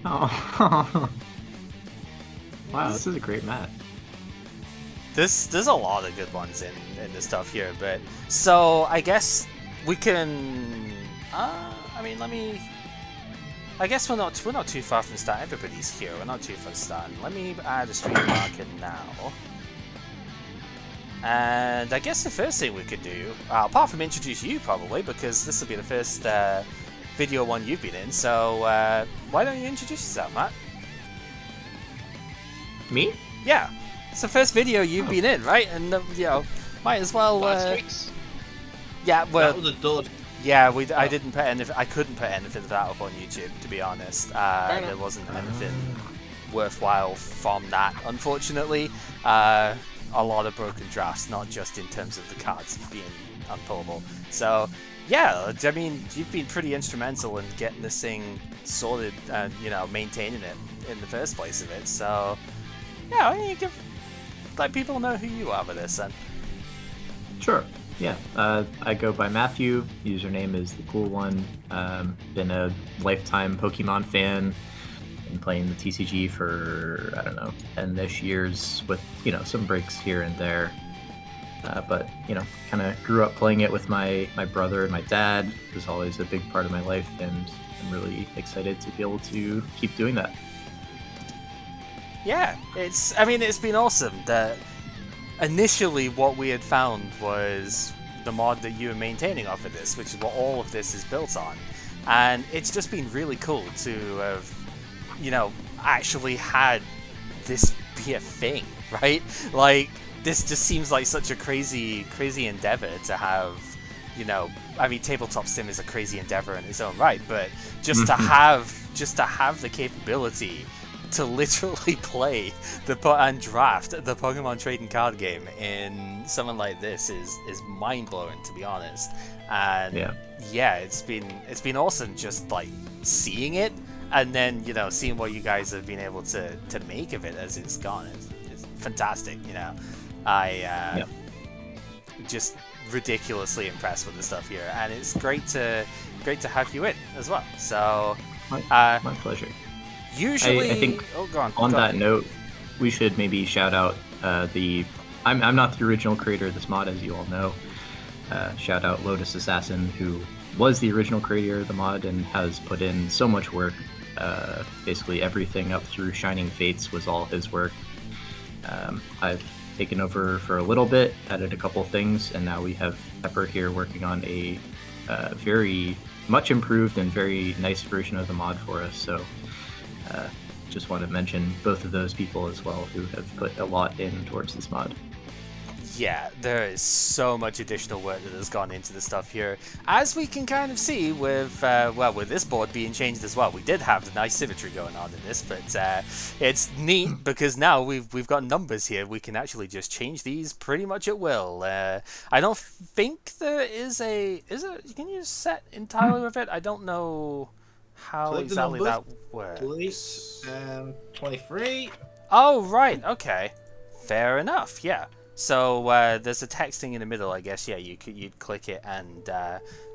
Oh, wow, this is a great mat. There's a lot of good ones in the stuff here, but so I guess we can. I mean, let me. I guess we're not too far from the start. Everybody's here. We're not too far from starting. Let me add a stream marker now. And I guess the first thing we could do, apart from introduce you probably, because this will be the first video one you've been in. So why don't you introduce yourself, Matt? Me? Yeah, it's the first video you've been in, right? And might as well. Last week's. Yeah, well. That was a dud. Yeah, I didn't put anything. I couldn't put anything of that up on YouTube, to be honest. There wasn't anything worthwhile from that, unfortunately. A lot of broken drafts, not just in terms of the cards being unpullable. So, yeah, I mean, you've been pretty instrumental in getting this thing sorted and maintaining it in the first place of it. So, yeah, I mean, let people know who you are with this then. Sure. Yeah, I go by Matthew. Username is TheKuhlOne. Been a lifetime Pokemon fan. Been playing the TCG for, I don't know, 10-ish years with, some breaks here and there. But, kind of grew up playing it with my brother and my dad. It was always a big part of my life, and I'm really excited to be able to keep doing that. Yeah, it's been awesome. Initially, what we had found was the mod that you were maintaining off of this, which is what all of this is built on. And it's just been really cool to have, actually had this be a thing, right? Like, this just seems like such a crazy endeavor to have, Tabletop Sim is a crazy endeavor in its own right, but just to have the capability to literally play and draft the Pokemon trading card game in something like this is mind-blowing, to be honest. And yeah, it's been awesome just like seeing it, and then seeing what you guys have been able to make of it as it's gone. It's fantastic. I just ridiculously impressed with the stuff here, and it's great to have you in as well. So my pleasure. Usually, I think go on that note, we should maybe shout out I'm not the original creator of this mod, as you all know. Shout out Lotus Assassin, who was the original creator of the mod and has put in so much work. Basically everything up through Shining Fates was all his work. I've taken over for a little bit, added a couple things, and now we have Pepper here working on a very much improved and very nice version of the mod for us. So just want to mention both of those people as well, who have put a lot in towards this mod. Yeah, there is so much additional work that has gone into the stuff here, as we can kind of see with with this board being changed as well. We did have the nice symmetry going on in this, but it's neat because now we've got numbers here. We can actually just change these pretty much at will. I don't think there is a can you set entirely with it? I don't know how Select the exactly that numbers. works. Delete 23. Oh right, okay, fair enough. Yeah. So there's a texting in the middle, I guess. Yeah, you'd click it and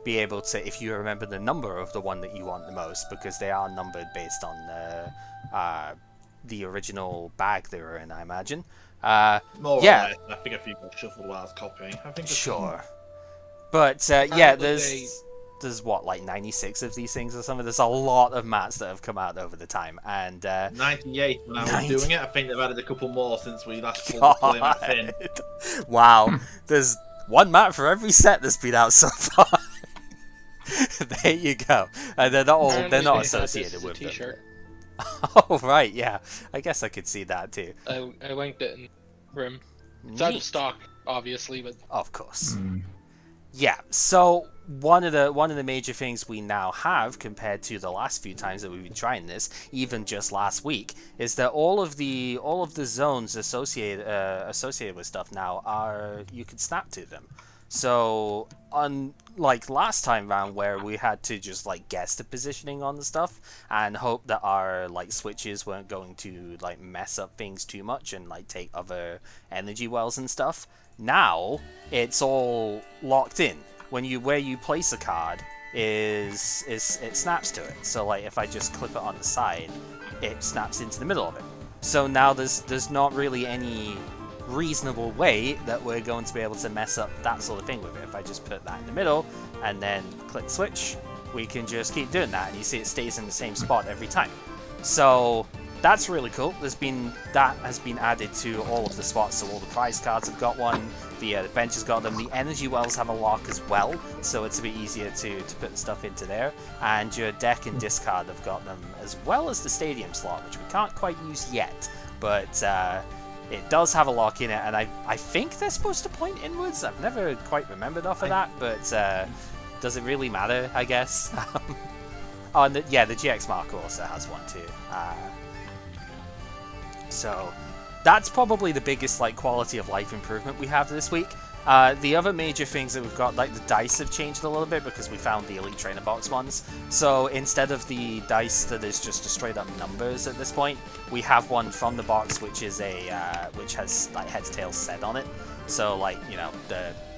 be able to, if you remember the number of the one that you want the most, because they are numbered based on the original bag they were in, I imagine. More yeah. or less. I think a few got shuffled while I was copying. I think Sure. But yeah, there's what, like 96 of these things or something. There's a lot of mats that have come out over the time, and 98 when I was doing it. I think they've added a couple more since we last pulled the play mats in. Wow, there's one mat for every set that's been out so far. There you go. They're not associated with them. Oh right, yeah. I guess I could see that too. I linked it in Rim. It's out of stock, obviously, but of course. Yeah, so one of the major things we now have compared to the last few times that we've been trying this, even just last week, is that all of the zones associated with stuff now you can snap to them. So unlike last time round where we had to just like guess the positioning on the stuff and hope that our like switches weren't going to like mess up things too much and like take other energy wells and stuff. Now it's all locked in. Where you place a card, is it snaps to it. So like if I just clip it on the side, it snaps into the middle of it. So now there's not really any reasonable way that we're going to be able to mess up that sort of thing with it. If I just put that in the middle and then click switch, we can just keep doing that, and you see it stays in the same spot every time. So that's really cool. That has been added to all of the spots, so all the prize cards have got one, the bench has got them, the energy wells have a lock as well, so it's a bit easier to put stuff into there, and your deck and discard have got them, as well as the stadium slot, which we can't quite use yet, but it does have a lock in it, and I think they're supposed to point inwards. I've never quite remembered off of that, but does it really matter, I guess? Oh, and the GX marker also has one too. So that's probably the biggest like quality of life improvement we have this week. The other major things that we've got, like the dice have changed a little bit because we found the Elite Trainer box ones. So instead of the dice that is just a straight up numbers at this point, we have one from the box which is which has like heads tails set on it. So like, you know,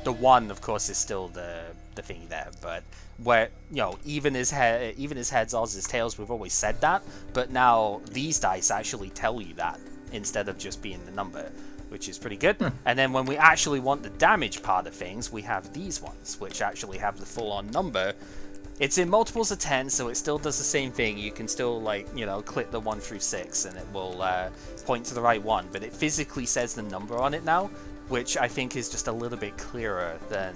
the one of course is still the thingy there, but where, you know, even his heads, Oz, his tails, we've always said that, but now these dice actually tell you that instead of just being the number, which is pretty good. And then when we actually want the damage part of things, we have these ones, which actually have the full-on number. It's in multiples of 10, so it still does the same thing. You can still, like, you know, click the 1 through 6, and it will point to the right one, but it physically says the number on it now, which I think is just a little bit clearer than,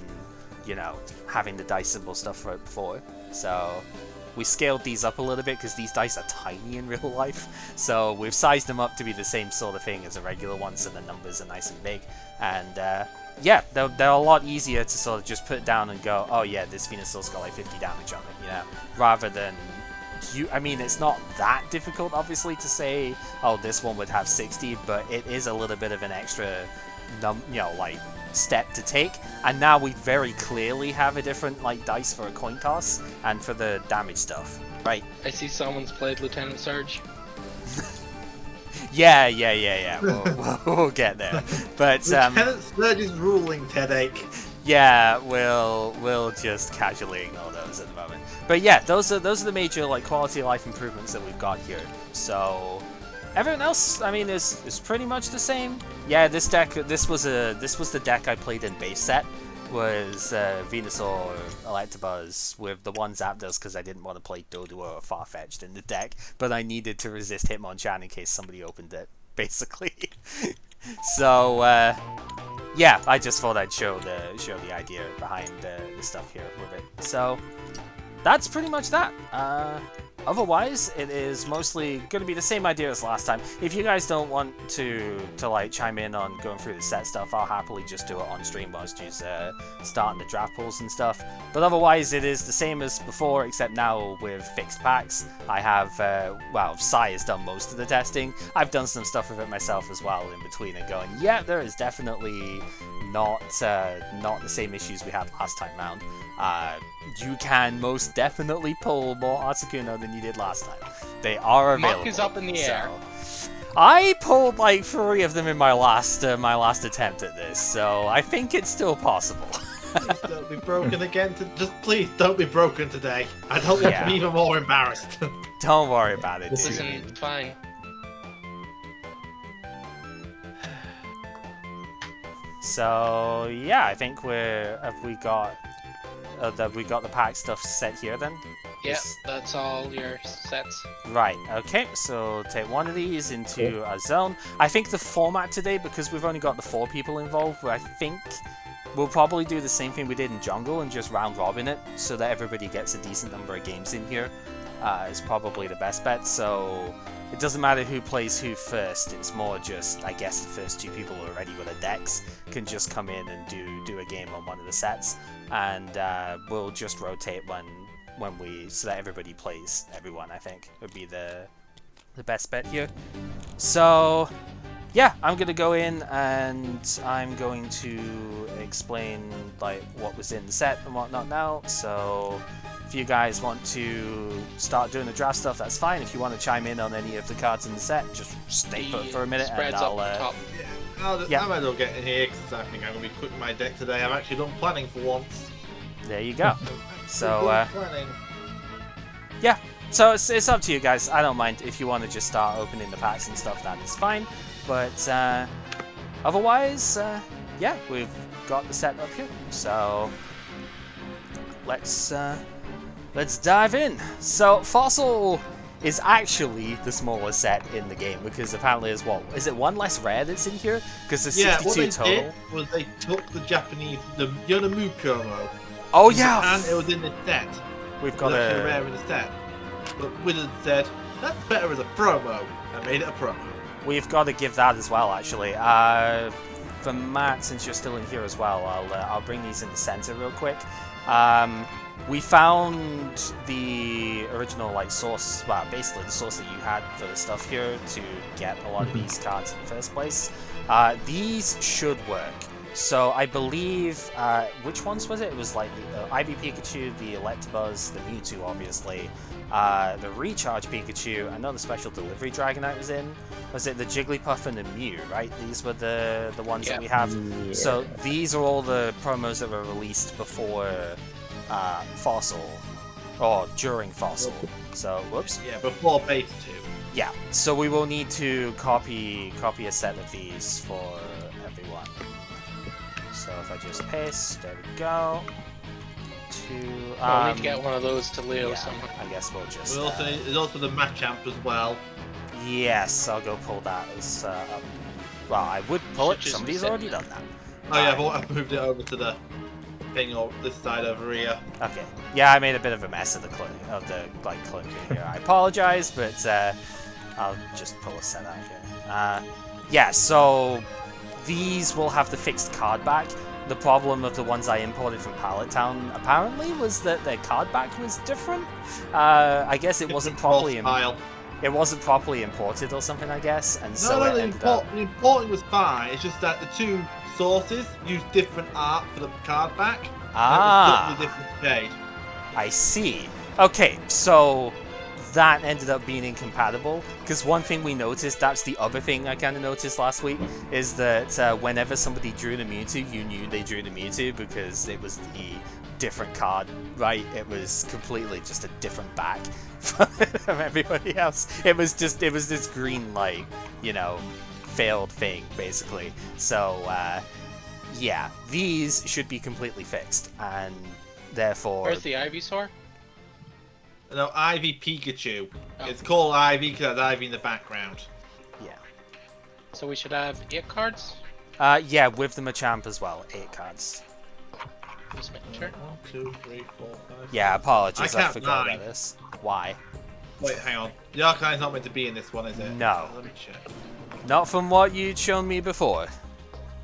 you know, having the dice symbol stuff right before. So we scaled these up a little bit because these dice are tiny in real life, so we've sized them up to be the same sort of thing as a regular one, so the numbers are nice and big. And yeah, they're a lot easier to sort of just put down and go, oh yeah, this Venusaur's got like 50 damage on it, you know, rather than I mean, it's not that difficult obviously to say, oh, this one would have 60, but it is a little bit of an extra you know, like step to take, and now we very clearly have a different like dice for a coin toss and for the damage stuff, right? I see someone's played Lieutenant Surge. Yeah. We'll get there, but Lieutenant Surge's rulings headache. yeah, we'll just casually ignore those at the moment. But yeah, those are the major like quality of life improvements that we've got here. So everyone else, I mean, is pretty much the same. Yeah, this was the deck I played in base set, was Venusaur Electabuzz with the one Zapdos because I didn't want to play Doduo or Farfetch'd in the deck, but I needed to resist Hitmonchan in case somebody opened it, basically. So yeah, I just thought I'd show the idea behind the stuff here with it. So that's pretty much that. Otherwise, it is mostly going to be the same idea as last time. If you guys don't want to like chime in on going through the set stuff, I'll happily just do it on stream whilst you starting the draft pools and stuff. But otherwise, it is the same as before, except now with fixed packs. I have, well, Sai has done most of the testing. I've done some stuff with it myself as well in between and going, yeah, there is definitely not the same issues we had last time round. You can most definitely pull more Articuno than you did last time. They are available. Muck is up in the air. I pulled like 3 of them in my last attempt at this, so I think it's still possible. Please don't be broken again. Just please don't be broken today. I don't want to be even more embarrassed. Don't worry about it, dude. Listen, fine. So yeah, I think we got the pack stuff set here then? Yeah, that's all your sets. Right, okay, so take one of these into a zone. I think the format today, because we've only got the 4 people involved, I think we'll probably do the same thing we did in Jungle and just round robin it, so that everybody gets a decent number of games in here. Is probably the best bet, so it doesn't matter who plays who first, it's more just, I guess, the first 2 people who are ready with their decks can just come in and do a game on one of the sets, and we'll just rotate so that everybody plays everyone, I think, would be the best bet here. So, yeah, I'm going to go in and I'm going to explain like what was in the set and whatnot now, so if you guys want to start doing the draft stuff, that's fine. If you want to chime in on any of the cards in the set, just stay put for a minute and I'll... I might as well get in here because I think I'm going to be quitting my deck today. I'm actually done planning for once. There you go. So, yeah. So it's up to you guys. I don't mind if you want to just start opening the packs and stuff. That is fine. But otherwise, yeah, we've got the set up here. So let's dive in. So Fossil is actually the smallest set in the game because apparently there's what is it one less rare that's in here because there's 62 what they total. did was they took the Japanese the Yonamu promo. Oh yeah, and it was in the set. We've got a rare in the set. But Wizard said, that's better as a promo, and made it a promo. We've got to give that as well, actually. For Matt, since you're still in here as well, I'll bring these in the center real quick. We found the original source, well, basically the source that you had for the stuff here to get a lot of these cards in the first place. These should work. So I believe, which ones was it? It was like the Ivy Pikachu, the Electabuzz, the Mewtwo, obviously, the Recharge Pikachu, another special delivery Dragonite was in. Was it the Jigglypuff and the Mew, right? These were the ones that we have. Yeah. So these are all the promos that were released before Fossil, or during Fossil. So, whoops. Yeah, before Base 2. Yeah, so we will need to copy a set of these for everyone. So if I just paste, there we go. We need to get one of those to Leo somehow. I guess we'll just... There's also the Machamp as well. Yes, I'll go pull that as... well, I would pull it. Somebody's already done that. Oh yeah, I've moved it over to the thing on this side over here. Okay. Yeah, I made a bit of a mess of the clip here. I apologize, but I'll just pull a set out here. Yeah, so these will have the fixed card back. The problem of the ones I imported from Pallet Town apparently was that their card back was different. I guess it wasn't properly imported or something, I guess, and so the importing was fine. It's just that the two sources use different art for the card back. Ah, it was different shade. I see. Okay, so that ended up being incompatible, because one thing we noticed, that's the other thing I kind of noticed last week, is that whenever somebody drew the Mewtwo, you knew they drew the Mewtwo because it was the different card, right? It was completely just a different back from everybody else. It was this green light, failed thing, basically. So, yeah, these should be completely fixed, and therefore... Where's the Ivysaur? No, Ivy Pikachu. Oh. It's called Ivy because there's Ivy in the background. Yeah. So we should have 8 cards? Yeah, with the Machamp as well. 8 cards. Just making sure. 1, 2, 3, 4, 5. Yeah, apologies, I forgot 9. about this. Why? Wait, hang on. The Arcane's not meant to be in this one, is it? No. Let me check. Not from what you'd shown me before.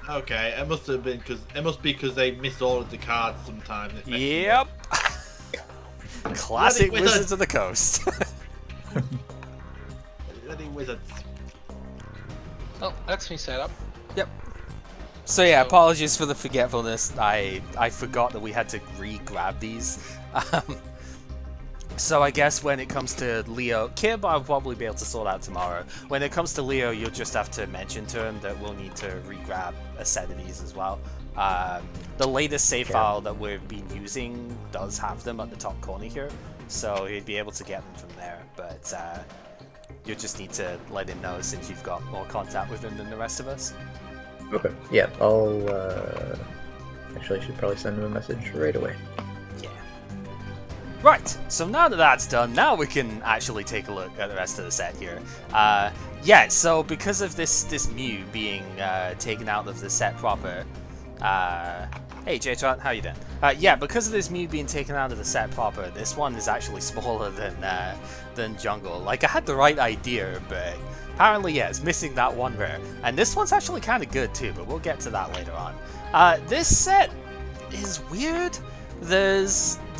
Okay, it must have been because they misordered the cards sometimes. Yep. Classic Wizards of the Coast. Bloody Wizards. Oh, that's me set up. Yep. So yeah, apologies for the forgetfulness. I forgot that we had to re-grab these. So I guess when it comes to Leo, Kib I'll probably be able to sort out tomorrow. When it comes to Leo, you'll just have to mention to him that we'll need to re-grab a set of these as well. The latest save file that we've been using does have them at the top corner here, so he'd be able to get them from there, but you'll just need to let him know since you've got more contact with him than the rest of us. Okay. Yeah, I'll actually I should probably send him a message right away. Yeah. Right, so now that that's done, now we can actually take a look at the rest of the set here. Yeah, so because of this Mew being taken out of the set proper, hey J-Trot, how you doing? Yeah, because of this Mew being taken out of the set proper, this one is actually smaller than Jungle. Like, I had the right idea, but apparently, yeah, it's missing that one rare. And this one's actually kind of good too, but we'll get to that later on. This set is weird. There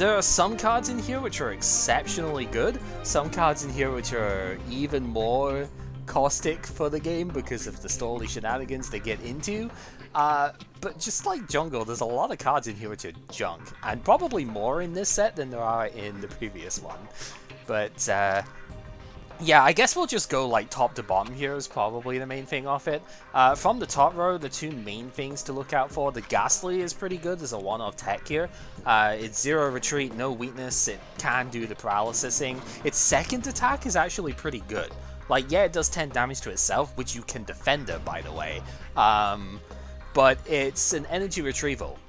are some cards in here which are exceptionally good, some cards in here which are even more caustic for the game because of the stally shenanigans they get into. But just like Jungle, there's a lot of cards in here which are junk, and probably more in this set than there are in the previous one. But Yeah, I guess we'll just go like top to bottom here is probably the main thing off it. From the top row, the two main things to look out for, the Ghastly is pretty good as a one-off tech here. It's 0 retreat, no weakness, it can do the paralysis thing. Its second attack is actually pretty good. Like, yeah, it does 10 damage to itself, which you can defend it, by the way. But it's an energy retrieval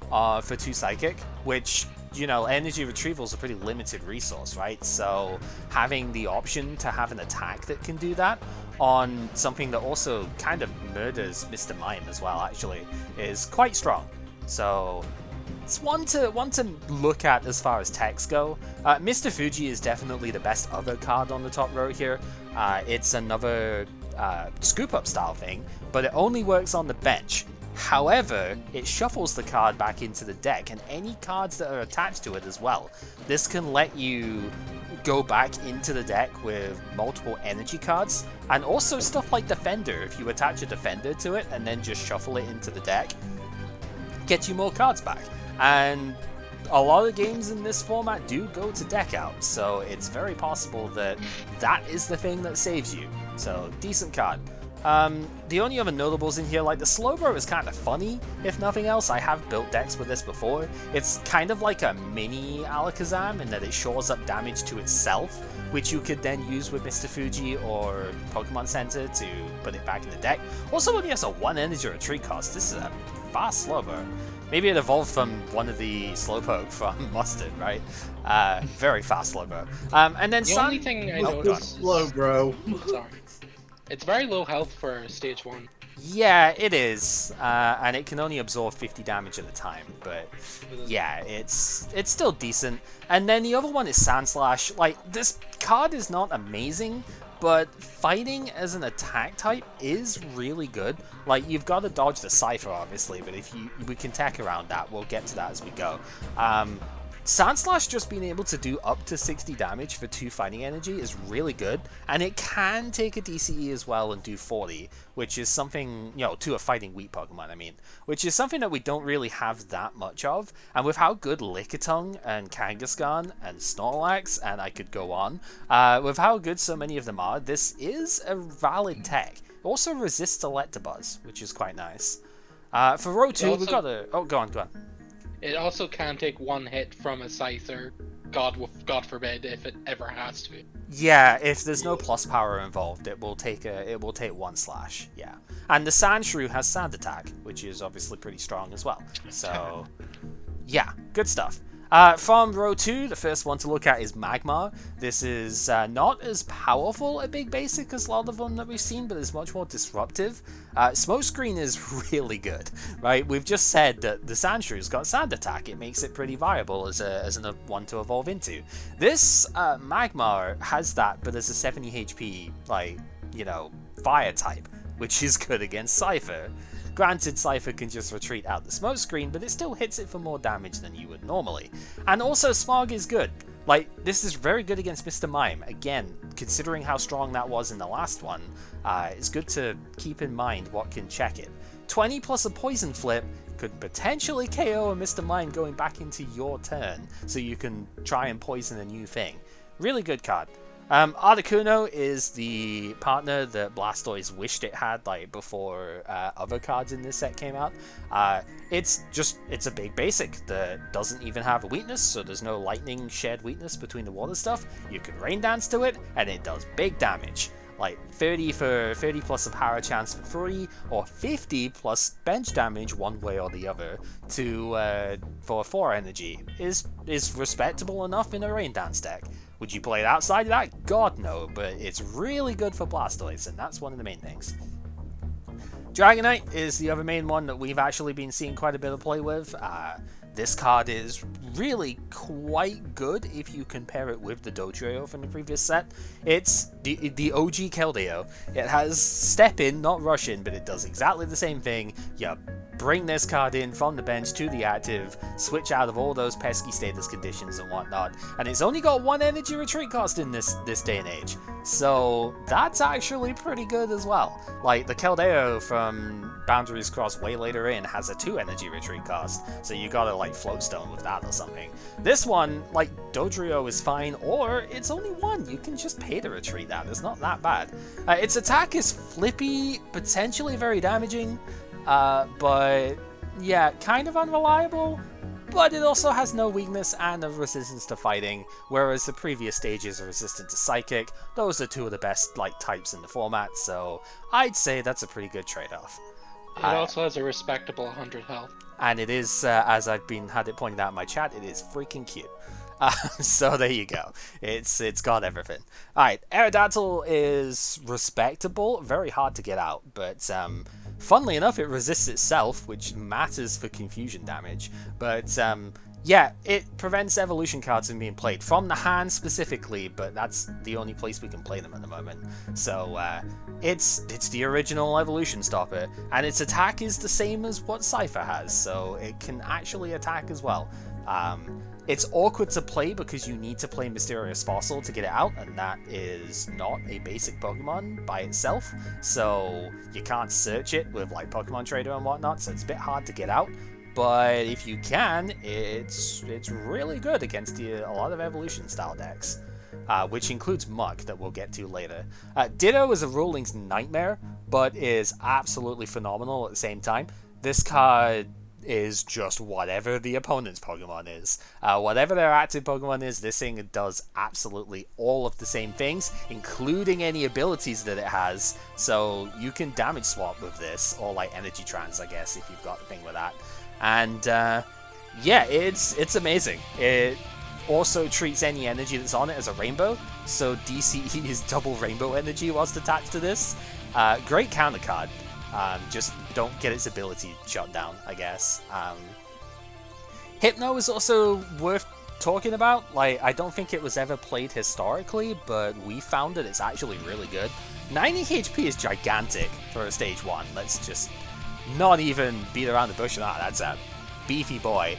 for 2 psychic, which, you know, energy retrieval is a pretty limited resource, right? So having the option to have an attack that can do that on something that also kind of murders Mr. Mime as well, actually, is quite strong. So it's one to look at as far as techs go. Mr. Fuji is definitely the best other card on the top row here. It's another scoop up style thing, but it only works on the bench. However, it shuffles the card back into the deck, and any cards that are attached to it as well. This can let you go back into the deck with multiple energy cards, and also stuff like Defender. If you attach a Defender to it and then just shuffle it into the deck, get you more cards back. And a lot of games in this format do go to deck out, so it's very possible that that is the thing that saves you. So, decent card. The only other notables in here, like the Slowbro is kind of funny, if nothing else. I have built decks with this before. It's kind of like a mini Alakazam in that it shores up damage to itself, which you could then use with Mr. Fuji or Pokemon Center to put it back in the deck. Also, only has a 1 energy retreat cost. This is a fast Slowbro. Maybe it evolved from one of the Slowpoke from Mustard, right? Very fast Slowbro. And then The only thing I noticed... Slow, bro. Sorry. It's very low health for stage 1. Yeah, it is, and it can only absorb 50 damage at a time, but yeah, it's still decent. And then the other one is Sandslash. Like, this card is not amazing, but fighting as an attack type is really good. Like, you've got to dodge the Cypher, obviously, but we can tech around that. We'll get to that as we go. Sandslash just being able to do up to 60 damage for 2 fighting energy is really good, and it can take a DCE as well and do 40, which is something, you know, to a fighting weak Pokemon, I mean, which is something that we don't really have that much of, and with how good Lickitung and Kangaskhan and Snorlax, and I could go on, with how good so many of them are, this is a valid tech. It also resists Electabuzz, which is quite nice. For row 2, we've got a... Oh, go on. It also can take 1 hit from a Scyther, God forbid, if it ever has to. Yeah, if there's no plus power involved, it will take 1 slash. Yeah, and the Sandshrew has Sand Attack, which is obviously pretty strong as well. So, yeah, good stuff. From row 2, the first one to look at is Magmar. This is not as powerful a big basic as a lot of them that we've seen, but is much more disruptive. Smokescreen is really good, right? We've just said that the Sandshrew's got Sand Attack. It makes it pretty viable as a one to evolve into. This Magmar has that, but as a 70 HP, like, you know, fire type, which is good against Cypher. Granted, Cypher can just retreat out the smoke screen, but it still hits it for more damage than you would normally. And also, Smog is good. Like, this is very good against Mr. Mime. Again, considering how strong that was in the last one, it's good to keep in mind what can check it. 20 plus a Poison Flip could potentially KO a Mr. Mime going back into your turn, so you can try and poison a new thing. Really good card. Articuno is the partner that Blastoise wished it had, like, before other cards in this set came out. It's a big basic that doesn't even have a weakness, so there's no lightning shared weakness between the water stuff. You can Rain Dance to it, and it does big damage. Like 30 plus a power chance for free, or 50 plus bench damage one way or the other for 4 energy is respectable enough in a Rain Dance deck. Would you play it outside of that? God no, but it's really good for Blastoise, and that's one of the main things. Dragonite is the other main one that we've actually been seeing quite a bit of play with. This card is really quite good if you compare it with the Dodrio from the previous set. It's the OG Keldeo. It has Step In, not Rush In, but it does exactly the same thing. You bring this card in from the bench to the active, switch out of all those pesky status conditions and whatnot, and it's only got 1 energy retreat cost in this day and age. So that's actually pretty good as well. Like, the Keldeo from Boundaries Cross way later in has a 2 energy retreat cost, so you gotta, like, float stone with that or something. This one, like, Dodrio is fine, or it's only 1. You can just pay to retreat that. It's not that bad. Its attack is flippy, potentially very damaging, but yeah, kind of unreliable. But it also has no weakness and a resistance to fighting, whereas the previous stages are resistant to psychic. Those are 2 of the best like types in the format, so I'd say that's a pretty good trade-off. It also has a respectable 100 health. And it is, as I've had it pointed out in my chat, it is freaking cute. So there you go. It's got everything. Alright, Aerodactyl is respectable, very hard to get out, but funnily enough it resists itself, which matters for confusion damage. But yeah, it prevents evolution cards from being played from the hand specifically, but that's the only place we can play them at the moment. So it's the original evolution stopper, and its attack is the same as what Cypher has, so it can actually attack as well. It's awkward to play because you need to play Mysterious Fossil to get it out, and that is not a basic Pokemon by itself, so you can't search it with like Pokemon Trader and whatnot, so it's a bit hard to get out. But if you can, it's really good against a lot of evolution style decks, which includes Muck that we'll get to later. Ditto is a Ruling's nightmare, but is absolutely phenomenal at the same time. This card is just whatever the opponent's Pokemon is. Whatever their active Pokemon is, this thing does absolutely all of the same things, including any abilities that it has, so you can damage swap with this, or like Energy Trans, I guess, if you've got the thing with that. And yeah, it's amazing. It also treats any energy that's on it as a rainbow, so DCE is double rainbow energy whilst attached to this. Great counter card. Just don't get its ability shut down, I guess. Hypno is also worth talking about. Like, I don't think it was ever played historically, but we found that it's actually really good. 90 HP is gigantic for a stage 1. Let's just not even beat around the bush. That's a beefy boy.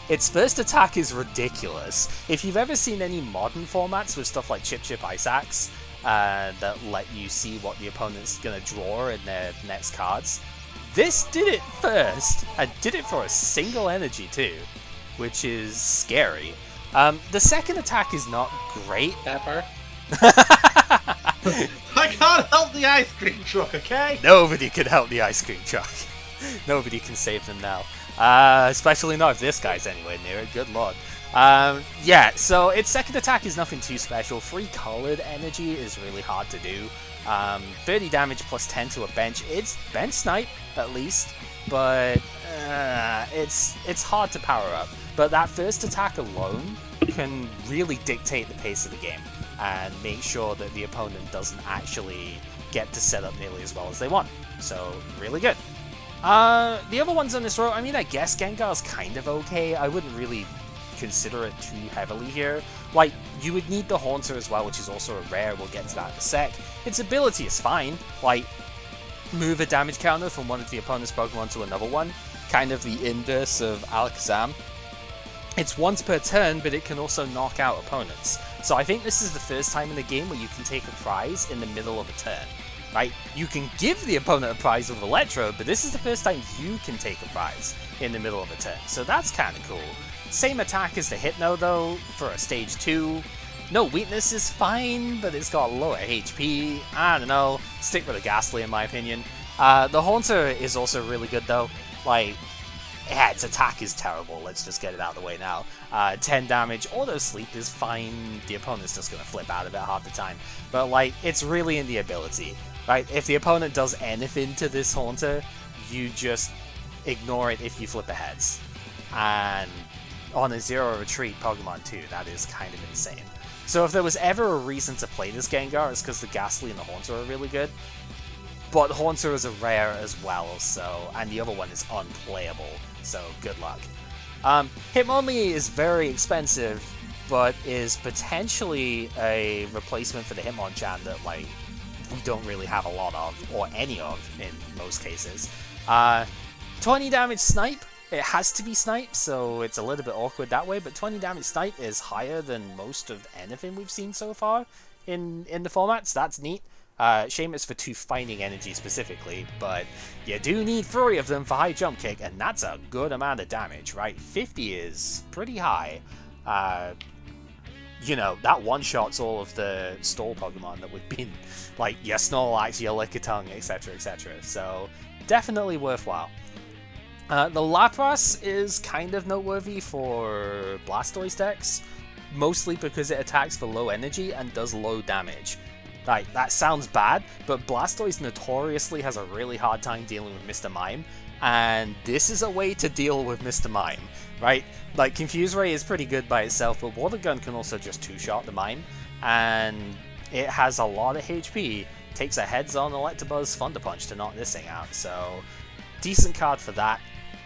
Its first attack is ridiculous. If you've ever seen any modern formats with stuff like Chip Chip Ice Axe, that let you see what the opponent's going to draw in their next cards, this did it first, and did it for a single energy too, which is scary. The second attack is not great. Pepper. I can't help the ice cream truck, okay? Nobody can help the ice cream truck. Nobody can save them now. Especially not if this guy's anywhere near it, good lord. Yeah, so its second attack is nothing too special. 3 colored energy is really hard to do. 30 damage plus 10 to a bench. It's bench snipe, at least, but it's hard to power up. But that first attack alone can really dictate the pace of the game and make sure that the opponent doesn't actually get to set up nearly as well as they want. So, really good. The other ones on this row, I mean, I guess Gengar's kind of okay. I wouldn't really consider it too heavily here. Like, you would need the Haunter as well, which is also a rare. We'll get to that in a sec. Its ability is fine. Like, move a damage counter from one of the opponent's Pokemon to another one. Kind of the inverse of Alakazam. It's once per turn, but it can also knock out opponents. So I think this is the first time in the game where you can take a prize in the middle of a turn. Right? You can give the opponent a prize with Electro, but this is the first time you can take a prize in the middle of a turn. So that's kind of cool. Same attack as the Hypno though, for a stage 2. No weakness is fine, but it's got lower HP. I don't know, stick with the Ghastly in my opinion. The Haunter is also really good though. Like, yeah, its attack is terrible, let's just get it out of the way now. 10 damage, Auto Sleep is fine, the opponent's just going to flip out of it half the time. But like, it's really in the ability, right? If the opponent does anything to this Haunter, you just ignore it if you flip aheads. And on a zero retreat Pokemon too, that is kind of insane. So if there was ever a reason to play this Gengar, it's because the Ghastly and the Haunter are really good. But Haunter is a rare as well, so, and the other one is unplayable, so good luck. Hitmonlee is very expensive, but is potentially a replacement for the Hitmonchan that, like, we don't really have a lot of, or any of, in most cases. 20 damage snipe. It has to be snipe, so it's a little bit awkward that way, but 20 damage snipe is higher than most of anything we've seen so far in the formats. That's neat. Shame it's for 2 fighting energy specifically, but you do need 3 of them for high jump kick, and that's a good amount of damage, right? 50 is pretty high. You know, that one-shots all of the stall Pokemon that we've been, like, your Snorlax, your Lickitung, etc, etc. So, definitely worthwhile. The Lapras is kind of noteworthy for Blastoise decks, mostly because it attacks for low energy and does low damage. Like, that sounds bad, but Blastoise notoriously has a really hard time dealing with Mr. Mime, and this is a way to deal with Mr. Mime, right? Like, Confuse Ray is pretty good by itself, but Water Gun can also just 2-shot the Mime, and it has a lot of HP. Takes a heads-on Electabuzz Thunder Punch to knock this thing out, so decent card for that.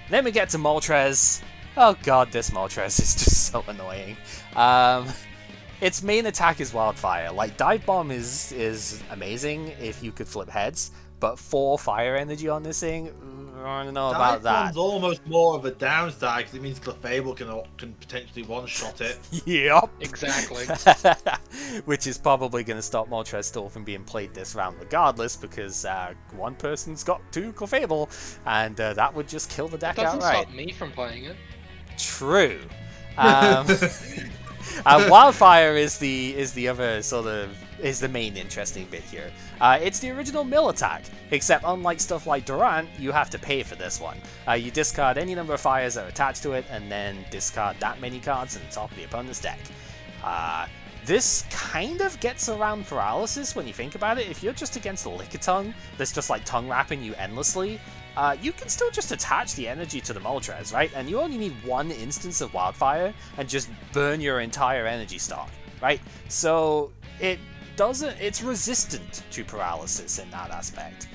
Then we get to Moltres. Oh god, this Moltres is just so annoying. Its main attack is Wildfire. Like, Dive Bomb is amazing if you could flip heads, but 4 fire energy on this thing, I don't know about that. Dive Bomb's almost more of a downside because it means Clefable can potentially one-shot it. Yep. Exactly. Which is probably going to stop Moltres Stall from being played this round regardless, because one person's got 2 Clefable, and that would just kill the deck Doesn't outright. stop me from playing it. True. Wildfire is the other sort of is the main interesting bit here. It's the original mill attack, except unlike stuff like Durant, you have to pay for this one. You discard any number of fires that are attached to it, and then discard that many cards in the top of the opponent's deck. This kind of gets around paralysis when you think about it. If you're just against a Lickitung that's just like tongue wrapping you endlessly, you can still just attach the energy to the Moltres, right? And you only need 1 instance of Wildfire and just burn your entire energy stock, right? So it's resistant to paralysis in that aspect,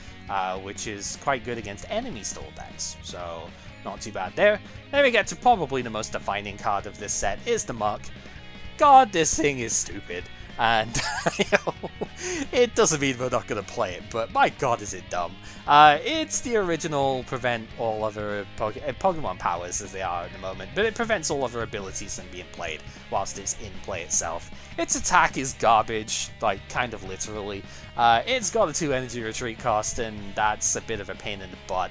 which is quite good against enemy stall decks. So not too bad there. Then we get to probably the most defining card of this set is the Muck. God, this thing is stupid. And it doesn't mean we're not going to play it, but my god is it dumb. It's the original prevent all other Pokemon powers as they are at the moment, but it prevents all other abilities from being played whilst it's in play itself. Its attack is garbage, like kind of literally. It's got a 2 energy retreat cost, and that's a bit of a pain in the butt.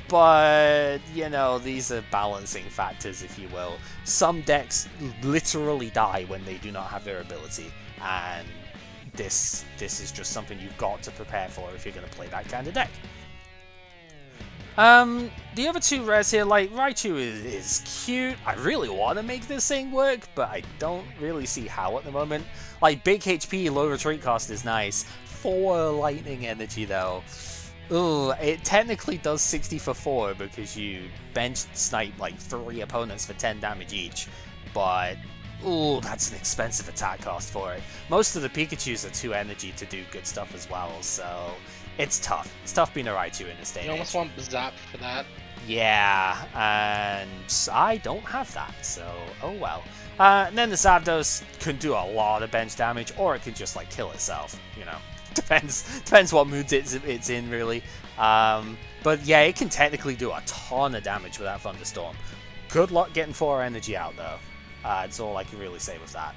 But, you know, these are balancing factors, if you will. Some decks literally die when they do not have their ability, and this is just something you've got to prepare for if you're going to play that kind of deck. The other 2 rares here, like, Raichu is cute. I really want to make this thing work, but I don't really see how at the moment. Like, big HP, low retreat cost is nice. 4 lightning energy, though. Ooh, it technically does 60 for 4 because you bench snipe like 3 opponents for 10 damage each, but ooh, that's an expensive attack cost for it. Most of the Pikachus are 2 energy to do good stuff as well, so it's tough. It's tough being a Raichu in this day and You almost age. want Zap for that. Yeah, and I don't have that, so oh well. And then the Zapdos can do a lot of bench damage, or it can just like kill itself, you know. Depends what mood it's in, really. But yeah, it can technically do a ton of damage with that Thunderstorm. Good luck getting 4 energy out, though. That's all I can really say with that.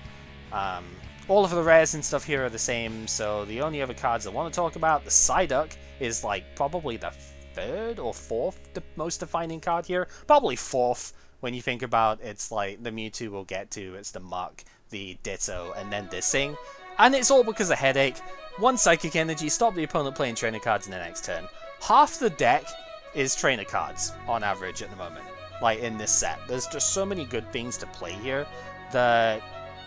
All of the rares and stuff here are the same, so the only other cards I want to talk about, the Psyduck, is like probably the 3rd or 4th most defining card here. Probably 4th when you think about it's like the Mewtwo we'll get to, it's the Muck, the Ditto, and then this thing. And it's all because of Headache. 1 Psychic Energy, stop the opponent playing trainer cards in the next turn. Half the deck is trainer cards, on average, at the moment. Like, in this set. There's just so many good things to play here that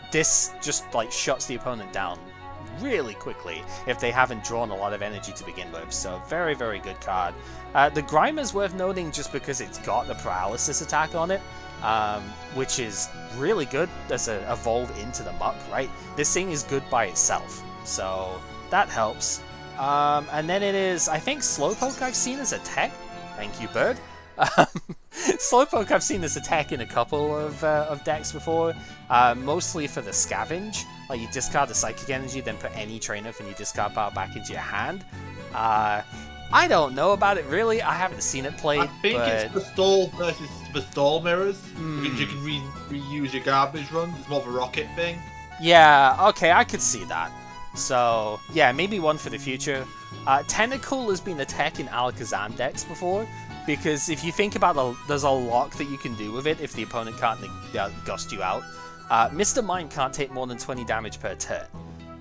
this just, like, shuts the opponent down really quickly if they haven't drawn a lot of energy to begin with. So, very, very good card. The Grimer's worth noting just because it's got the Paralysis attack on it. Which is really good as an evolve into the Muck, right? This thing is good by itself, so that helps. And then it is, I think, Slowpoke I've seen as a tech. Thank you, Bird. Slowpoke I've seen as a tech in a couple of decks before, mostly for the Scavenge. Like, you discard the Psychic Energy, then put any trainer from your discard pile back into your hand. I don't know about it really. I haven't seen it played. I think it's the stall versus the stall mirrors. Because you can reuse your garbage runs. It's more of a rocket thing. Yeah, okay, I could see that. So, yeah, maybe one for the future. Tentacle has been a tech in Alakazam decks before, because if you think about there's a lock that you can do with it if the opponent can't gust you out. Mr. Mime can't take more than 20 damage per turn.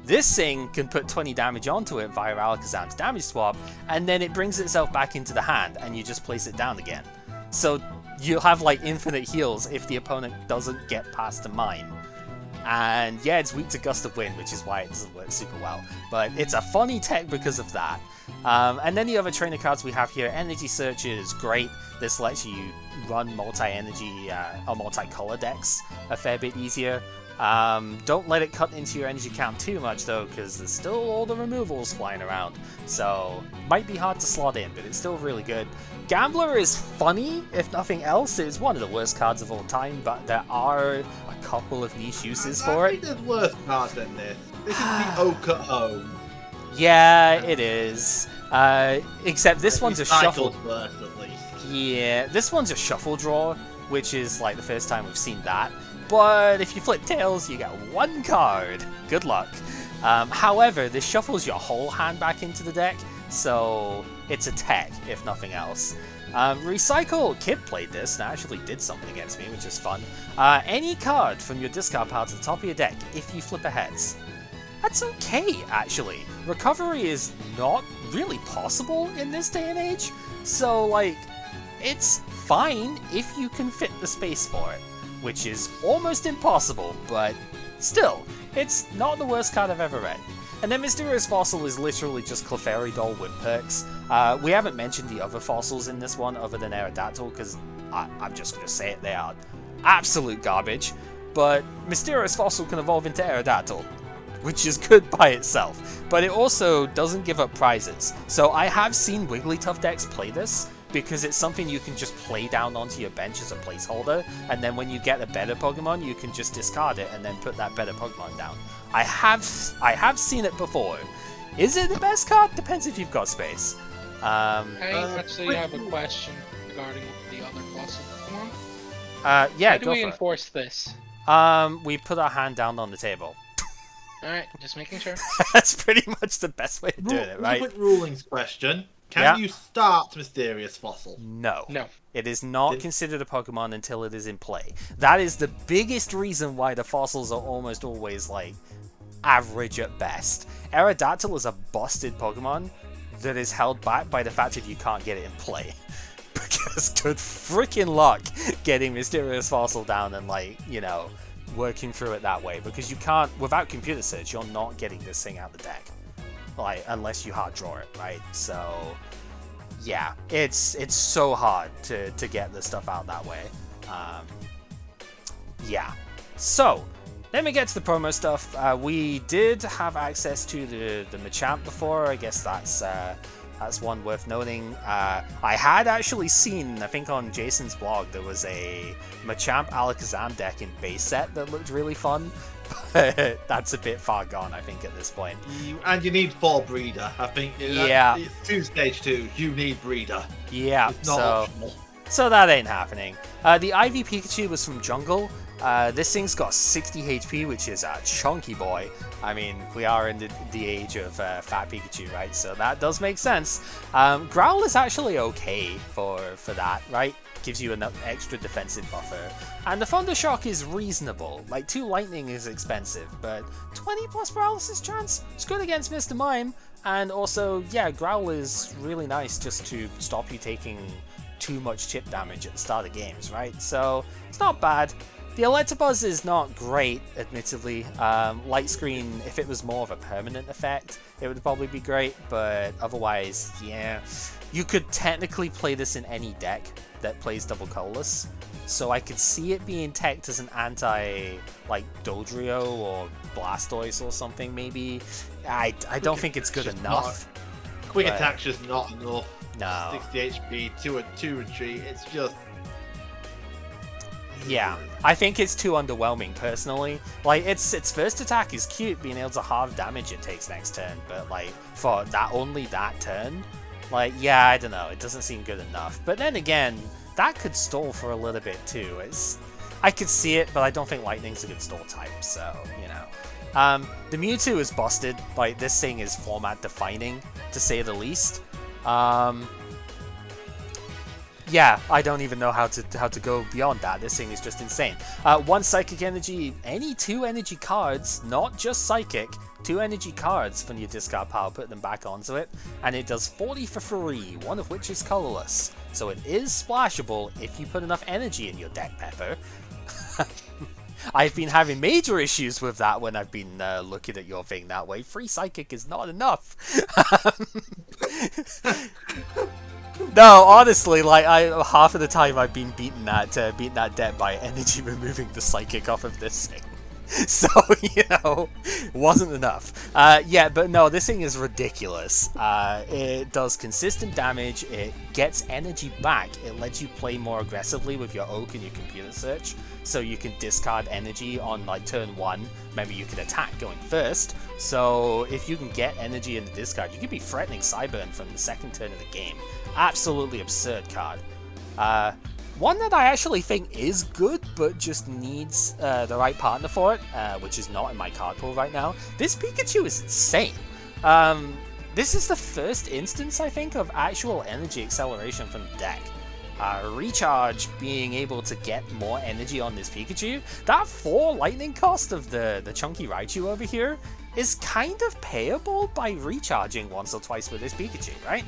This thing can put 20 damage onto it via Alakazam's damage swap, and then it brings itself back into the hand, and you just place it down again. So you'll have like infinite heals if the opponent doesn't get past the Mime. And yeah, it's weak to Gust of Wind, which is why it doesn't work super well. But it's a funny tech because of that. And then the other trainer cards we have here, Energy Searcher is great. This lets you run multi-energy or multi-color decks a fair bit easier. Don't let it cut into your energy count too much though, because there's still all the removals flying around. So, might be hard to slot in, but it's still really good. Gambler is funny, if nothing else. It's one of the worst cards of all time, but there are a couple of niche uses for I think there's worse cards than this. This is the Oka Home. Yeah, it is. Except this one's a shuffle. Worse, at least. Yeah, this one's a shuffle draw, which is like the first time we've seen that. But if you flip tails, you get one card. Good luck. However, this shuffles your whole hand back into the deck, so it's a tech, if nothing else. Recycle, Kid played this and actually did something against me, which is fun. Any card from your discard pile to the top of your deck if you flip a heads. That's okay, actually. Recovery is not really possible in this day and age, so, like, it's fine if you can fit the space for it, which is almost impossible, but still, it's not the worst card I've ever read. And then Mysterious Fossil is literally just Clefairy Doll with perks. We haven't mentioned the other fossils in this one other than Aerodactyl, because I'm just going to say it, they are absolute garbage. But Mysterious Fossil can evolve into Aerodactyl, which is good by itself. But it also doesn't give up prizes. So I have seen Wigglytuff decks play this, because it's something you can just play down onto your bench as a placeholder, and then when you get a better Pokemon, you can just discard it and then put that better Pokemon down. I have seen it before. Is it the best card? Depends if you've got space. I actually have a question regarding the other fossil Pokemon. Yeah, How do we enforce this? We put our hand down on the table. Alright, just making sure. That's pretty much the best way to do it, right? Quick rulings question. Can you start Mysterious Fossil? No. No. It is not considered a Pokemon until it is in play. That is the biggest reason why the fossils are almost always, like, average at best. Aerodactyl is a busted Pokemon that is held back by the fact that you can't get it in play. Because good freaking luck getting Mysterious Fossil down and, like, you know, working through it that way. Because you can't, without computer search, you're not getting this thing out of the deck. Like, unless you hard draw it, right? So, yeah, it's so hard to get this stuff out that way. Yeah. So, let me get to the promo stuff. We did have access to the Machamp before. I guess that's one worth noting. I had actually seen, I think on Jason's blog, there was a Machamp Alakazam deck in base set that looked really fun. But that's a bit far gone, I think, at this point. And you need 4 Breeder. I think it's 2 stage 2. You need Breeder. Yeah, it's not optional. So that ain't happening. The Ivy Pikachu was from Jungle. This thing's got 60 HP, which is a chunky boy. I mean, we are in the age of Fat Pikachu, right? So that does make sense. Growl is actually okay for that, right? Gives you an extra defensive buffer. And the Thunder Shock is reasonable. Like, 2 Lightning is expensive, but 20 plus Paralysis chance? It's good against Mr. Mime. And also, yeah, Growl is really nice just to stop you taking too much chip damage at the start of games, right? So, it's not bad. The Electabuzz is not great, admittedly. Light Screen, if it was more of a permanent effect, it would probably be great, but otherwise, yeah. You could technically play this in any deck that plays double colorless, so I could see it being teched as an anti, like, Dodrio or Blastoise or something, maybe. I don't think it's good enough. Quick Attack's just not enough. No. 60 HP, 2 retreat, it's just... Yeah, I think it's too underwhelming, personally. Like, its first attack is cute, being able to halve damage it takes next turn, but, like, for only that turn, Like, yeah, I don't know, it doesn't seem good enough. But then again, that could stall for a little bit too. I could see it, but I don't think Lightning's a good stall type, so, you know. The Mewtwo is busted. Like, this thing is format defining, to say the least. Yeah, I don't even know how to go beyond that. This thing is just insane. 1 Psychic Energy, any 2 energy cards, not just Psychic, 2 energy cards from your discard pile, put them back onto it, and it does 40 for free, one of which is colorless. So it is splashable if you put enough energy in your deck, Pepper. I've been having major issues with that when I've been looking at your thing that way. Free Psychic is not enough. No, honestly, like half of the time I've been beating that deck by energy removing the Psychic off of this thing. So, you know, wasn't enough. Yeah, but no, this thing is ridiculous. It does consistent damage, it gets energy back, it lets you play more aggressively with your Oak and your computer search, so you can discard energy on, like, turn 1. Maybe you can attack going first, so if you can get energy in the discard, you could be threatening Cyburn from the second turn of the game. Absolutely absurd card. One that I actually think is good, but just needs the right partner for it, which is not in my card pool right now. This Pikachu is insane. This is the first instance, I think, of actual energy acceleration from the deck. Recharge, being able to get more energy on this Pikachu. That 4 lightning cost of the chunky Raichu over here is kind of payable by recharging once or twice with this Pikachu, right?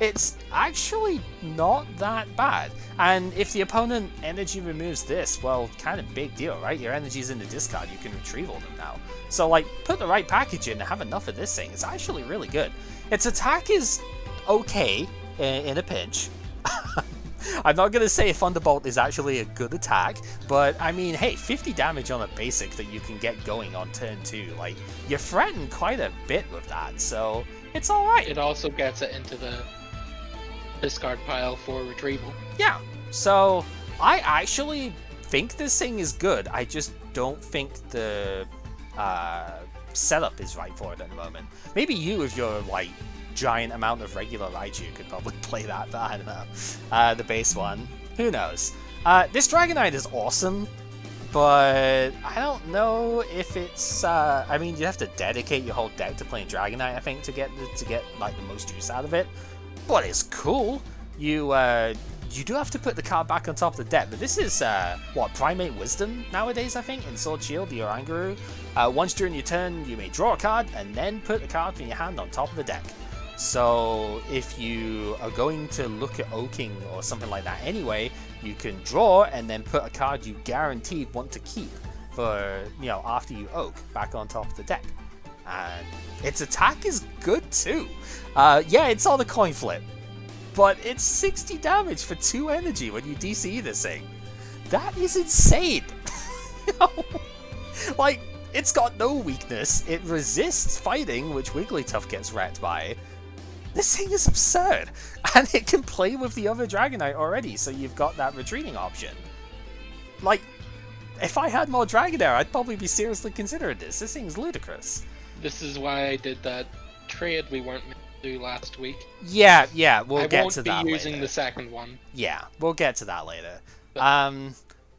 It's actually not that bad. And if the opponent energy removes this, well, kind of big deal, right? Your energy's in the discard, you can retrieve all them now. So, like, put the right package in and have enough of this thing. It's actually really good. Its attack is okay in a pinch. I'm not going to say Thunderbolt is actually a good attack, but I mean, hey, 50 damage on a basic that you can get going on turn 2. Like, you threaten quite a bit with that, so it's alright. It also gets it into the discard pile for retrieval. Yeah, so I actually think this thing is good. I just don't think the setup is right for it at the moment. Maybe you, with your, like, giant amount of regular Raichu, could probably play that, but I don't know. The base one, who knows? This Dragonite is awesome, but I don't know if it's. I mean, you have to dedicate your whole deck to playing Dragonite, I think, to get like the most use out of it. But it's cool. You do have to put the card back on top of the deck, but this is what, Primate Wisdom nowadays, I think, in Sword Shield, the Oranguru. Once during your turn, you may draw a card and then put the card from your hand on top of the deck. So if you are going to look at oaking or something like that anyway, you can draw and then put a card you guaranteed want to keep for, you know, after you oak back on top of the deck. And its attack is good too. Yeah, it's on the coin flip, but it's 60 damage for 2 energy when you DCE this thing. That is insane. You know? Like, it's got no weakness. It resists fighting, which Wigglytuff gets wrecked by. This thing is absurd, and it can play with the other Dragonite already, so you've got that retreating option. Like, if I had more Dragonair, I'd probably be seriously considering this. This thing's ludicrous. This is why I did that trade we weren't meant to do last week. Yeah, we'll get to that later. I won't be using the second one. Yeah, we'll get to that later.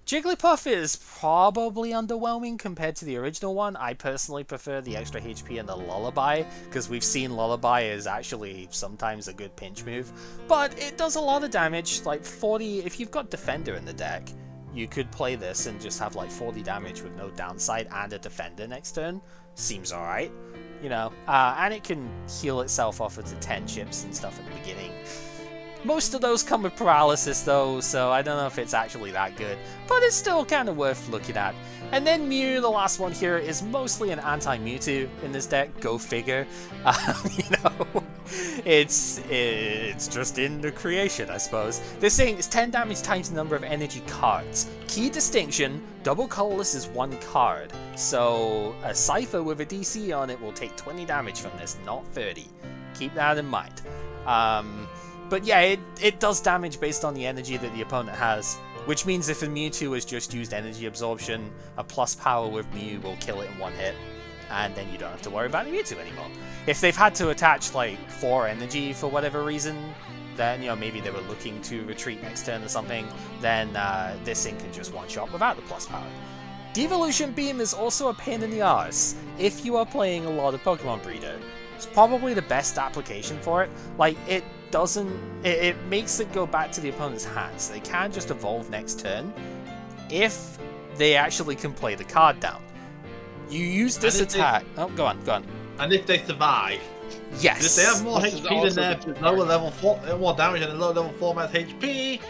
Jigglypuff is probably underwhelming compared to the original one. I personally prefer the extra HP and the Lullaby, because we've seen Lullaby is actually sometimes a good pinch move. But it does a lot of damage, like 40, if you've got Defender in the deck, you could play this and just have like 40 damage with no downside and a Defender next turn. Seems alright, you know. And it can heal itself off of the 10 chips and stuff at the beginning. Most of those come with paralysis though, so I don't know if it's actually that good, but it's still kind of worth looking at. And then Mew, the last one here, is mostly an anti-Mewtwo in this deck, go figure. You know, it's just in the creation, I suppose. This thing is 10 damage times the number of energy cards. Key distinction, double colorless is 1 card, so a Cypher with a DC on it will take 20 damage from this, not 30. Keep that in mind. But yeah, it does damage based on the energy that the opponent has, which means if a Mewtwo has just used energy absorption, a plus power with Mew will kill it in 1 hit. and then you don't have to worry about the Mewtwo anymore. If they've had to attach like 4 energy for whatever reason, then, you know, maybe they were looking to retreat next turn or something, then this thing can just one-shot without the plus power. Devolution Beam is also a pain in the arse if you are playing a lot of Pokemon Breeder. It's probably the best application for it. Like, it makes it go back to the opponent's hands. They can just evolve next turn if they actually can play the card down. You use this attack... Oh, go on. And if they survive. Yes. If they have more This is HP also than the their lower level more damage than the lower level form has HP.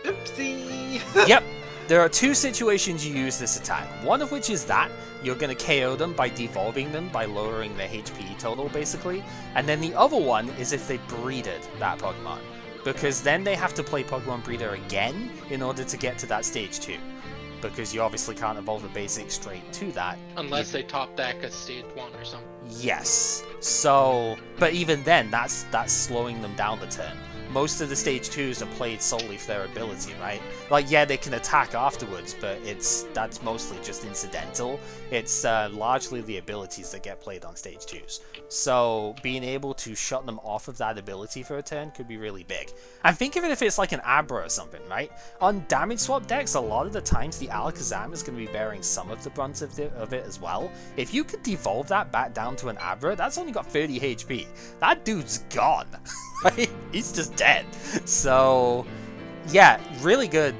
Oopsie. Yep. There are 2 situations you use this attack. One of which is that you're going to KO them by devolving them, by lowering their HP total, basically. And then the other one is if they breeded that Pokemon. Because then they have to play Pokemon Breeder again in order to get to that stage 2. Because you obviously can't evolve a basic straight to that. Unless they top deck a stage 1 or something. Yes. So, but even then, that's slowing them down the turn. Most of the stage 2s are played solely for their ability, right? Like, yeah, they can attack afterwards, but that's mostly just incidental. It's largely the abilities that get played on stage 2s. So being able to shut them off of that ability for a turn could be really big. And think of it if it's like an Abra or something, right? On damage swap decks, a lot of the times the Alakazam is going to be bearing some of the brunt of it as well. If you could devolve that back down to an Abra, that's only got 30 HP. That dude's gone. Right? He's just dead. So yeah, really good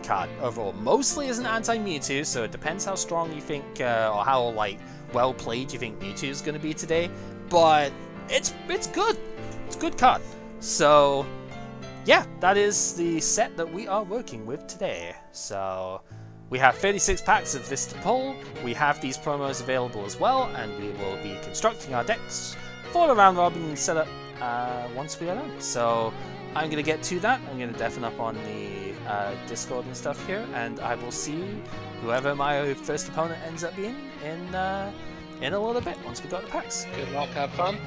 card overall. Mostly as an anti-Mewtwo, so it depends how strong you think or how like well played you think Mewtwo is going to be today. But it's good. It's a good card. So yeah, that is the set that we are working with today. So we have 36 packs of this to pull. We have these promos available as well, and we will be constructing our decks for the round robin setup once we are done. So I'm going to get to that. I'm going to deafen up on the Discord and stuff here, and I will see whoever my first opponent ends up being in a little bit once we got the packs. Good luck, have fun.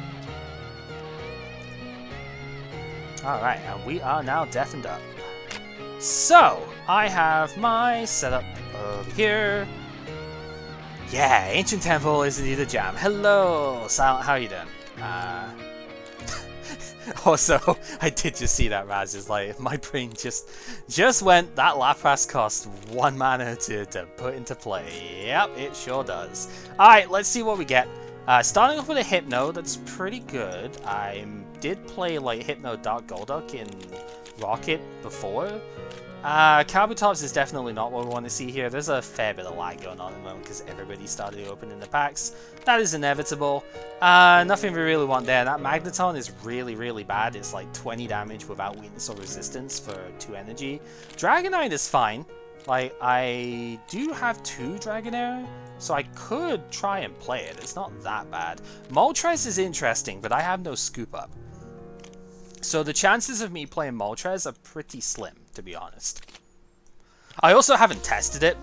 Alright, and we are now deafened up. So, I have my setup over here. Yeah, Ancient Temple is indeed a jam. Hello, Silent, how are you doing? Also, I did just see that, Raz, is like, my brain just went, that Lapras costs 1 mana to put into play. Yep, it sure does. Alright, let's see what we get. Starting off with a Hypno, that's pretty good. I did play like Hypno Dark Golduck in Rocket before. Kabutops is definitely not what we want to see here. There's a fair bit of lag going on at the moment because everybody started opening the packs. That is inevitable. Nothing we really want there. That Magneton is really bad. It's like 20 damage without weakness or resistance for 2 energy. Dragonite is fine. Like, I do have 2 Dragonair, so I could try and play it. It's not that bad. Moltres is interesting, but I have no Scoop Up. So the chances of me playing Moltres are pretty slim, to be honest. I also haven't tested it,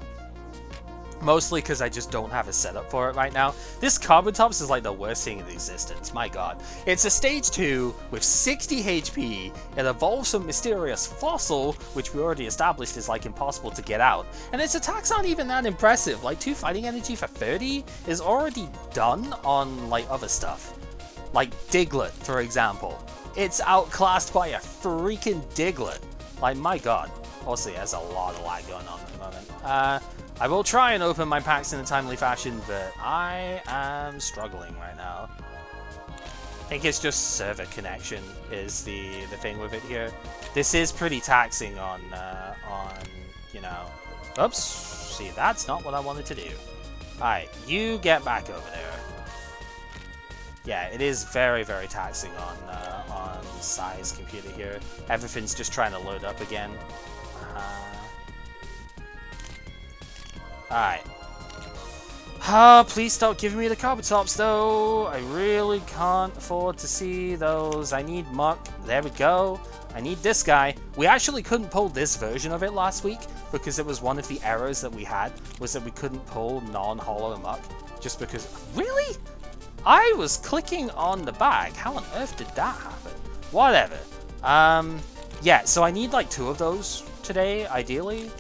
mostly because I just don't have a setup for it right now. This Kabutops is like the worst thing in existence, my god. It's a stage 2 with 60 HP, it evolves from Mysterious Fossil, which we already established is like impossible to get out, and its attacks aren't even that impressive. Like 2 fighting energy for 30 is already done on like other stuff. Like Diglett, for example. It's outclassed by a freaking Diglett. Like, my god. Also, there's a lot of lag going on at the moment. I will try and open my packs in a timely fashion, but I am struggling right now. I think it's just server connection is the thing with it here. This is pretty taxing on you know... Oops. See, that's not what I wanted to do. Alright, you get back over there. Yeah, it is very taxing on Sai's computer here. Everything's just trying to load up again. Alright. Please stop giving me the Kabutops though. I really can't afford to see those. I need Muck. There we go. I need this guy. We actually couldn't pull this version of it last week because it was one of the errors that we had, was that we couldn't pull non-holo Muck. Just because... Really? I was clicking on the bag. How on earth did that happen? Whatever. Yeah, so I need like 2 of those today, ideally.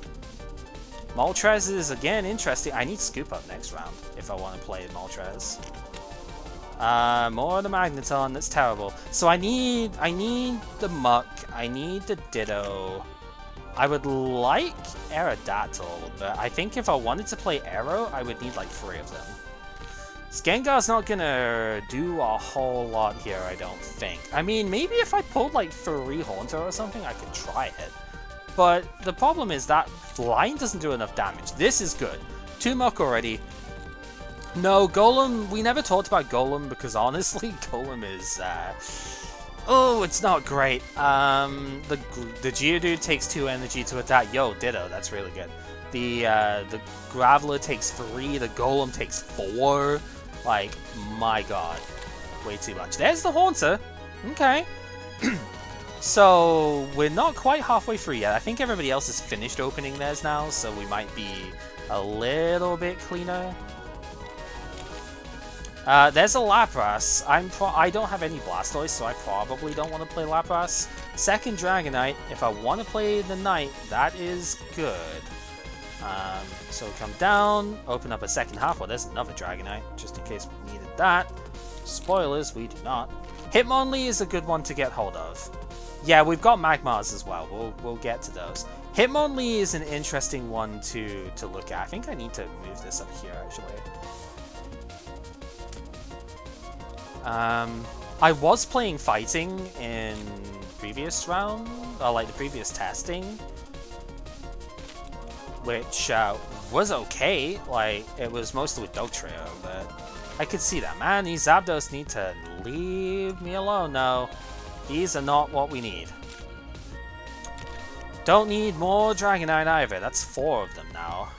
Moltres is, again, interesting. I need Scoop Up next round if I want to play Moltres. More of the Magneton, that's terrible. So I need the Muck, I need the Ditto. I would like Aerodactyl, but I think if I wanted to play Aero, I would need like 3 of them. Gengar's not gonna do a whole lot here, I don't think. I mean, maybe if I pulled like 3 Haunter or something, I could try it. But the problem is that line doesn't do enough damage. This is good. 2 Muck already. No, Golem, we never talked about Golem because honestly, Golem is, oh, it's not great. The Geodude takes 2 energy to attack. Yo, Ditto, that's really good. The Graveler takes 3, the Golem takes 4. Like, my god. Way too much. There's the Haunter. Okay. So, we're not quite halfway through yet. I think everybody else has finished opening theirs now, so we might be a little bit cleaner. There's a Lapras. I don't have any Blastoise, so I probably don't want to play Lapras. Second Dragonite. If I want to play the Knight, that is good. So come down, open up a second half. Well, there's another Dragonite, just in case we needed that. Spoilers, we do not. Hitmonlee is a good one to get hold of. Yeah, we've got Magmars as well. We'll get to those. Hitmonlee is an interesting one to look at. I think I need to move this up here, actually. I was playing Fighting in previous round, or like the previous testing, which was okay. Like, it was mostly with Dugtrio, but I could see that. Man, these Zapdos need to leave me alone now. These are not what we need. Don't need more Dragonite either. That's 4 of them now.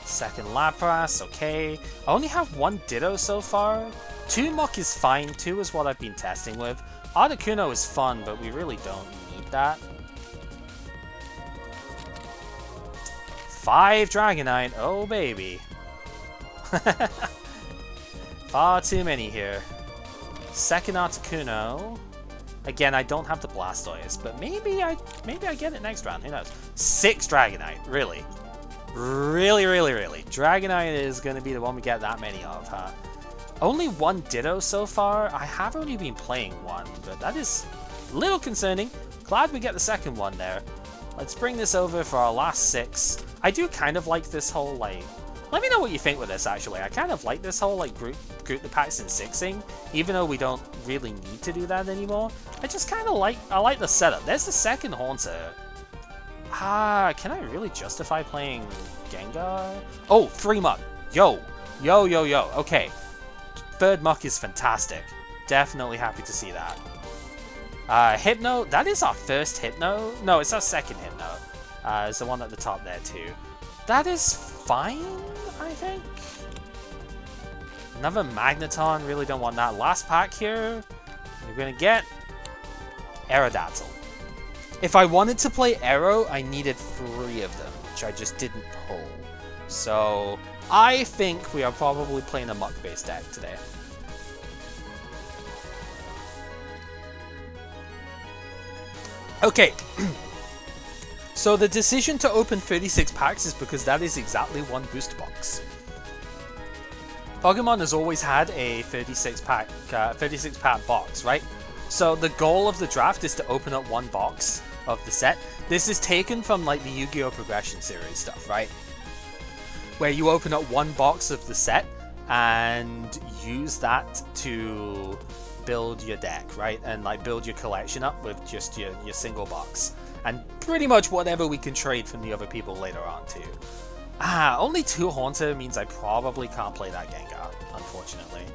Second Lapras, okay. I only have 1 Ditto so far. 2 Muck is fine. 2 is what I've been testing with. Articuno is fun, but we really don't need that. 5 Dragonite. Oh, baby. Far too many here. Second Articuno. Again, I don't have the Blastoise, but maybe I get it next round. Who knows? 6 Dragonite. Really? Really, really, really. Dragonite is going to be the one we get that many of, huh? Only 1 Ditto so far. I have only been playing 1, but that is a little concerning. Glad we get the second one there. Let's bring this over for our last 6. I do kind of like this whole, like... Let me know what you think with this, actually. I kind of like this whole, like, group the packs in 6ing, even though we don't really need to do that anymore. I just kind of like... I like the setup. There's the second Haunter. Can I really justify playing Gengar? Oh, 3 Muck. Yo. Yo, yo, yo. Okay. 3rd Muck is fantastic. Definitely happy to see that. Hypno. That is our first Hypno. No, it's our second Hypno. It's the one at the top there, too. That is fine, I think. Another Magneton. Really don't want that. Last pack here. We're going to get Aerodactyl. If I wanted to play Aero, I needed 3 of them, which I just didn't pull. So, I think we are probably playing a Muck-based deck today. Okay. So the decision to open 36 packs is because that is exactly 1 booster box. Pokemon has always had a 36 pack box, right? So the goal of the draft is to open up 1 box of the set. This is taken from like the Yu-Gi-Oh! Progression series stuff, right? Where you open up 1 box of the set and use that to build your deck, right? And like build your collection up with just your single box. And pretty much whatever we can trade from the other people later on too. Only 2 Haunter means I probably can't play that Gengar, unfortunately.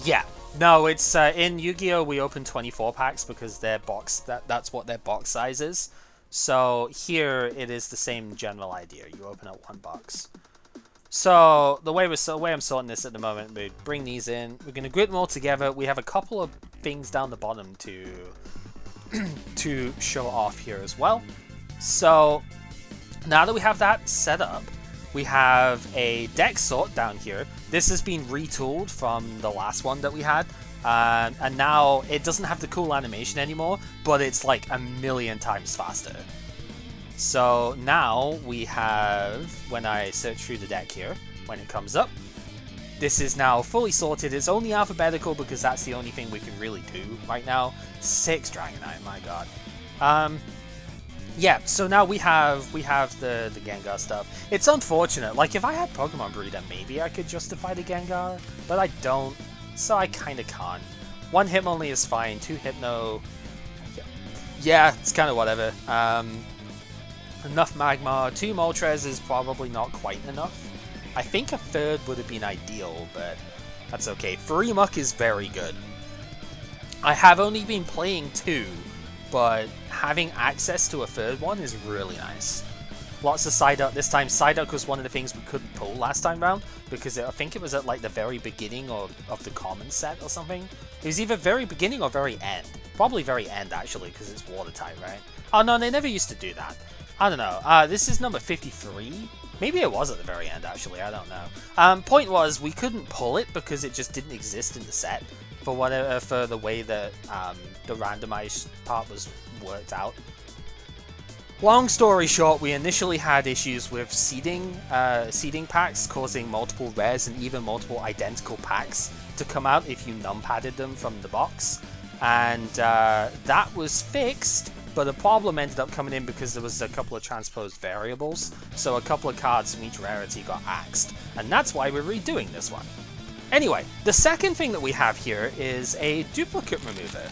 Yeah, no, it's in Yu-Gi-Oh! We open 24 packs because their box that's what their box size is. So here it is the same general idea. You open up 1 box. So the way I'm sorting this at the moment, we bring these in. We're gonna group them all together. We have a couple of things down the bottom to show off here as well. So now that we have that set up, we have a deck sort down here. This has been retooled from the last one that we had. And now it doesn't have the cool animation anymore, but it's like 1,000,000 times faster. So now we have, when I search through the deck here, when it comes up, this is now fully sorted. It's only alphabetical because that's the only thing we can really do right now. 6 Dragonite, my god. Yeah, so now we have the Gengar stuff. It's unfortunate. Like, if I had Pokemon Breeder, maybe I could justify the Gengar, but I don't, so I kind of can't. 1 Hitmonlee is fine, 2 Hypno... Yeah, it's kind of whatever. Enough Magmar, 2 Moltres is probably not quite enough. I think a 3rd would have been ideal, but that's okay. 3 Muck is very good. I have only been playing 2, but having access to a 3rd one is really nice. Lots of Psyduck this time. Psyduck was one of the things we couldn't pull last time round, because I think it was at like the very beginning of the common set or something. It was either very beginning or very end. Probably very end, actually, because it's water type, right? Oh no, they never used to do that. I don't know. This is number 53? Maybe it was at the very end, actually. I don't know. Point was, we couldn't pull it because it just didn't exist in the set for the way that the randomized part was worked out. Long story short, we initially had issues with seeding packs causing multiple rares and even multiple identical packs to come out if you num-padded them from the box. And that was fixed, but the problem ended up coming in because there was a couple of transposed variables, so a couple of cards from each rarity got axed, and that's why we're redoing this one. Anyway, the second thing that we have here is a duplicate remover.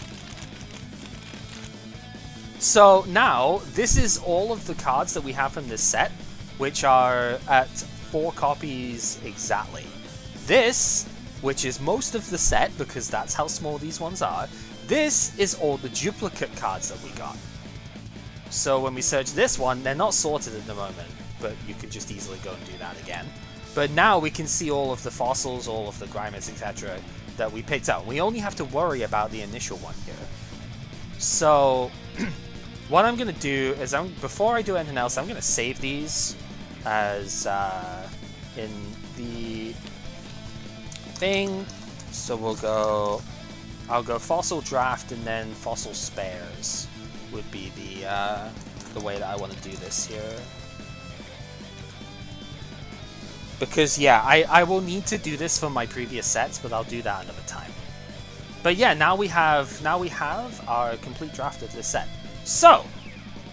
So now, this is all of the cards that we have from this set, which are at 4 copies exactly. This, which is most of the set, because that's how small these ones are, this is all the duplicate cards that we got. So when we search this one, they're not sorted at the moment, but you can just easily go and do that again. But now we can see all of the fossils, all of the Grimace, etc. that we picked out. We only have to worry about the initial one here. So what I'm going to do is, before I do anything else, I'm going to save these as in the thing. So I'll go Fossil Draft and then Fossil Spares would be the way that I want to do this here. Because yeah, I will need to do this for my previous sets, but I'll do that another time. But yeah, now we have our complete draft of this set. So,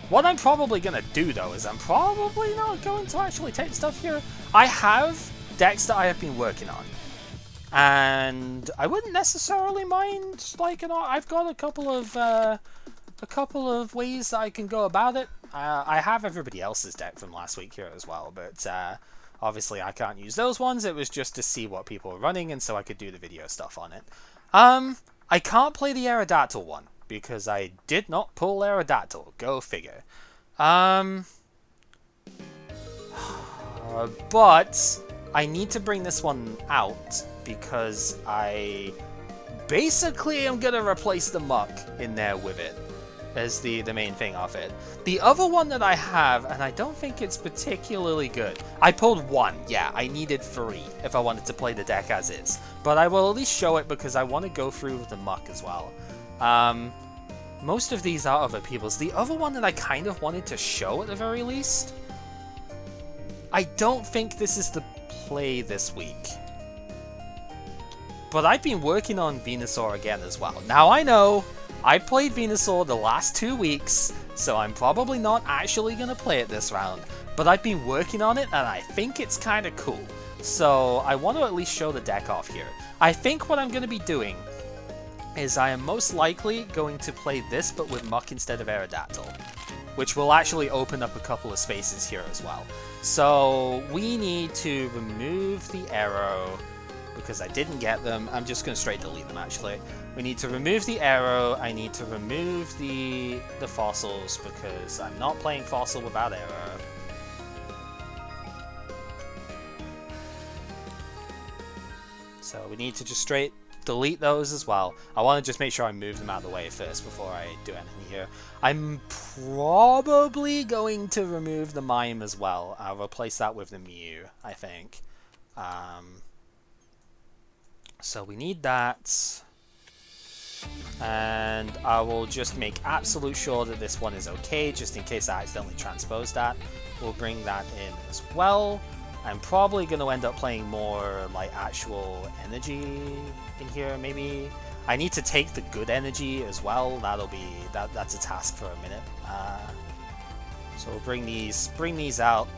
what I'm probably going to do though is I'm probably not going to actually take stuff here. I have decks that I have been working on, and I wouldn't necessarily mind, like, you know, I've got a couple of ways that I can go about it. I have everybody else's deck from last week here as well, but obviously I can't use those ones. It was just to see what people are running, and so I could do the video stuff on it. I can't play the Aerodactyl one because I did not pull Aerodactyl. Go figure. But I need to bring this one out because I basically am gonna replace the Muck in there with it as the main thing of it. The other one that I have, and I don't think it's particularly good. I pulled 1, yeah, I needed 3 if I wanted to play the deck as is. But I will at least show it because I want to go through with the Muck as well. Most of these are other people's. The other one that I kind of wanted to show at the very least, I don't think this is the play this week. But I've been working on Venusaur again as well. Now I know, I played Venusaur the last 2 weeks, so I'm probably not actually going to play it this round. But I've been working on it, and I think it's kind of cool. So I want to at least show the deck off here. I think what I'm going to be doing is I am most likely going to play this, but with Muck instead of Aerodactyl, which will actually open up a couple of spaces here as well. So we need to remove the arrow, because I didn't get them. I'm just going to straight delete them, actually. We need to remove the arrow. I need to remove the fossils, because I'm not playing fossil without arrow. So we need to just straight delete those as well. I want to just make sure I move them out of the way first before I do anything here. I'm probably going to remove the Mime as well. I'll replace that with the Mew, I think. So we need that. And I will just make absolute sure that this one is okay, just in case I accidentally transpose that. We'll bring that in as well. I'm probably going to end up playing more like actual energy in here, maybe. I need to take the good energy as well. That's a task for a minute. So we'll bring these out,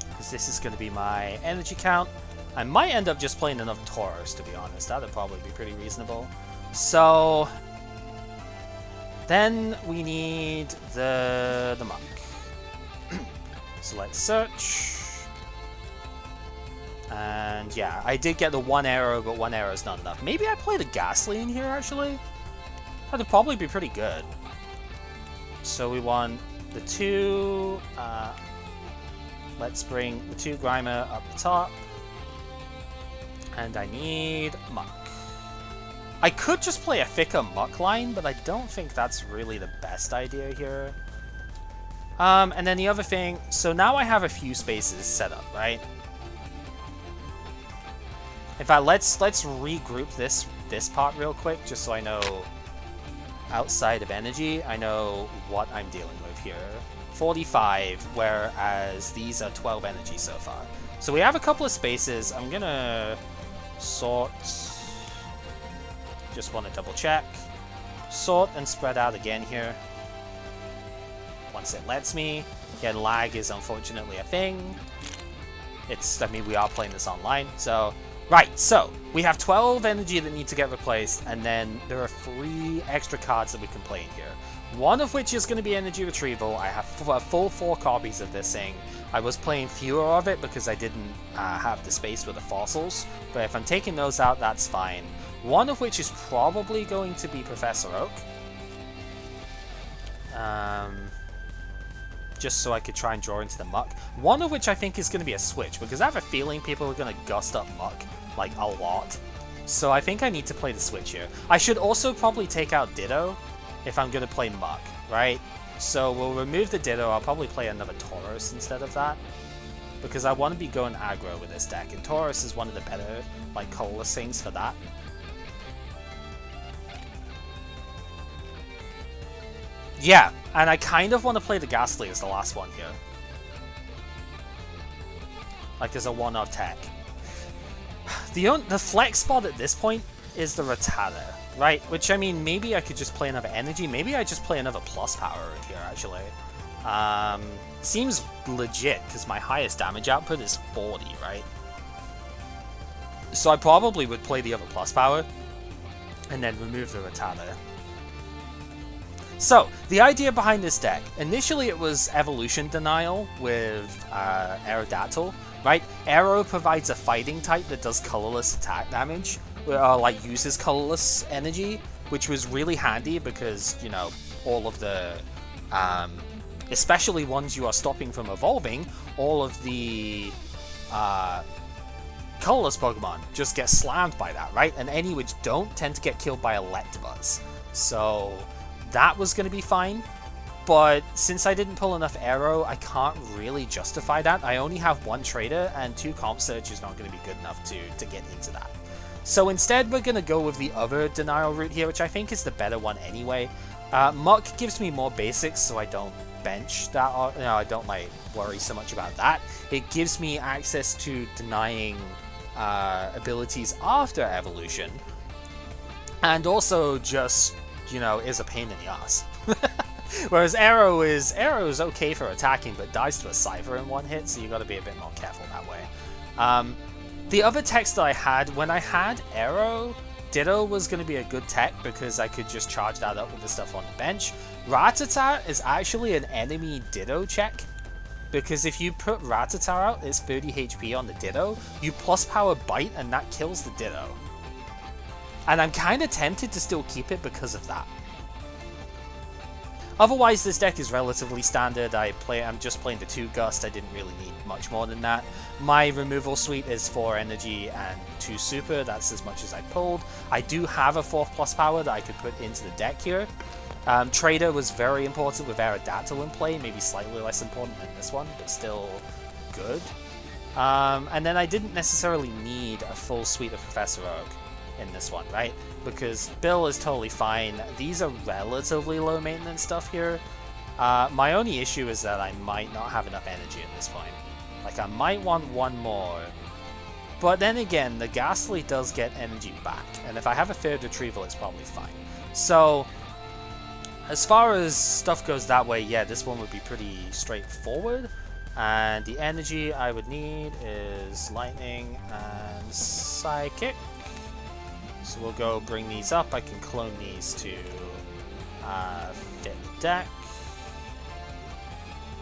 because this is going to be my energy count. I might end up just playing another Tauros, to be honest. That'd probably be pretty reasonable. So then we need the monk. So let's search. And yeah, I did get the one arrow, but one arrow is not enough. Maybe I played a Ghastly in here, actually. That'd probably be pretty good. So we want the two... let's bring the two Grimer up the top. And I need Muck. I could just play a thicker Muck line, but I don't think that's really the best idea here. And then the other thing... So now I have a few spaces set up, right? In fact, let's regroup this part real quick, just so I know, outside of energy, I know what I'm dealing with here. 45, whereas these are 12 energy so far. So we have a couple of spaces. I'm gonna sort. Just want to double check. Sort and spread out again here. Once it lets me. Again, lag is unfortunately a thing. I mean, we are playing this online, so... Right, so we have 12 energy that need to get replaced, and then there are 3 extra cards that we can play in here. One of which is going to be energy retrieval. I have a full 4 copies of this thing. I was playing fewer of it because I didn't have the space with the fossils, but if I'm taking those out, that's fine. One of which is probably going to be Professor Oak. Just so I could try and draw into the Muck. One of which I think is going to be a switch, because I have a feeling people are going to gust up Muck, like, a lot. So I think I need to play the switch here. I should also probably take out Ditto if I'm going to play Muck, right? So we'll remove the Ditto. I'll probably play another Tauros instead of that, because I want to be going aggro with this deck, and Tauros is one of the better, like, colorless things for that. Yeah, and I kind of want to play the Ghastly as the last one here. Like, as a one-off tech. The flex spot at this point is the Rattata, right? Which, I mean, maybe I could just play another energy. Maybe I just play another plus power in here, actually. Seems legit, because my highest damage output is 40, right? So I probably would play the other plus power, and then remove the Rattata. So, the idea behind this deck, initially it was evolution denial with Aerodactyl, right? Aero provides a fighting type that does colorless attack damage, like uses colorless energy, which was really handy because, you know, all of the, especially ones you are stopping from evolving, all of the colorless Pokemon just get slammed by that, right? And any which don't tend to get killed by Electabuzz. So... that was going to be fine, but since I didn't pull enough Aero, I can't really justify that. I only have 1 Trader, and 2 Comp Search is not going to be good enough to get into that. So instead, we're going to go with the other Denial route here, which I think is the better one anyway. Muck gives me more basics, so I don't bench that. No, I don't like worry so much about that. It gives me access to denying abilities after evolution, and also just, you know, is a pain in the ass. Whereas Aero is okay for attacking, but dies to a Cypher in 1 hit, so you got to be a bit more careful that way. The other techs that I had, when I had Aero, Ditto was going to be a good tech because I could just charge that up with the stuff on the bench. Rattata is actually an enemy Ditto check, because if you put Rattata out, it's 30 HP on the Ditto, you plus power Bite and that kills the Ditto. And I'm kind of tempted to still keep it because of that. Otherwise, this deck is relatively standard. I'm just playing the 2 Gust. I didn't really need much more than that. My removal suite is 4 energy and 2 super. That's as much as I pulled. I do have a 4th plus power that I could put into the deck here. Trader was very important with Aerodactyl in play. Maybe slightly less important than this one, but still good. And then I didn't necessarily need a full suite of Professor Oak. in this one, right? Because Bill is totally fine. These are relatively low maintenance stuff here. My only issue is that I might not have enough energy at this point. Like, I might want one more. But then again, the Ghastly does get energy back. And if I have a third retrieval, it's probably fine. So, as far as stuff goes that way, yeah, this one would be pretty straightforward. And the energy I would need is Lightning and Psychic. So we'll go bring these up. I can clone these to fit the deck.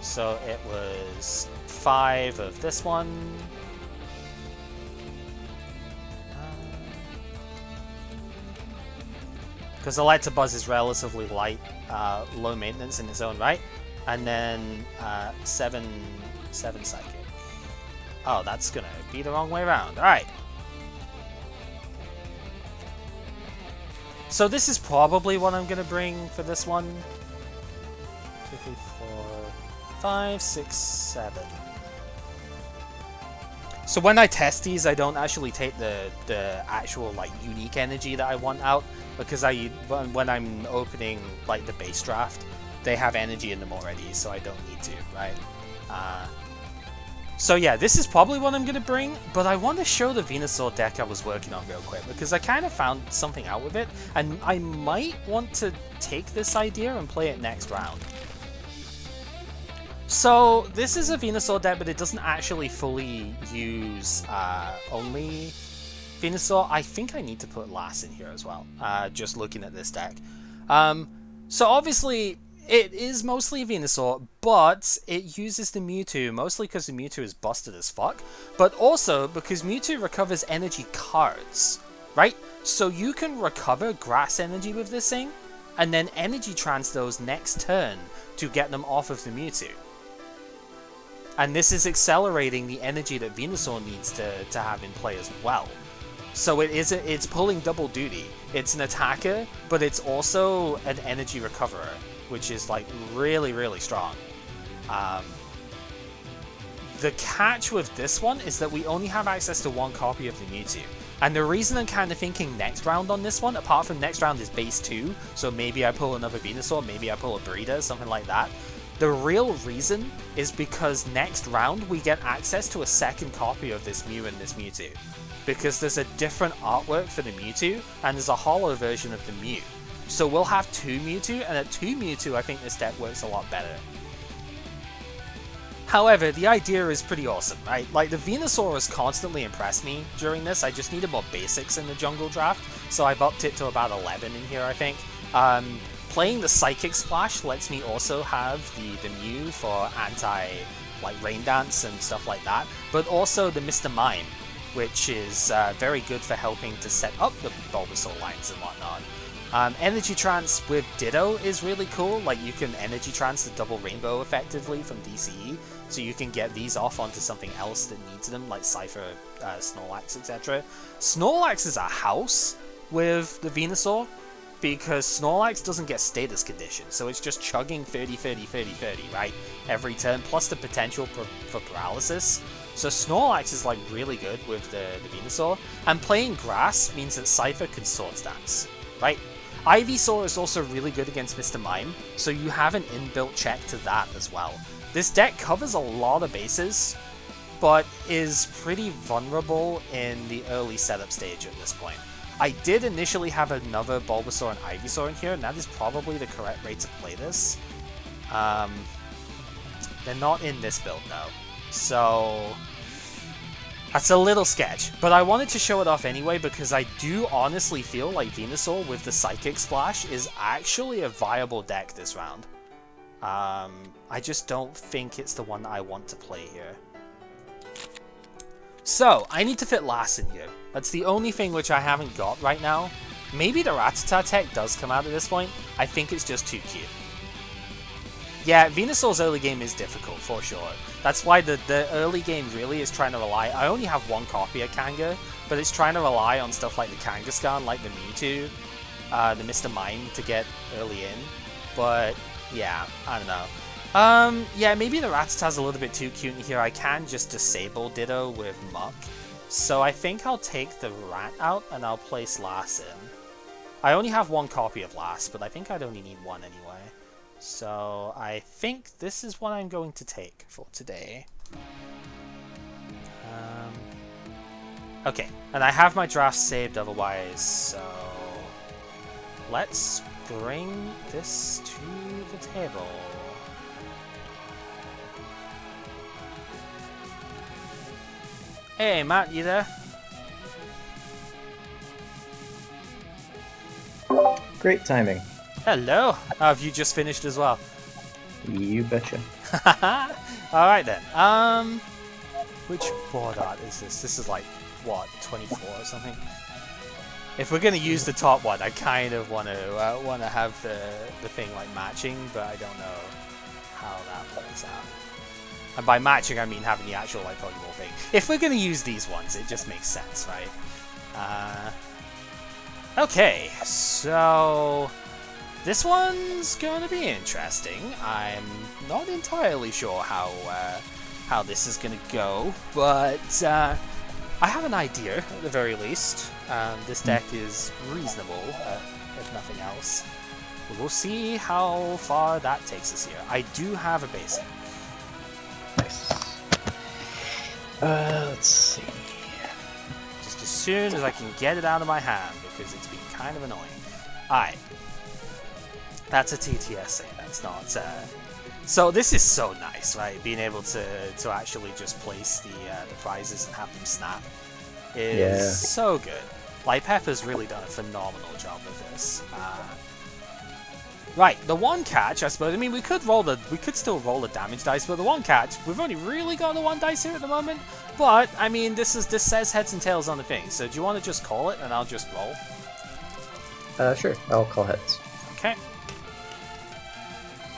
So it was 5 of this one. Because Electabuzz is relatively light, low maintenance in its own right. And then 7 Psychic. Oh, that's gonna be the wrong way around. Alright. So this is probably what I'm gonna bring for this one. 2, 3, 4, 5, 6, 7. So when I test these, I don't actually take the actual like unique energy that I want out, because when I'm opening like the base draft, they have energy in them already, so I don't need to, right? So yeah, this is probably what I'm gonna bring, but I want to show the Venusaur deck I was working on real quick, because I kind of found something out with it, and I might want to take this idea and play it next round. So this is a Venusaur deck, but it doesn't actually fully use only Venusaur. I think I need to put Lass in here as well, just looking at this deck. So obviously it is mostly Venusaur, but it uses the Mewtwo, mostly because the Mewtwo is busted as fuck, but also because Mewtwo recovers energy cards, right? So you can recover grass energy with this thing, and then energy trance those next turn to get them off of the Mewtwo. And this is accelerating the energy that Venusaur needs to have in play as well. So it's pulling double duty. It's an attacker, but it's also an energy recoverer, which is like really, really strong. The catch with this one is that we only have access to one copy of the Mewtwo. And the reason I'm kind of thinking next round on this one, apart from next round is base 2, so maybe I pull another Venusaur, maybe I pull a Breeder, something like that. The real reason is because next round we get access to a second copy of this Mew and this Mewtwo. Because there's a different artwork for the Mewtwo, and there's a holo version of the Mew. So we'll have 2 Mewtwo, and at 2 Mewtwo I think this deck works a lot better. However, the idea is pretty awesome, right? Like, the Venusaur has constantly impressed me during this. I just needed more basics in the jungle draft, so I've upped it to about 11 in here, I think. Playing the Psychic Splash lets me also have the Mew for like Rain Dance and stuff like that, but also the Mr. Mime, which is very good for helping to set up the Bulbasaur lines and whatnot. Energy Trance with Ditto is really cool. Like, you can Energy Trance the Double Rainbow effectively from DCE, so you can get these off onto something else that needs them, like Cypher, Snorlax, etc. Snorlax is a house with the Venusaur, because Snorlax doesn't get status condition, so it's just chugging 30, 30, 30, 30, right? Every turn, plus the potential for paralysis. So Snorlax is like really good with the Venusaur, and playing grass means that Cypher can Swords Dance, right? Ivysaur is also really good against Mr. Mime, so you have an inbuilt check to that as well. This deck covers a lot of bases, but is pretty vulnerable in the early setup stage at this point. I did initially have another Bulbasaur and Ivysaur in here, and that is probably the correct way to play this. They're not in this build though, so that's a little sketch. But I wanted to show it off anyway, because I do honestly feel like Venusaur with the Psychic Splash is actually a viable deck this round. I just don't think it's the one that I want to play here. So, I need to fit Lass in here. That's the only thing which I haven't got right now. Maybe the Rattata tech does come out at this point. I think it's just too cute. Yeah, Venusaur's early game is difficult, for sure. That's why the early game really is trying to rely... I only have one copy of Kanga, but it's trying to rely on stuff like the Kangaskhan, like the Mewtwo, the Mr. Mime to get early in. But, yeah, I don't know. Yeah, maybe the Rattata's a little bit too cute in here. I can just disable Ditto with Muck So I think I'll take the rat out and I'll place Lass in. I only have one copy of Lass, but I think I'd only need one anyway. So I think this is what I'm going to take for today. Okay, and I have my draft saved otherwise, so let's bring this to the table. Hey, Matt, you there? Great timing. Hello. Have you just finished as well? You betcha. Alright then. Which board art is this? This is like, what, 24 or something? If we're gonna use the top one, I kind of want to have the thing like matching, but I don't know how that plays out. And by matching, I mean having the actual like Pokemon thing. If we're gonna use these ones, it just makes sense, right? Okay, so this one's gonna be interesting. I'm not entirely sure how this is gonna go, but I have an idea at the very least. This deck is reasonable, if nothing else. We'll see how far that takes us here. I do have a basic. Nice. Let's see. Just as soon as I can get it out of my hand, because it's been kind of annoying. Alright. That's a TTS thing, that's not... So this is so nice, right? Being able to actually just place the prizes and have them snap is so good. Like, Pepper's really done a phenomenal job with this. Right, the one catch, I suppose. I mean, we could still roll a damage dice, but the one catch, we've only really got the one dice here at the moment. But I mean, this says heads and tails on the thing. So do you want to just call it, and I'll just roll? Sure. I'll call heads. Okay.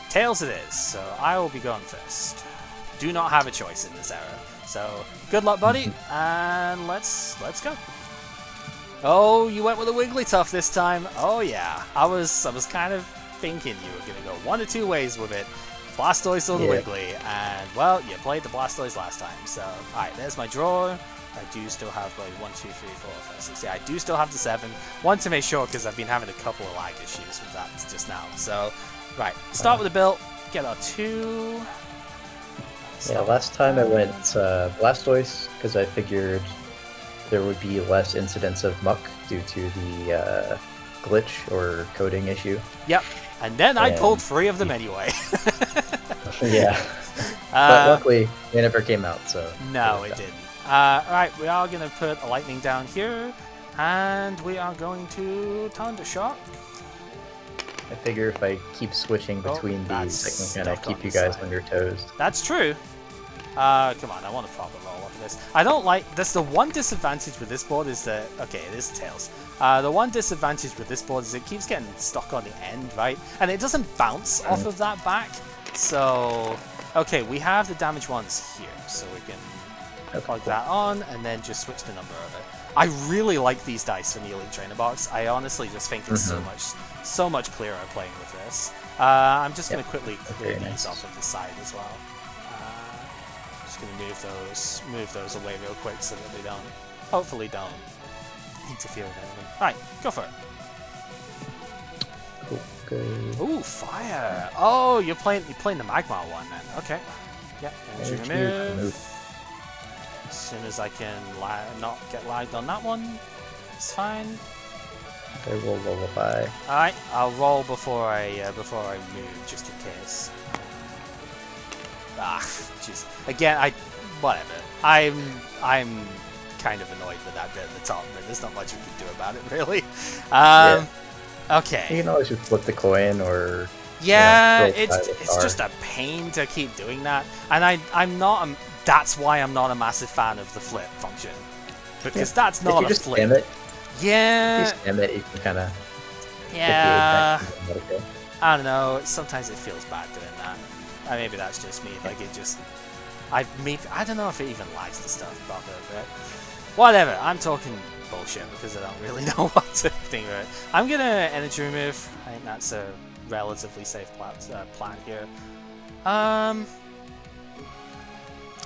Tails it is. So I will be going first. Do not have a choice in this era. So good luck, buddy, and let's go. Oh, you went with a Wigglytuff this time. Oh yeah, I was kind of thinking you were gonna go one or two ways with it. Blastoise or the Wiggly, and well, you played the Blastoise last time. So alright, there's my draw. I do still have like 1, 2, 3, 4, 5, 6. Yeah, I do still have the 7. One to make sure because I've been having a couple of lag issues with that just now. So right, start with the build. Get our 2. Yeah, last time I went Blastoise because I figured there would be less incidents of muck due to the glitch or coding issue. Yep, and then I pulled 3 of them anyway. Yeah, but luckily they never came out, so... No, it didn't. Alright, we are going to put a lightning down here, and we are going to Thunder Shock. I figure if I keep switching between these, I can kind of keep you guys on your toes. That's true. Come on, I want a proper roll off of this. I don't like... That's the one disadvantage with this board is that... Okay, it is Tails. The one disadvantage with this board is it keeps getting stuck on the end, right? And it doesn't bounce off of that back. So... Okay, we have the damage ones here, so we can plug that on and then just switch the number over. I really like these dice from the Elite Trainer box. I honestly just think it's so much clearer playing with this. I'm just going to quickly clear these off of the side as well. Just going to move those away real quick so that they hopefully don't interfere with anything. Alright, go for it. Okay. Ooh, fire! Oh, you're playing the Magmar one then. Okay. Yep, energy remove. As soon as I can not get lagged on that one, it's fine. Okay, we'll roll a bye. Alright, I'll roll before I move, just in case. Ah, jeez. Again, whatever. I'm kind of annoyed with that bit at the top, but there's not much you can do about it, really. Okay. You can always just flip the coin or... Yeah, it's just a pain to keep doing that, and I'm not. That's why I'm not a massive fan of the flip function, because that's not if you a just flip. Spam it, yeah. if you spam it, you can kind of. Yeah. I don't know. Sometimes it feels bad doing that. Maybe that's just me. Like it just. I don't know if it even likes the stuff proper, but whatever. I'm talking bullshit because I don't really know what to think of it. I'm gonna energy remove. I think that's a relatively safe plan here.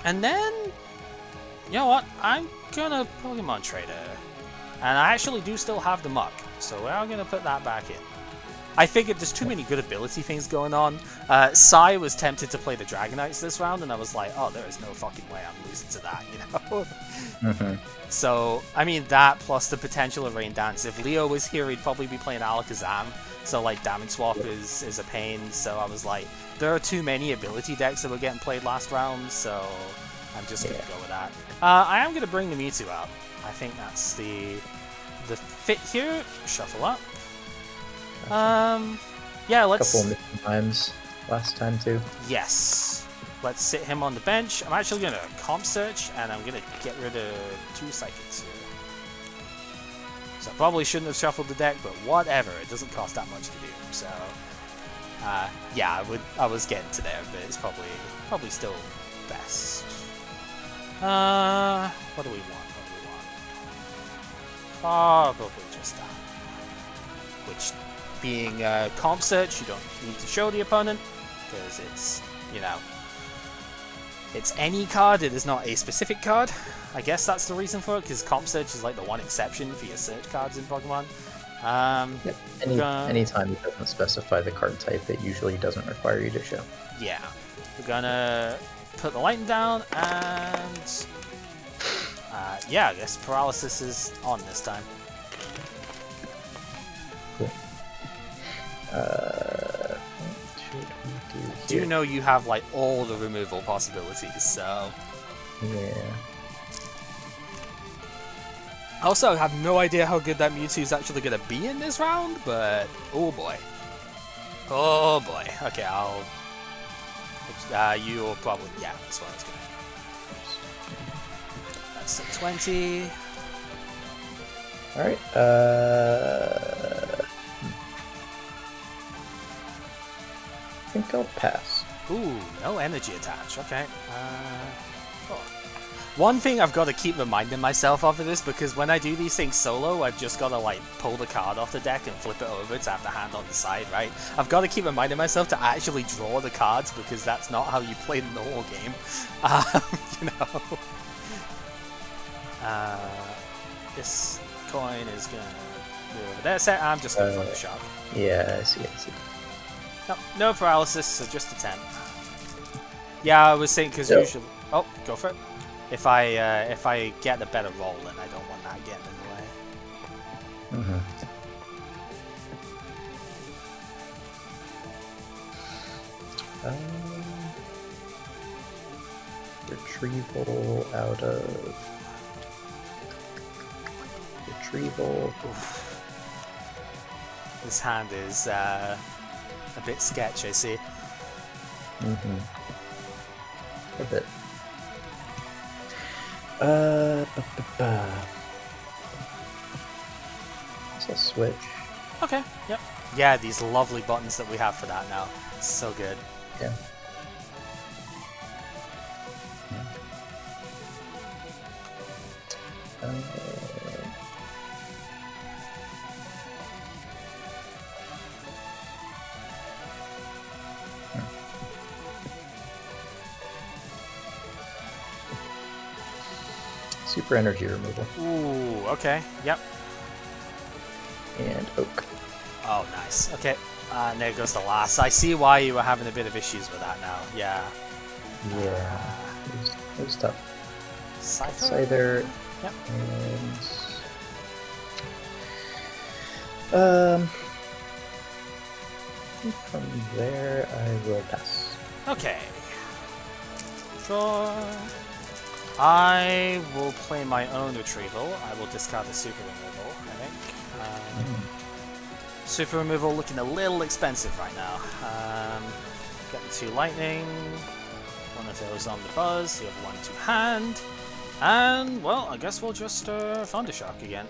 And then You know what? I'm gonna Pokemon Trader. And I actually do still have the Muck, so we're gonna put that back in. I figured there's too many good ability things going on. Sai was tempted to play the Dragonites this round, and I was like, oh, there is no fucking way I'm losing to that, you know? So, I mean, that plus the potential of Rain Dance. If Leo was here, he'd probably be playing Alakazam, so, like, Damage Swap is a pain, so I was like, there are too many ability decks that were getting played last round, so I'm just gonna go with that. I am gonna bring the Mewtwo out. I think that's the fit here. Shuffle up. Yeah, let's... Couple of times last time, too. Yes. Let's sit him on the bench. I'm actually going to comp search, and I'm going to get rid of 2 Psychics here. So I probably shouldn't have shuffled the deck, but whatever. It doesn't cost that much to do. So, yeah, I was getting to there, but it's probably still best. What do we want? Probably just that. Which, being comp search, you don't need to show the opponent, because it's, you know, it's any card, it is not a specific card. I guess that's the reason for it, because comp search is like the one exception for your search cards in Pokemon. Yep. Anytime it doesn't specify the card type, it usually doesn't require you to show. Yeah. We're gonna put the lightning down, and yeah, I guess paralysis is on this time. Cool. What should we do here? Do know you have like all the removal possibilities, so Yeah. I also have no idea how good that Mewtwo is actually going to be in this round, but oh boy. Oh boy. Okay, I'll... you'll probably... Yeah, that's what I was going to... That's a 20. Alright, I think I'll pass. Ooh, no energy attach. Okay. Oh. One thing I've got to keep reminding myself of this, because when I do these things solo, I've just got to like pull the card off the deck and flip it over to have the hand on the side, right? I've got to keep reminding myself to actually draw the cards, because that's not how you play the whole game. You know. This coin is gonna go over there. So I'm just going for the shot. Yeah, I see. No paralysis, so just a 10. Yeah, I was saying because usually... Oh, go for it. If I get a better roll, then I don't want that getting in the way. Retrieval out of... Retrieval. Oof. This hand is a bit sketch, I see. A bit. So switch. Okay, yep. Yeah, these lovely buttons that we have for that now. It's so good. Yeah. Super energy removal. Ooh, okay, yep. And oak. Oh, nice. Okay, and there goes the last. I see why you were having a bit of issues with that now. Yeah. Yeah. It was tough. Scyther. Yep. And from there I will pass. Okay. Draw. I will play my own retrieval. I will discard the super removal, I think. Super removal looking a little expensive right now. Getting 2 lightning. One of those on the buzz, the other one to hand. And, well, I guess we'll just Thundershock again.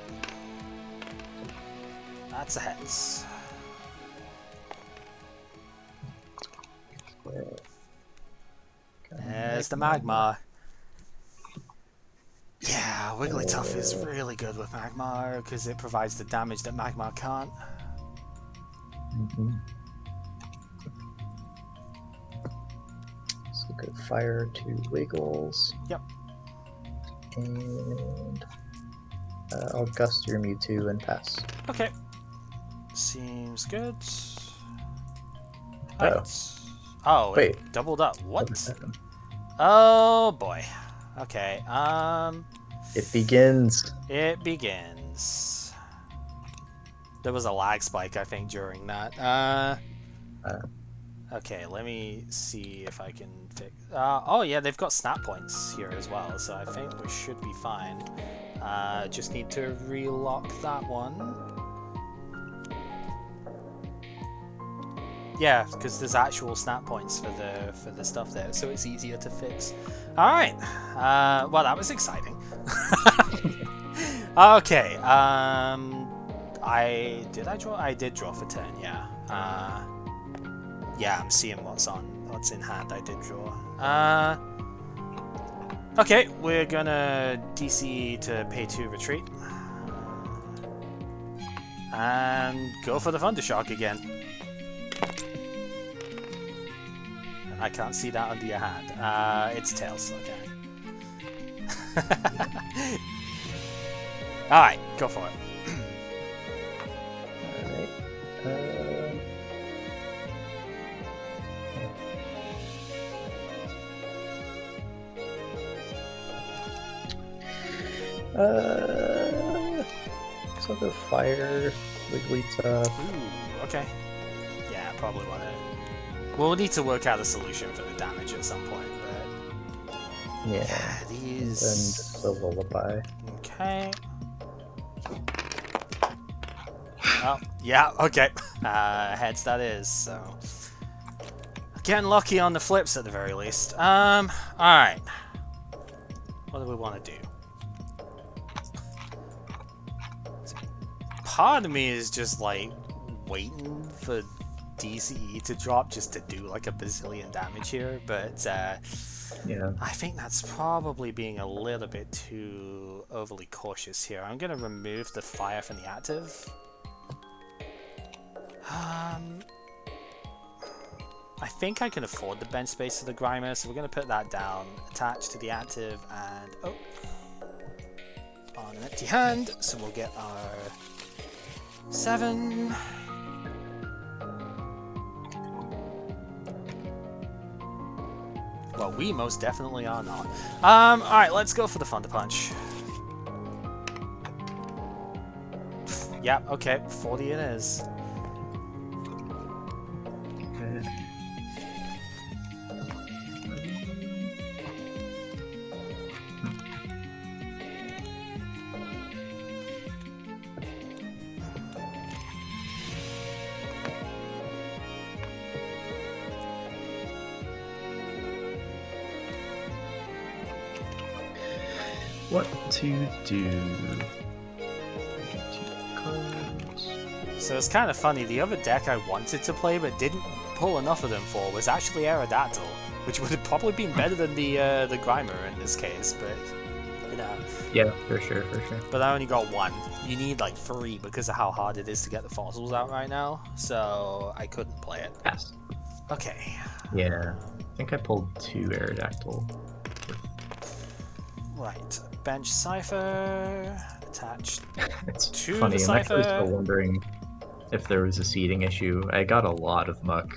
That's a heads. There's the Magmar. Yeah, Wigglytuff is really good with Magmar because it provides the damage that Magmar can't. So good fire 2 Wiggles. Yep. And I'll gust your Mewtwo and pass. Okay. Seems good. Oh. Right. Oh, Wait. it doubled up. What? What happened? Oh boy. Okay. It begins. It begins. There was a lag spike, I think, during that. Okay, let me see if I can fix. Oh yeah, they've got snap points here as well, so I think we should be fine. Just need to relock that one. Yeah, because there's actual snap points for the stuff there, so it's easier to fix. All right. Well, that was exciting. Okay. I did draw for turn. Yeah. Yeah, I'm seeing what's in hand. I did draw. Okay, we're gonna DC to pay 2 retreat. And go for the Thundershock again. I can't see that under your hand. It's Tails, okay. Alright, go for it. So the fire, Wigglytuff. Ooh, okay. Yeah, probably want to. We'll need to work out a solution for the damage at some point, but Yeah. these. And then just a lullaby. Okay. Oh, yeah, okay. Heads that is, so. Getting lucky on the flips at the very least. Alright. What do we want to do? Part of me is just like waiting for DCE to drop just to do like a bazillion damage here, but Yeah. I think that's probably being a little bit too overly cautious here. I'm going to remove the fire from the active. I think I can afford the bench space of the Grimer, so we're going to put that down, attached to the active, and on an empty hand, so we'll get our 7. Well, we most definitely are not. Alright, let's go for the Thunder Punch. Yeah, okay, 40 it is. What to do? Cards. So it's kind of funny, the other deck I wanted to play but didn't pull enough of them for was actually Aerodactyl, which would have probably been better than the Grimer in this case, but you know. Yeah, for sure. But I only got 1. You need like 3 because of how hard it is to get the fossils out right now, so I couldn't play it. Pass. Okay. Yeah, I think I pulled 2 Aerodactyl. Right. Bench Cypher attached It's to funny, the I'm actually Cypher. still wondering if there was a seeding issue. I got a lot of muck.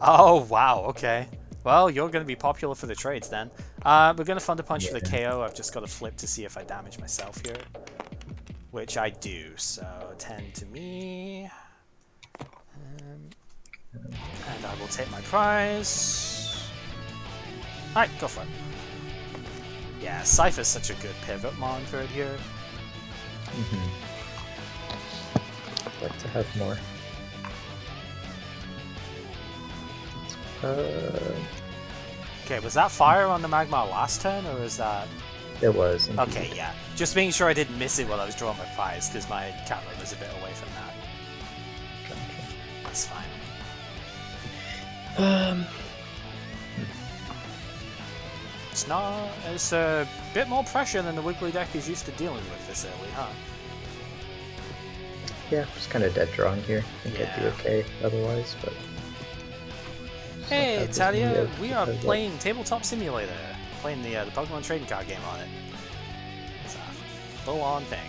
Oh, wow, okay. Well, you're going to be popular for the trades then. We're going to Thunder Punch for the Yeah. KO. I've just got to flip to see if I damage myself here. Which I do, so 10 to me. And I will take my prize. Alright, go for it. Yeah, Cypher's such a good pivot mon for it here. I'd like to have more. Okay, was that fire on the Magmar last turn, or is that... It was. Indeed. Okay, yeah. Just making sure I didn't miss it while I was drawing my prize, because my camera was a bit away from that. Gotcha. That's fine. It's a bit more pressure than the Wiggly deck is used to dealing with this early, huh? Yeah, just kind of dead drawing here. I think I'd be Yeah. okay otherwise, but... Hey, Sometimes Talia, it's we are because of- playing Tabletop Simulator. Playing the Pokemon trading card game on it. full on thing.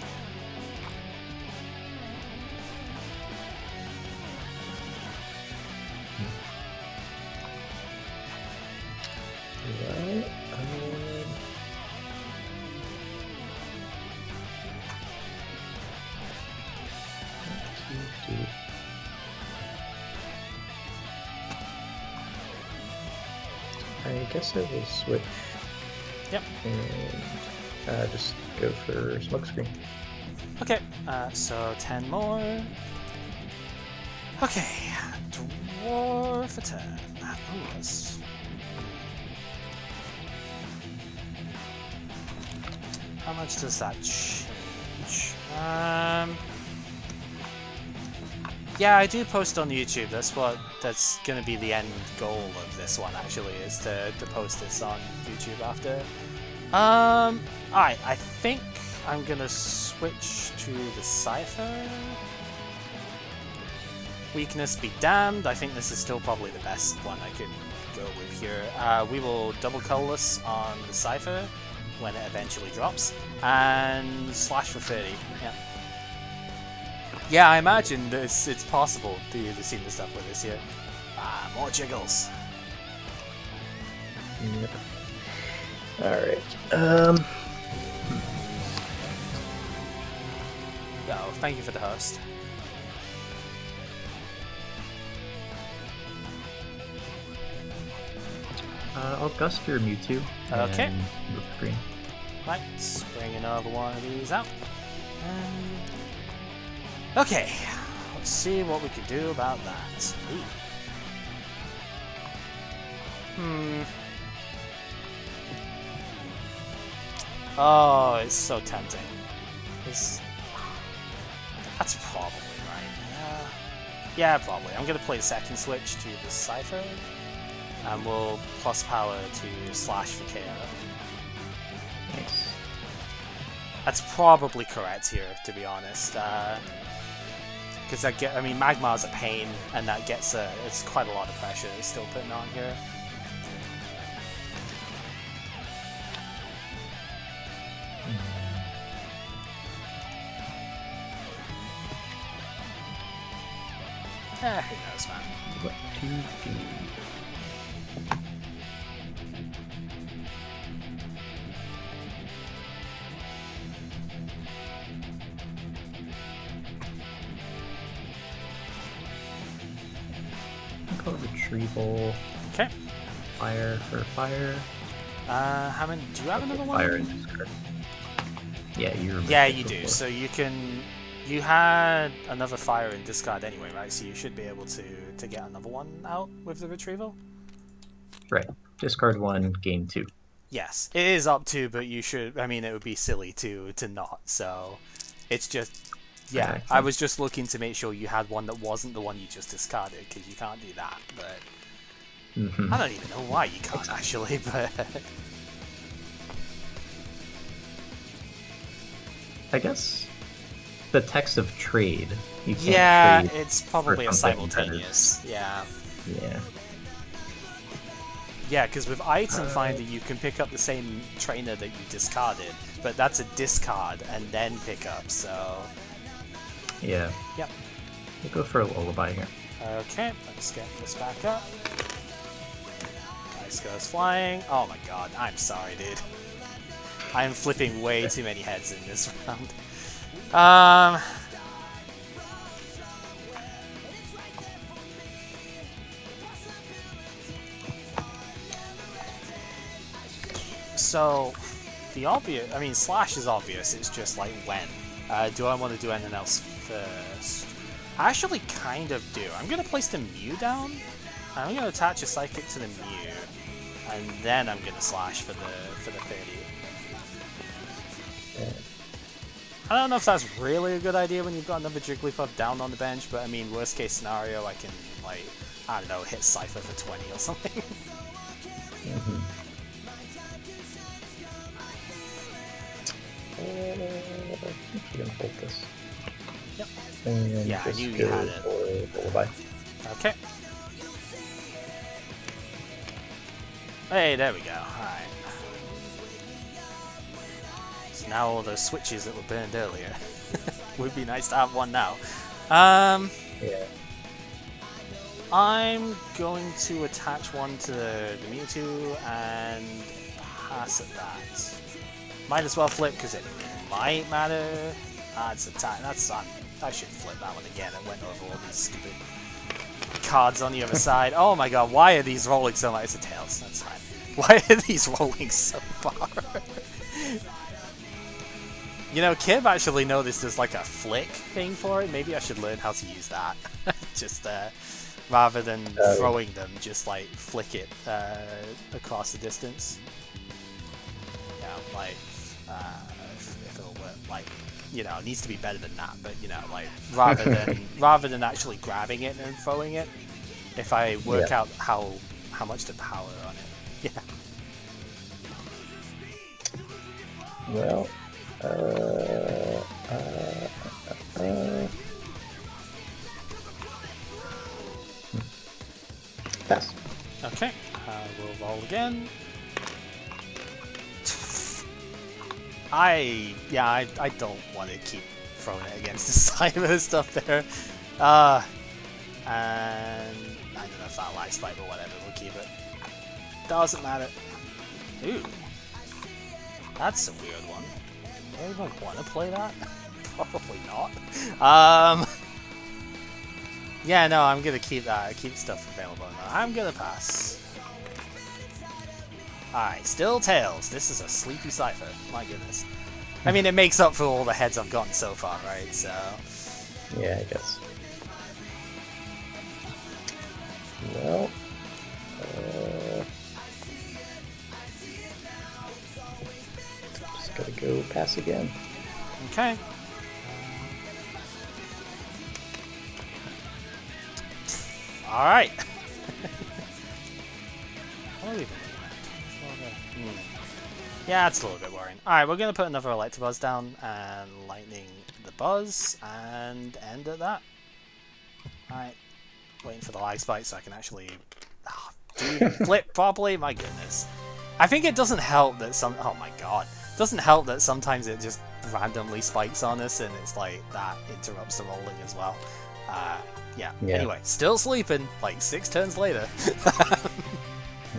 Well, I guess I will switch. Yep. And just go for smokescreen. Okay, so 10 more. Okay, dwarf a turn. Holos. How much does that change? Yeah, I do post on YouTube. That's gonna be the end goal of this one. Actually, is to post this on YouTube after. Alright, I think I'm gonna switch to the Cipher. Weakness be damned. I think this is still probably the best one I could go with here. We will double colorless on the Cipher when it eventually drops, and slash for 30. Yeah. Yeah, I imagine that it's possible to see the stuff with this here. More jiggles. Yep. Alright. Oh, thank you for the host. I'll gust your Mewtwo. Okay. And move green. Right, let's bring another one of these out. Okay, let's see what we can do about that. Ooh. Oh, it's so tempting. That's probably right. Yeah, probably. I'm gonna play the second switch to the Cipher, and we'll plus power to slash for KO. Nice. That's probably correct here, to be honest. Because Magmar's a pain, and that gets it's quite a lot of pressure it's still putting on here. Who knows, man. What to do? I'll go retrieval. Okay. Fire for fire. How many? Do you have another one? Fire and discard. Yeah, you remember. Yeah, you do. So you can. You had another fire and discard anyway, right? So you should be able to get another one out with the retrieval. Right. Discard one, gain two. Yes, it is up to, but you should. I mean, it would be silly to not. So it's just. Yeah, Okay. I was just looking to make sure you had one that wasn't the one you just discarded, because you can't do that. But I don't even know why you can't actually. But I guess the text of trade. You can't yeah, trade it's probably a for something that simultaneous. Yeah. Yeah. Yeah, because with Item Finder you can pick up the same trainer that you discarded, but that's a discard and then pick up, so... Yeah. Yep. We'll go for a lullaby here. Okay, let's get this back up. Dice goes flying. Oh my god, I'm sorry, dude. I'm flipping way too many heads in this round. So, the obvious... I mean, slash is obvious, it's just like when. Do I want to do anything else first? I actually kind of do. I'm going to place the Mew down. I'm going to attach a Psychic to the Mew. And then I'm going to slash for the 30. I don't know if that's really a good idea when you've got another Jigglypuff down on the bench, but I mean, worst case scenario, I can, like, I don't know, hit Cypher for 20 or something. I'm gonna hold this. Yep. And Yeah, I just knew you go had it. for lullaby. Okay. Hey, there we go. Alright. So now all those switches that were burned earlier would be nice to have one now. Yeah. I'm going to attach one to the Mewtwo and pass at that. Might as well flip because it might matter. That's attack. I should flip that one again. It went over all these stupid cards on the other side. Oh my god, why are these rolling so much? It's a tails. That's fine. Why are these rolling so far? You know, Kib actually noticed there's like a flick thing for it. Maybe I should learn how to use that. Just rather than throwing them, just like flick it across the distance. Yeah, like if it'll work. Like, you know, it needs to be better than that. But you know, like rather than actually grabbing it and throwing it, if I work out how much to power on it. Yeah. Well, pass. Okay, we'll roll again. I don't want to keep throwing it against the side of the stuff there. And I don't know if that light spike or whatever, we'll keep it. Doesn't matter. Ooh. That's a weird one. Do I even want to play that? Probably not. Yeah, no, I'm gonna keep that. Keep stuff available now. I'm gonna pass. Alright, still tails. This is a sleepy cipher. My goodness. I mean, it makes up for all the heads I've gotten so far, right? So. Yeah, I guess. Well, just gotta go pass again. Okay. Alright. Yeah, it's a little bit worrying. Alright, we're going to put another Electabuzz down and Lightning the Buzz and end at that. Alright. Waiting for the lag spike so I can actually flip properly. My goodness. I think it doesn't help that oh my god. It doesn't help that sometimes it just randomly spikes on us and it's like that interrupts the rolling as well. Yeah. Anyway, still sleeping, like 6 turns later.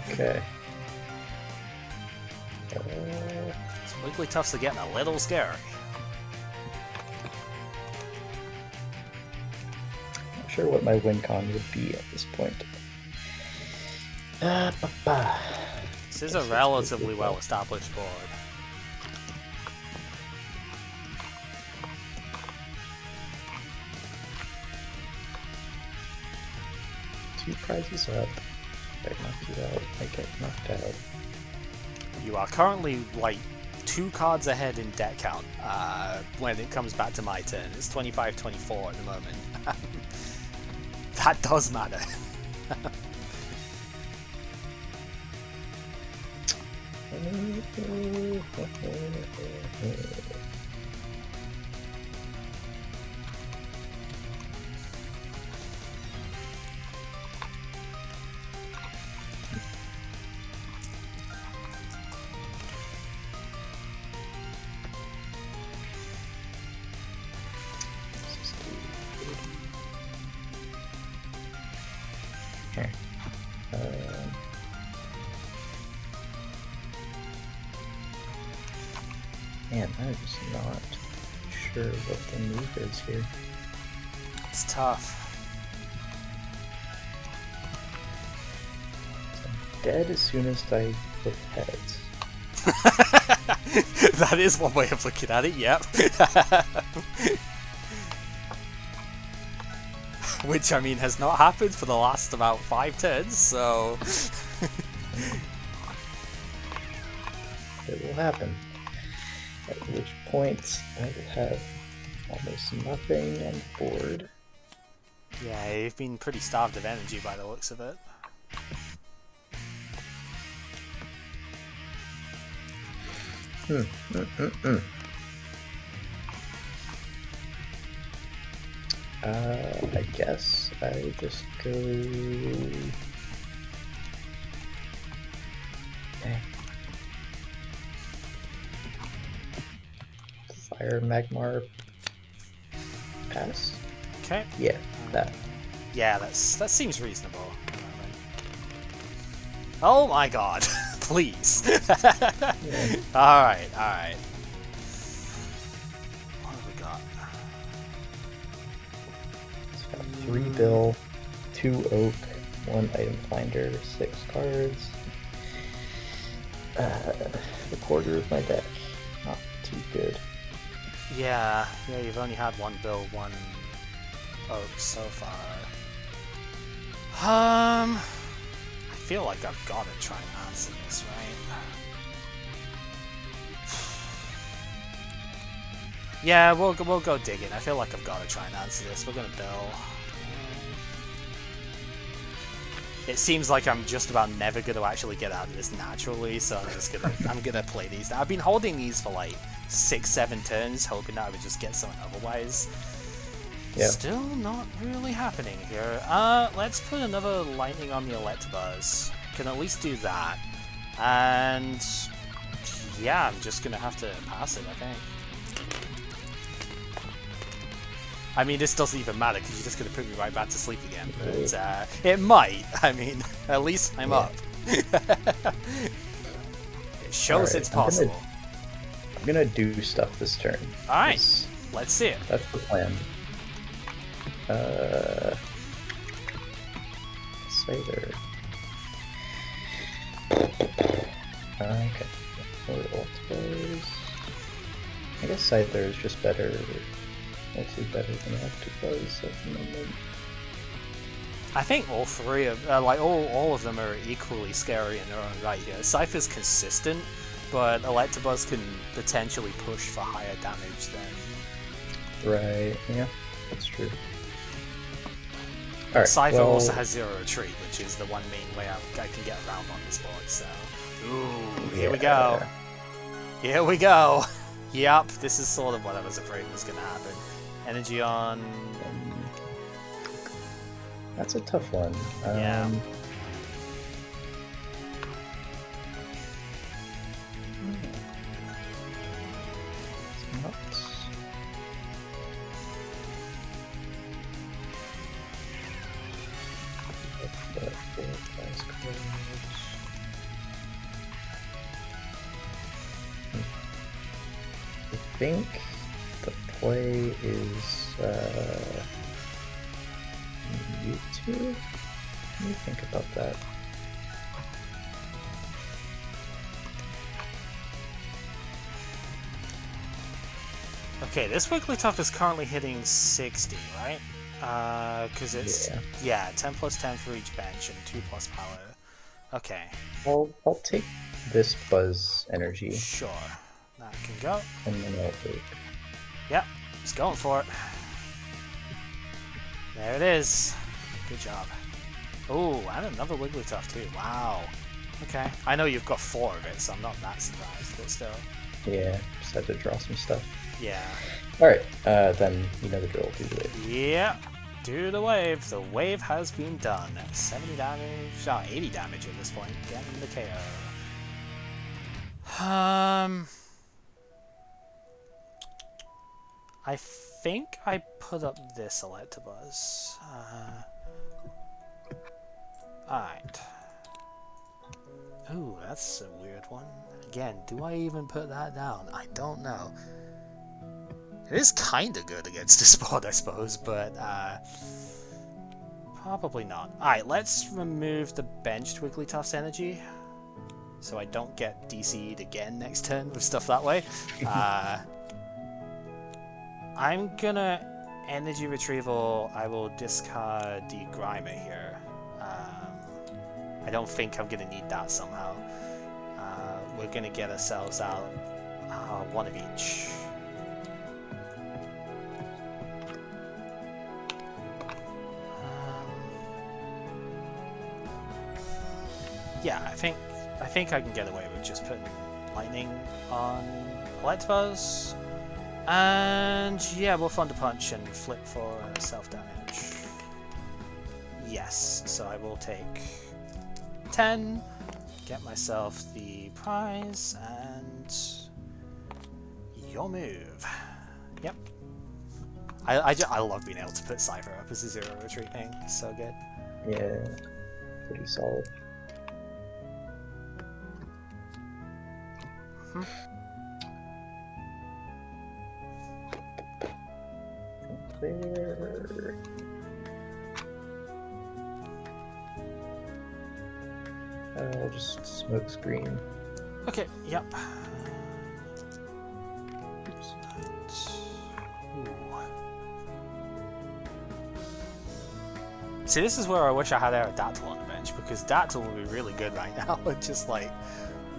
Okay. Wigglytuffs are getting a little scary. Not sure what my win con would be at this point. This is a relatively well-established board. Two prizes up. If I knock you out, I get knocked out. You are currently like 2 cards ahead in deck count when it comes back to my turn. It's 25-24 at the moment. That does matter. Here. Man, I'm just not sure what the move is here. It's tough. So I'm dead as soon as I flip heads. That is one way of looking at it, yep. Which, I mean, has not happened for the last about 5 turns, so... It will happen. At which point, I will have almost nothing on board. Yeah, you've been pretty starved of energy by the looks of it. I guess I just go... Fire Magmar Pass? Okay. Yeah, that. Yeah, that seems reasonable. Oh my god, please. Alright, alright. What have we got? It's got 3 bill, 2 oak, 1 item finder, 6 cards. The quarter of my deck. Not too good. Yeah, you've only had 1 bill, 1 oak so far. I feel like I've got to try and answer this, right? Yeah, we'll go digging. I feel like I've got to try and answer this. We're gonna bill. It seems like I'm just about never gonna actually get out of this naturally, so I'm gonna play these. I've been holding these for like 6-7 turns, hoping that I would just get something otherwise. Yep. Still not really happening here. Let's put another lightning on the Electabuzz. Can at least do that. And yeah, I'm just gonna have to pass it, I think. I mean, this doesn't even matter because you're just gonna put me right back to sleep again. But it might. I mean, at least I'm up. It shows it's possible. I'm gonna do stuff this turn. Alright, let's see it. That's the plan. Scyther. Okay. Electabuzz. I guess Scyther is just better. Mostly better than Electabuzz at the moment. I think all three of all of them are equally scary in their own right here. Scyther's consistent, but Electabuzz can potentially push for higher damage than. Right. Yeah, that's true. Alright, Scyther well, also has 0 retreat, which is the one main way I can get around on this board, so... Ooh, here we go. Here we go! Yep, this is sort of what I was afraid was going to happen. Energy on... That's a tough one. Yeah. It's not... I think the play is Mewtwo? Let me think about that. Okay, this Wigglytuff is currently hitting 60, right? Because it's... Yeah, 10 plus 10 for each bench and 2 plus power. Okay. I'll take this Buzz energy. Sure. That can go. And then I'll take... Yep, he's going for it. There it is. Good job. Oh, and another Wigglytuff too. Wow. Okay. I know you've got 4 of it, so I'm not that surprised, but still. Yeah, just had to draw some stuff. Yeah. Alright, then you know the drill. Do the wave. Yep. Do the wave. The wave has been done. 70 damage. Oh, 80 damage at this point. Getting the KO. I think I put up this Electabuzz. Alright. Ooh, that's a weird one. Again, do I even put that down? I don't know. It is kinda good against this board, I suppose, but probably not. Alright, let's remove the benched Wigglytuff's energy, so I don't get DC'd again next turn with stuff that way. I'm gonna energy retrieval. I will discard the Grimer here. I don't think I'm gonna need that somehow. We're gonna get ourselves out one of each. Yeah, I think I can get away with just putting lightning on Electabuzz. And yeah, we'll Thunder Punch and flip for self-damage. Yes, so I will take 10, get myself the prize, and your move. Yep. I love being able to put Cypher up as a 0 retreat thing. It's so good. Yeah, pretty solid. There. Just smoke screen. Okay, yep. Oops. Ooh. See, this is where I wish I had Aerodactyl on the bench, because Dactyl would be really good right now and just like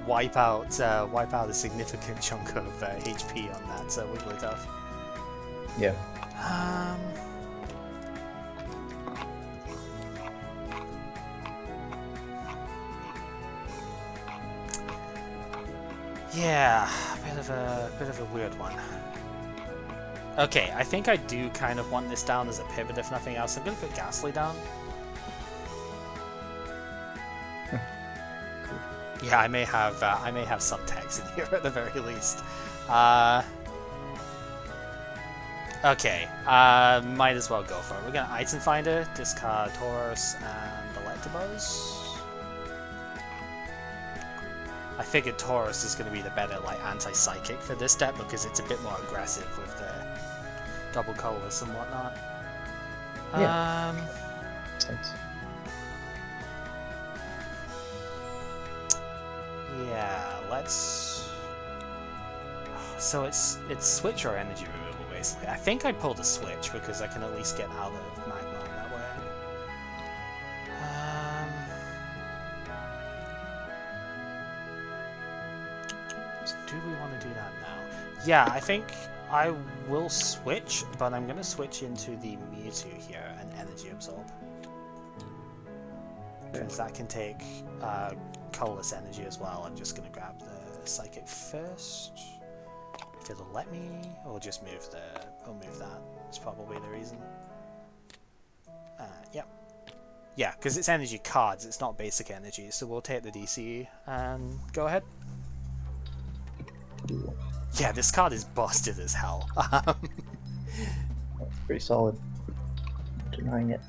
wipe out a significant chunk of HP on that Wigglytuff. Yeah. Yeah, bit of a weird one. Okay, I think I do kind of want this down as a pivot if nothing else. I'm gonna put Ghastly down. Yeah, I may have subtext in here at the very least. Okay, might as well go for it. We're gonna Item Finder, discard Tauros and Electabuzz. I figured Tauros is going to be the better anti-psychic for this deck because it's a bit more aggressive with the double colors and whatnot. Yeah. Thanks. Yeah, let's. So it's switch or energy removal basically. I think I pulled a switch because I can at least get out of Magma that way. Do we want to do that now? Yeah, I think I will switch, but I'm going to switch into the Mewtwo here and Energy Absorb. Because that can take colorless energy as well. I'm just going to grab the Psychic first. If it'll let me, or just move I'll move that. That's probably the reason. Yep. Yeah, because it's energy cards, it's not basic energy, so we'll take the DC and go ahead. Yeah, this card is busted as hell. That's pretty solid. Denying it.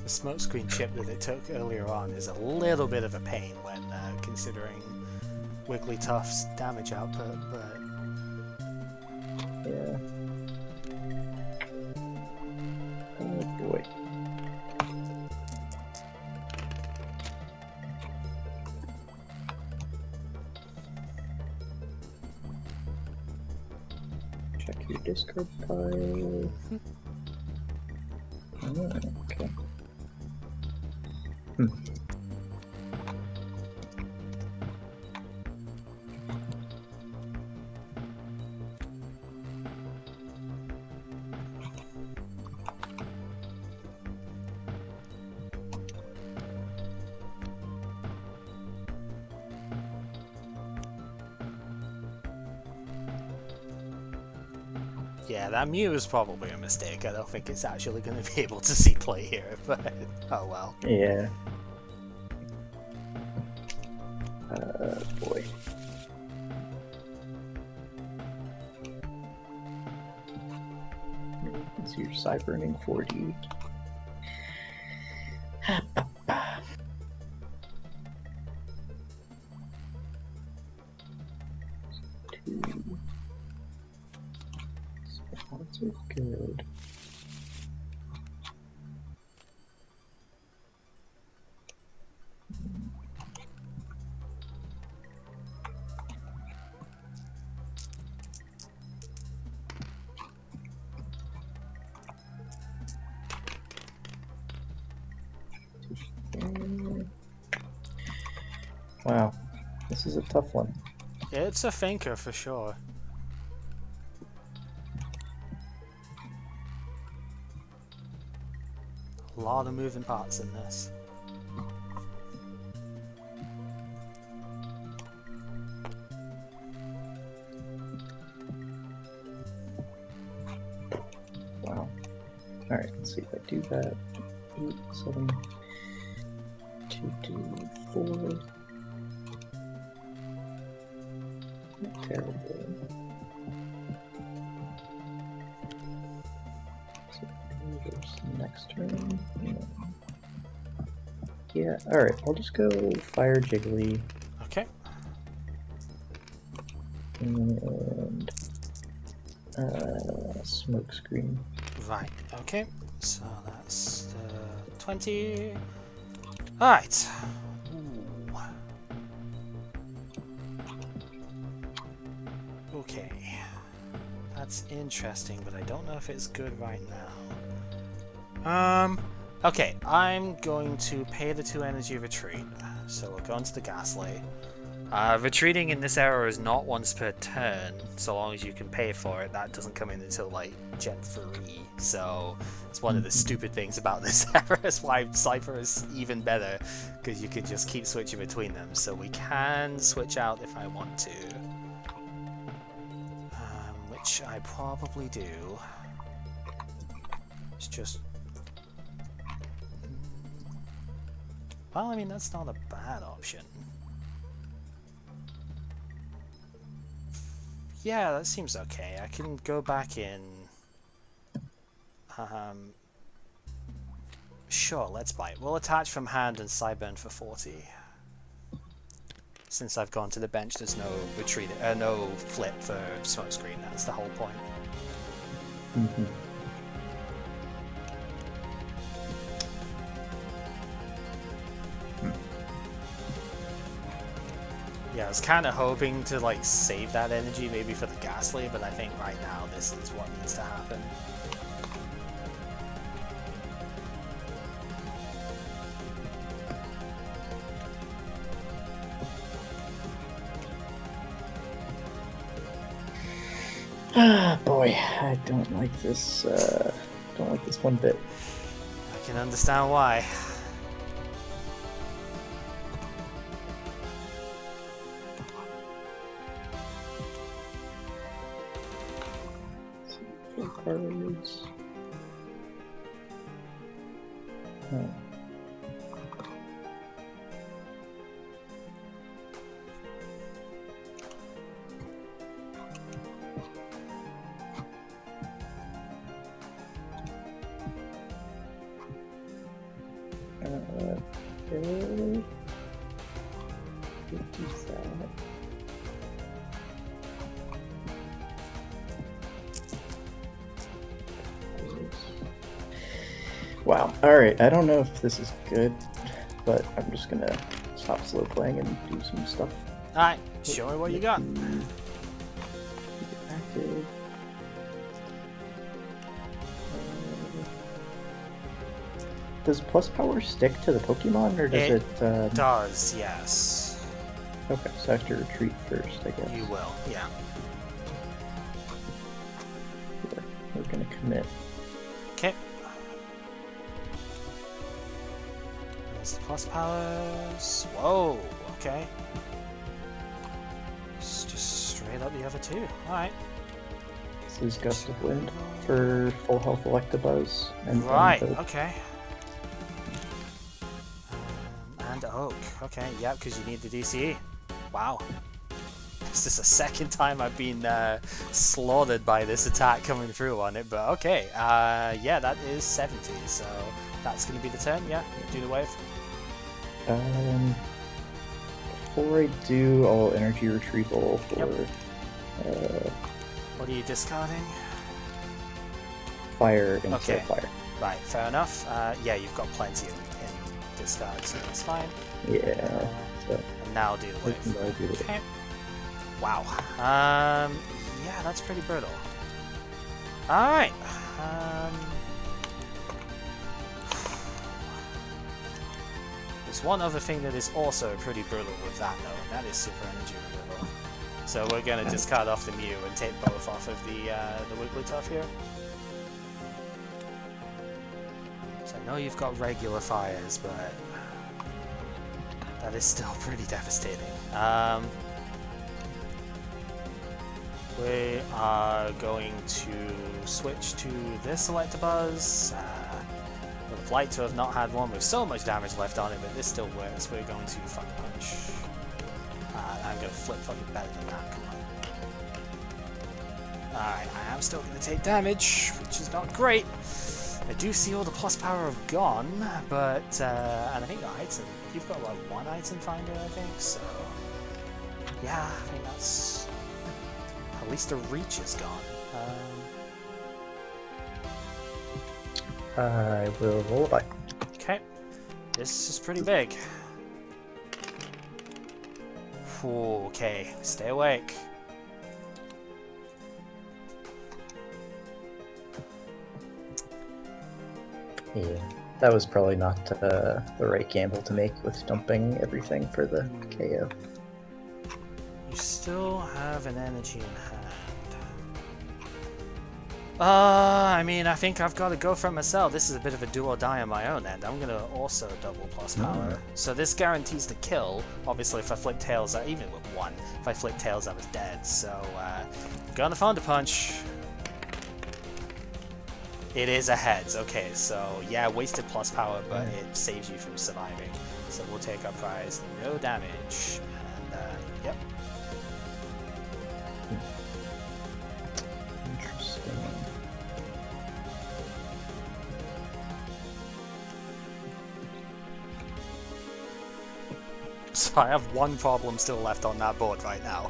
The smokescreen chip that it took earlier on is a little bit of a pain when considering Wigglytuff's damage output, but... Yeah. Oh boy. Check your discard pile. Oh, okay. Yeah, that Mew is probably a mistake. I don't think it's actually going to be able to see play here, but oh well. Yeah. Boy. So you're cyberning 40. Spots are good. Wow, this is a tough one. It's a thinker for sure. A lot of moving parts in this. Wow. Alright, let's see if I do that. 8, 7, 2, 2, 4. Not terrible. So, next turn. Yeah, alright, I'll just go Fire Jiggly. Okay. And Smoke Screen. Right, okay. So that's 20. Alright. Okay. That's interesting, but I don't know if it's good right now. Okay, I'm going to pay the 2 energy retreat. So we'll go into the Ghastly. Retreating in this era is not once per turn, so long as you can pay for it. That doesn't come in until like Gen 3, so it's one of the stupid things about this era. That's why Cypher is even better, because you can just keep switching between them. So we can switch out if I want to, which I probably do. It's just... well, I mean, that's not a bad option. Yeah, that seems okay. I can go back in. Sure, let's bite. We'll attach from hand and sideburn for 40. Since I've gone to the bench, there's no retreat, no flip for smokescreen. That's the whole point. Mm-hmm. Yeah, I was kind of hoping to like save that energy maybe for the Ghastly, but I think right now this is what needs to happen. Ah, boy, I don't like this. Don't like this one bit. I can understand why. Cards. Oh. Okay. What is that? Wow. Alright, I don't know if this is good, but I'm just gonna stop slow playing and do some stuff. Alright, show me what you got. Keep it active. Does plus power stick to the Pokemon, or does it does, yes. Okay, so I have to retreat first, I guess. You will, yeah. We're gonna commit. Okay. There's the plus powers. Whoa, okay. It's just straight up the other two. Alright. This is Gust of Wind for full health Electabuzz. And Right, Oak. okay. And Oak. Okay, yeah, because you need the DCE. Wow. This is the second time I've been slaughtered by this attack coming through on it, but okay. Yeah, that is 70, so that's going to be the turn, yeah? Do the wave. Before I do, I'll energy retrieval for... Yep. What are you discarding? Fire instead Okay. of fire. Right, fair enough. Yeah, you've got plenty in discard, so that's fine. Yeah, so... And now do the I wave. can go do it. Okay. Wow. Yeah, that's pretty brutal. Alright. There's one other thing that is also pretty brutal with that though, and that is super energy removal. So we're gonna discard off the Mew and take both off of the Wigglytuff here. So I know you've got regular fires, but that is still pretty devastating. We are going to switch to this Electabuzz. Would have liked to have not had one with so much damage left on it, but this still works. We're going to Fucking Punch. I'm going to flip fucking better than that, come on. Alright, I am still going to take damage, which is not great. I do see all the plus power have gone, but, and I think the item, you've got like one item finder, I think, so, yeah, I think that's, at least the reach is gone. I will roll a bite. Okay, this is pretty big. Okay, stay awake. Yeah, that was probably not the right gamble to make with dumping everything for the KO. You still have an energy in hand. I mean, I think I've got to go for it myself. This is a bit of a do or die on my own end. I'm gonna also double plus power. So this guarantees the kill. Obviously, if I flip tails, even with one, if I flip tails, I was dead. So, gonna Thunder Punch. It is a heads. Okay, so yeah, wasted plus power, but it saves you from surviving. So we'll take our prize. No damage. And, yep. Interesting. So I have one problem still left on that board right now.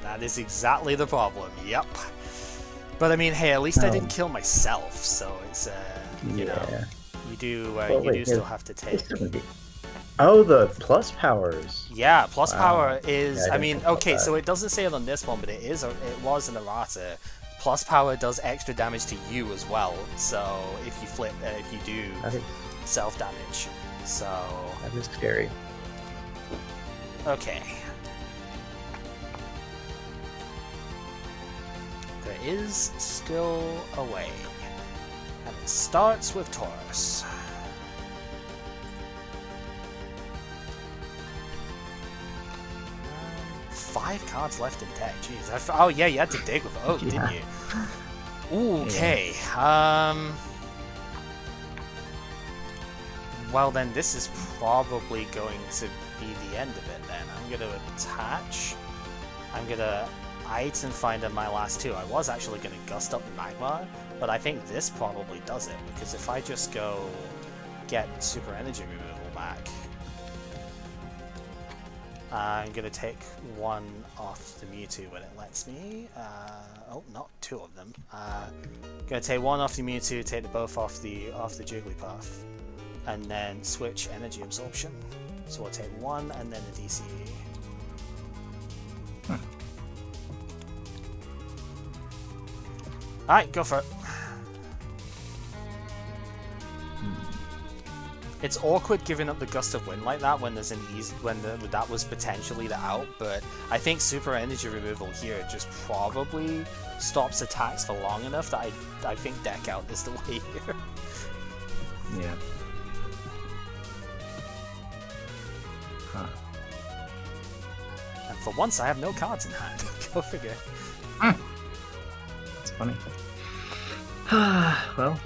That is exactly the problem, yep. But I mean, hey, at least I didn't kill myself, so it's, you know, you do, still have to take... Oh, the plus powers. Yeah, plus Wow. Power is, Yeah, I I mean, didn't know okay, that. so it doesn't say it on this one, but it was an errata. Plus Power does extra damage to you as well, so if you flip, if you do That is, self-damage, so... that is scary. Okay. There is still a way. And it starts with Taurus. Five cards left in deck. Jeez. Oh yeah, you had to dig with Oak, didn't you? Ooh, okay. Well then, this is probably going to be the end of it then. I'm gonna attach. I'm gonna item finder my last two. I was actually gonna gust up the Magmar, but I think this probably does it, because if I just go get super energy removal back, I'm gonna take one off the Mewtwo when it lets me. Oh, not two of them. Gonna take one off the Mewtwo, take the both off the Jigglypuff, and then switch energy absorption. So we'll take one and then the DCE. Alright, go for it. It's awkward giving up the Gust of Wind like that when there's an easy, that was potentially the out, but I think super energy removal here just probably stops attacks for long enough that I think deck out is the way here. Yeah. Huh. And for once I have no cards in hand. Go figure. It's funny. Well,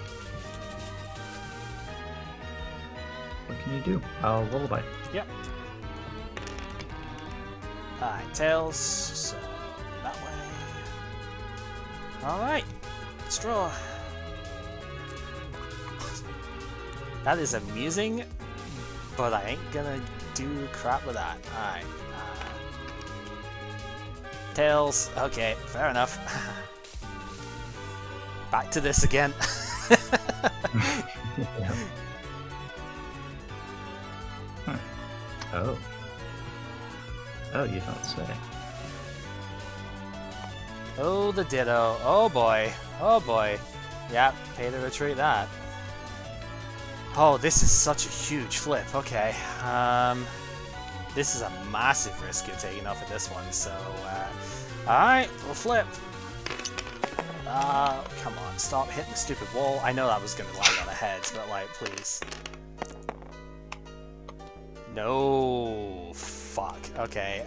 what can you do? I'll lullaby. Yep. Alright, Tails, so that way. Alright, Straw. That is amusing, but I ain't gonna do crap with that. Alright. Tails, okay, fair enough. Back to this again. Yeah. Oh. Oh, you don't say. Oh, the Ditto. Oh boy. Oh boy. Yep, pay to retreat that. Oh, this is such a huge flip. Okay. This is a massive risk you're taking off of this one, so... Alright, we'll flip. Come on, stop hitting the stupid wall. I know that was going to land on the heads, but like, please. No, fuck. Okay.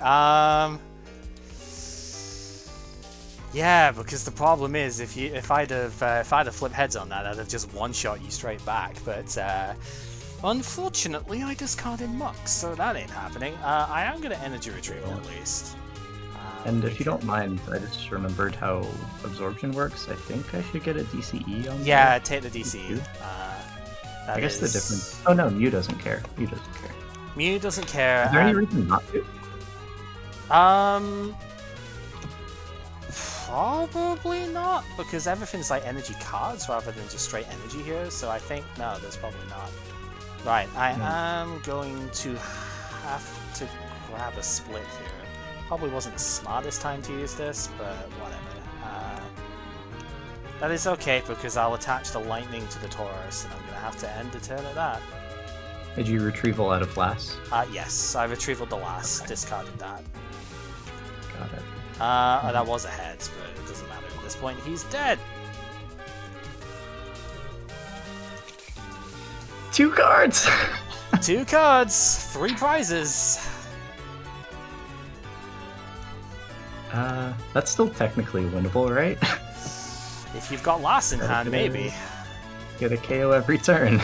Yeah, because the problem is if I'd have flipped heads on that, I'd have just one-shot you straight back. But unfortunately, I discarded Mux, so that ain't happening. I am gonna energy retrieval at least. And if you don't mind, I just remembered how absorption works. I think I should get a DCE on. Yeah, take the DCE. I guess the difference. Oh no, Mew doesn't care. Mew doesn't care. Mew doesn't care. Is there any reason not to? Probably not, because everything's like energy cards rather than just straight energy here, so I think, no, there's probably not. Right, I am going to have to grab a split here. Probably wasn't the smartest time to use this, but whatever. That is okay, because I'll attach the lightning to the Taurus, and I'm going to have to end the turn at that. Did you retrieval out of last? Yes, I retrievaled the last, discarded that. Got it. That was a heads, but it doesn't matter at this point. He's dead! 2 cards! 2 cards! 3 prizes! That's still technically winnable, right? If you've got last in hand, maybe. Get a KO every turn.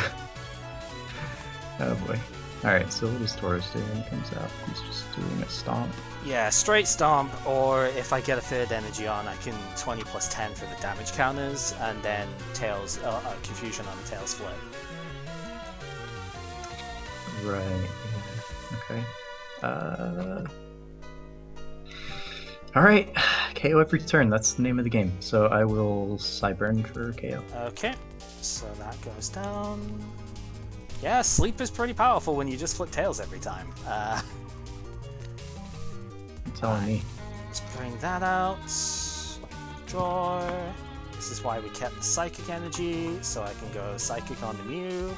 Oh boy. Alright, so what does Taurus do when he comes out? He's just doing a stomp. Yeah, straight stomp, or if I get a third energy on, I can 20 plus 10 for the damage counters, and then Tails, confusion on the Tails flip. Right, yeah. Okay. Alright, KO every turn, that's the name of the game. So I will Cyburn for KO. Okay, so that goes down. Yeah, sleep is pretty powerful when you just flip Tails every time. You're telling me. Let's bring that out. Draw. This is why we kept the Psychic energy, so I can go Psychic on the Mew.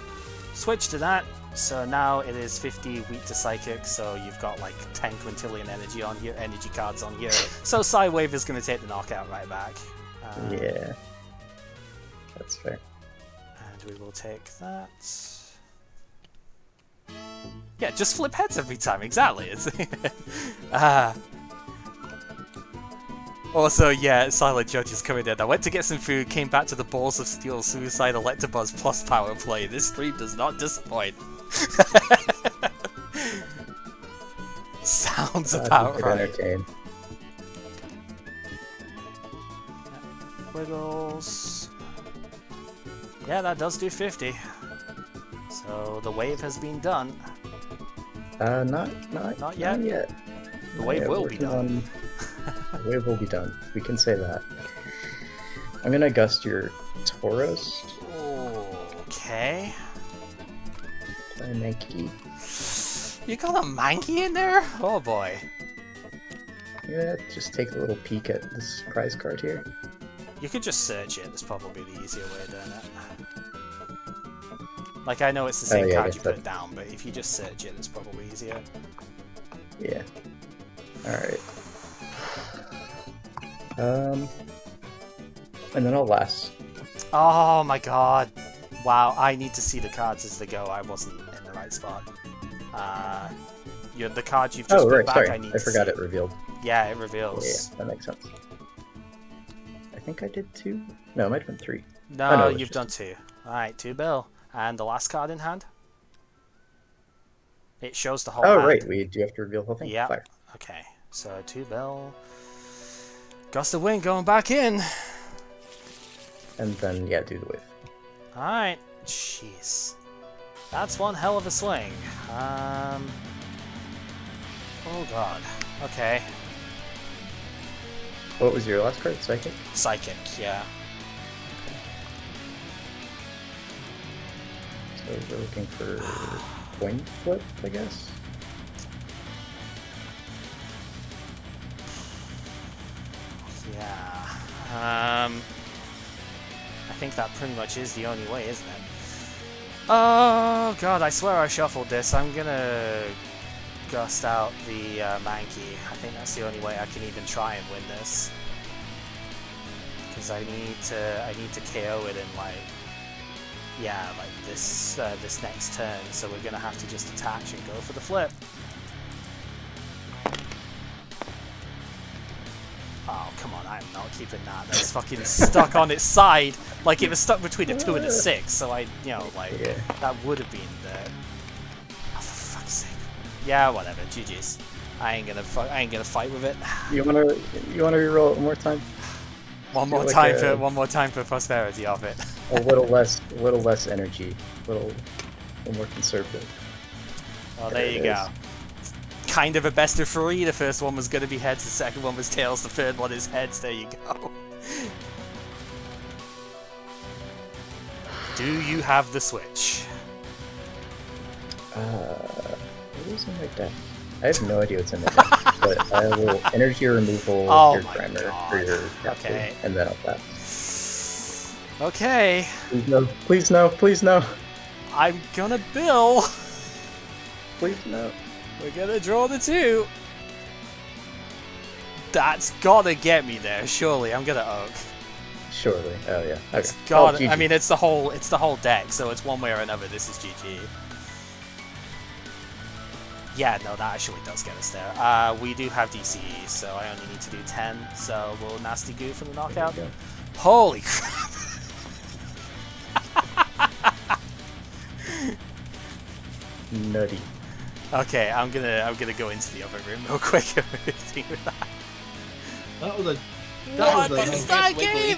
Switch to that, so now it is 50 weak to Psychic, so you've got like 10 quintillion energy on here, energy cards on here. So Psywave is going to take the knockout right back. Yeah. That's fair. And we will take that. Yeah, just flip heads every time, exactly. It's Also, yeah, Silent Judge is coming in. I went to get some food, came back to the Balls of Steel Suicide Electabuzz plus Power Play. This stream does not disappoint. Sounds about right. Entertain. Wiggles. Yeah, that does do 50. So the wave has been done. Not yet. Not yet. The wave will be done. The wave will be done. We can say that. I'm gonna gust your Tauros. Okay. Play Mankey. You got a Mankey in there? Oh boy. Yeah, just take a little peek at this prize card here. You could just search it. That's probably the easier way of doing it. Like, I know it's the same card you put down, but if you just search it, it's probably easier. Yeah. Alright. And then I'll last. Oh my god. Wow, I need to see the cards as they go. I wasn't in the right spot. The cards you've just put back, sorry. I need I to forgot see. it revealed. Yeah, it reveals. Yeah, that makes sense. I think I did 2? No, it might have been 3. No, no, you've done 2. Alright, 2 bill. And the last card in hand? It shows the whole hand. Right, we do have to reveal the whole thing? Yeah. Fire. Okay, so 2 bill. Gust of Wind going back in. And then, yeah, do the wave. Alright, jeez. That's one hell of a swing. Oh god. Okay. What was your last card? Psychic? Psychic, yeah. So we're looking for Wing Flip, I guess? Yeah. I think that pretty much is the only way, isn't it? Oh god, I swear I shuffled this. I'm gonna gust out the Mankey. I think that's the only way I can even try and win this. Because I need to KO it in like this next turn. So we're gonna have to just attach and go for the flip. Oh, come on, I'm not keeping that. That's fucking stuck on its side. Like, it was stuck between a 2 and a 6, so that would have been the... Oh, for fuck's sake. Yeah, whatever, GG's. I ain't gonna fight with it. You wanna reroll it one more time? One more time for prosperity of it. A little less energy. A little more conservative. Well, there you go. Kind of a best of 3. The first one was going to be heads, the second one was tails, the third one is heads. There you go. Do you have the switch? What is in my deck? I have no idea what's in my deck, but I will energy removal your primer for your captain, okay. And then I'll pass. Okay. Please no, please no, please no. I'm gonna bill. Please no. We're gonna draw the 2. That's gotta get me there, surely. I'm gonna oak. Surely. Oh yeah. Okay. It's gotta, GG. I mean, it's the whole deck, so it's one way or another. This is GG. Yeah, no, that actually does get us there. We do have DCE, so I only need to do 10. So we'll nasty goo for the knockout. Holy crap! Nutty. Okay, I'm gonna go into the other room real quick. That was a... What is that game?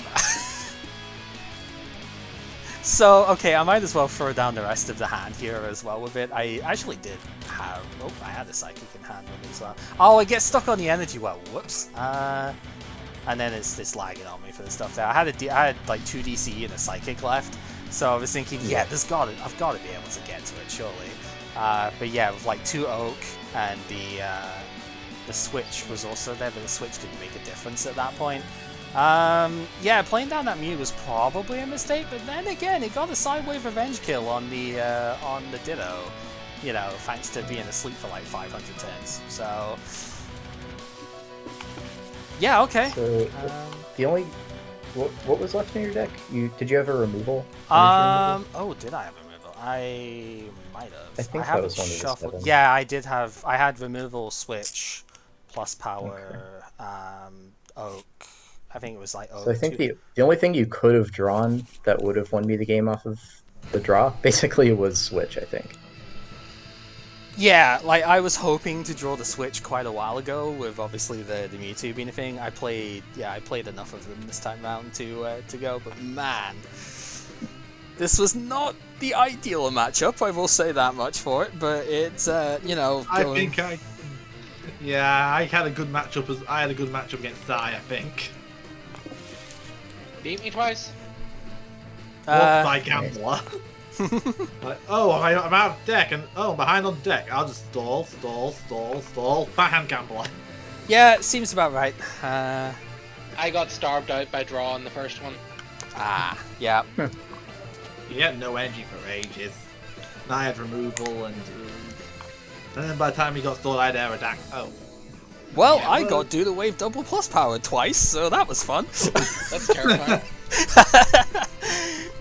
So, okay, I might as well throw down the rest of the hand here as well with it. I actually did have... Oh, I had a psychic in hand with me as well. Oh, it gets stuck on the energy well. Whoops. And then it's lagging on me for the stuff there. I had like 2 DC and a psychic left. So I was thinking, yeah, I've got to be able to get to it, surely. But yeah, with like 2 oak and the switch was also there, but the switch didn't make a difference at that point. Yeah, playing down that Mew was probably a mistake, but then again, it got a sidewave revenge kill on the Ditto, you know, thanks to being asleep for like 500 turns. So yeah, okay. So the only what was left in your deck? Did you have a removal? Oh, did I have removal? I might have. I think I that was one of the shuffled. 7. Yeah, I did have. I had removal, switch, plus power, oak. I think it was like oak. So I think the only thing you could have drawn that would have won me the game off of the draw, basically, was switch. I think. Yeah, like I was hoping to draw the switch quite a while ago, with obviously the Mewtwo being a thing. I played enough of them this time round to go, but man, this was not the ideal matchup. I will say that much for it, but it's you know. I had a good matchup against Sai, I think. Beat me twice. Once by Gambler. Like, oh, I'm out of deck, and oh, I'm behind on deck. I'll just stall. Backhand Gambler. Yeah, it seems about right. I got starved out by drawing the first one. Yeah. He had no energy for ages. And I had removal, and then by the time he got stalled, I had Aerodac. Oh. Well, Yeah, I got do the wave double plus power twice, so that was fun. That's terrifying.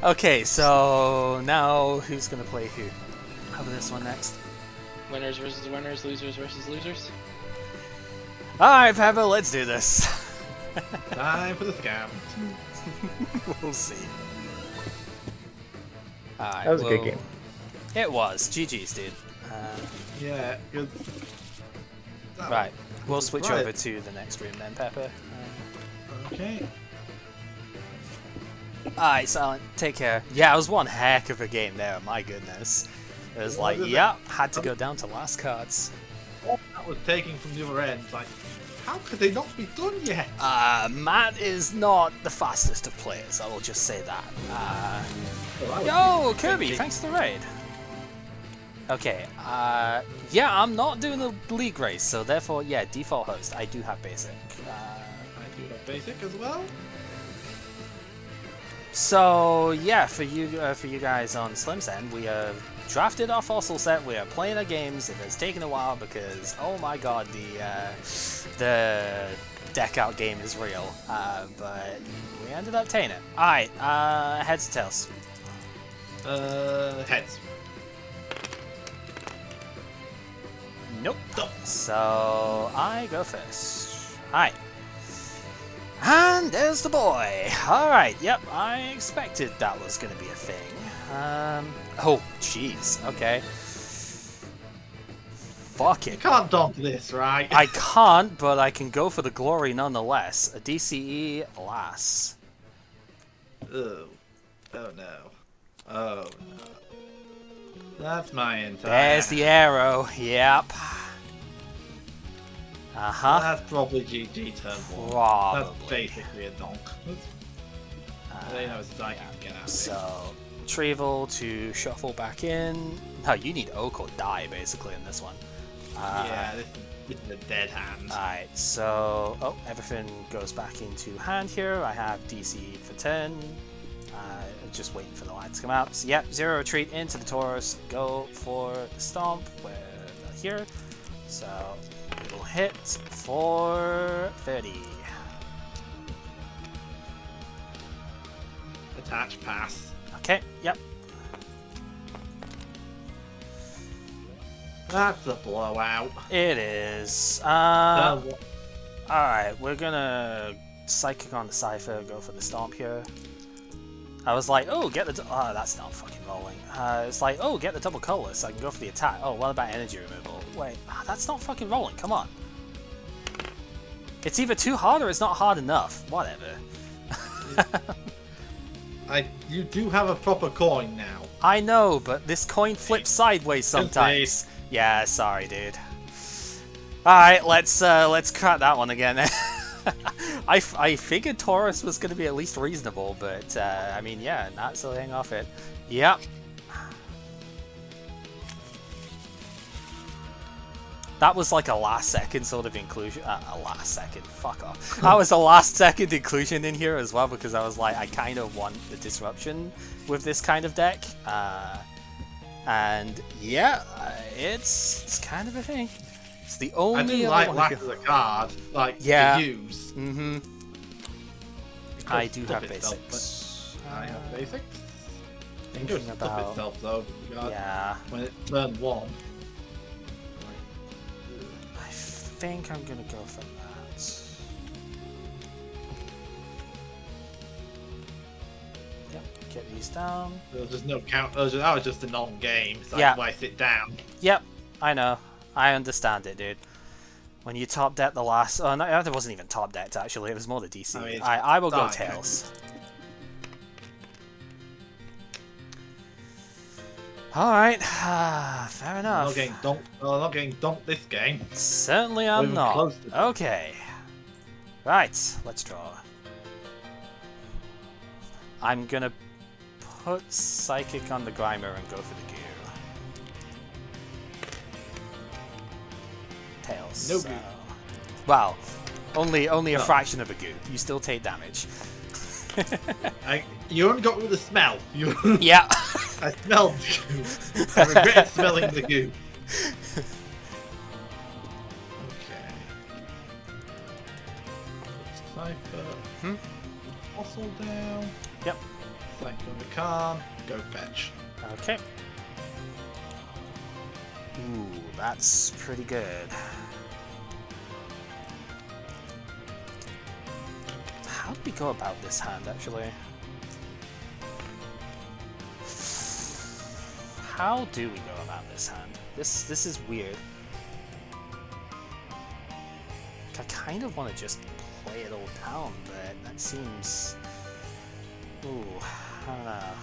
Okay, so now who's gonna play who? How about this one next? Winners versus winners, losers versus losers. Alright, Pepper, let's do this. Time for the scam. We'll see. Alright, That was a good game. It was. GG's, dude. Yeah, good. Right, we'll switch over to the next room then, Pepper. Okay. Alright, Silent, take care. Yeah, it was one heck of a game there, my goodness. It was like, yeah, had to go down to last cards. What that was taking from the other end, like, how could they not be done yet? Matt is not the fastest of players, I will just say that. Well, Yo, Kirby, thanks for the raid. Okay, yeah, I'm not doing the league race, so therefore, yeah, default host, I do have basic. I do have basic as well. So yeah, for you guys on Slim's end, we have drafted our fossil set. We are playing our games. It has taken a while because, oh my god, the deck out game is real. But we ended up taking it. Alright, heads or tails? Heads. Nope. So I go first. Alright. And there's the boy. Alright, yep, I expected that was going to be a thing. Oh, jeez, okay. Fuck it. You can't donk this, right? I can't, but I can go for the glory nonetheless. A DCE lass. Oh. Oh no. Oh no. That's my entire... There's the arrow, yep. Uh-huh. That's probably GG turn 1. Probably. That's basically a donk. They know it's psychic to get out. So, retrieval to shuffle back in. No, you need oak or die, basically, in this one. Yeah, this is a dead hand. Alright, so... Oh, everything goes back into hand here. I have DC for 10. Just waiting for the line to come out. So, yep, 0 retreat into the Taurus. Go for the stomp. Where here. So, it'll hit for 30. Attach, pass. Okay, yep. That's a blowout. It is. Alright. Alright, we're gonna Psychic on the Cypher, go for the Stomp here. I was like, oh, get the... Oh, that's not fucking rolling. It's like, oh, get the double colorless, so I can go for the attack. Oh, what about energy removal? Wait, that's not fucking rolling, come on. It's either too hard or it's not hard enough. Whatever. You do have a proper coin now. I know, but this coin flips sideways sometimes. Yeah, sorry, dude. Alright, let's cut that one again. I figured Taurus was going to be at least reasonable, but I mean, yeah, not so hang off it. Yep. That was like a last second sort of inclusion. A last second, fuck off. That was a last second inclusion in here as well because I was like, I kind of want the disruption with this kind of deck. And yeah, it's kind of a thing. It's the only. I do like lack of the card, like to use. Mm-hmm. I do have basics. Itself, I have basics. Thinking It goes about stuff itself though. yeah. When it's turn 1. I think I'm gonna go for that. Yep. Get these down. There was just no count. That was just a non-game. So Yeah. why sit down? Yep. I know. I understand it, dude. When you top deck the last... Oh, no, it wasn't even top decked, actually. It was more the DC. I mean, I will go die. Tails. Alright. Fair enough. I'm not getting dunked this game. Certainly I'm Even not. close to that. Okay. Right. Let's draw. I'm gonna put Psychic on the Grimer and go for the goo. Tails. No so... goo. Well, only a No. fraction of a goo. You still take damage. You only got rid of the smell. Yeah. I smelled the goo. I regret smelling the goo. Okay. Cypher. Fossil down. Yep. Cypher on the Khan. Go fetch. Okay. Ooh, that's pretty good. How do we go about this hand, actually? How do we go about this hand? This is weird. I kind of want to just play it all down, but that seems... Ooh, I don't know.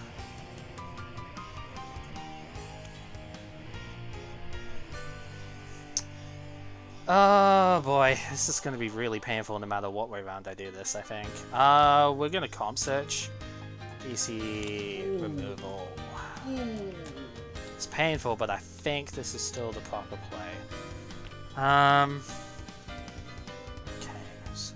Oh boy, this is going to be really painful no matter what way around I do this, I think. We're going to comp search. DC removal. It's painful, but I think this is still the proper play. Okay, so,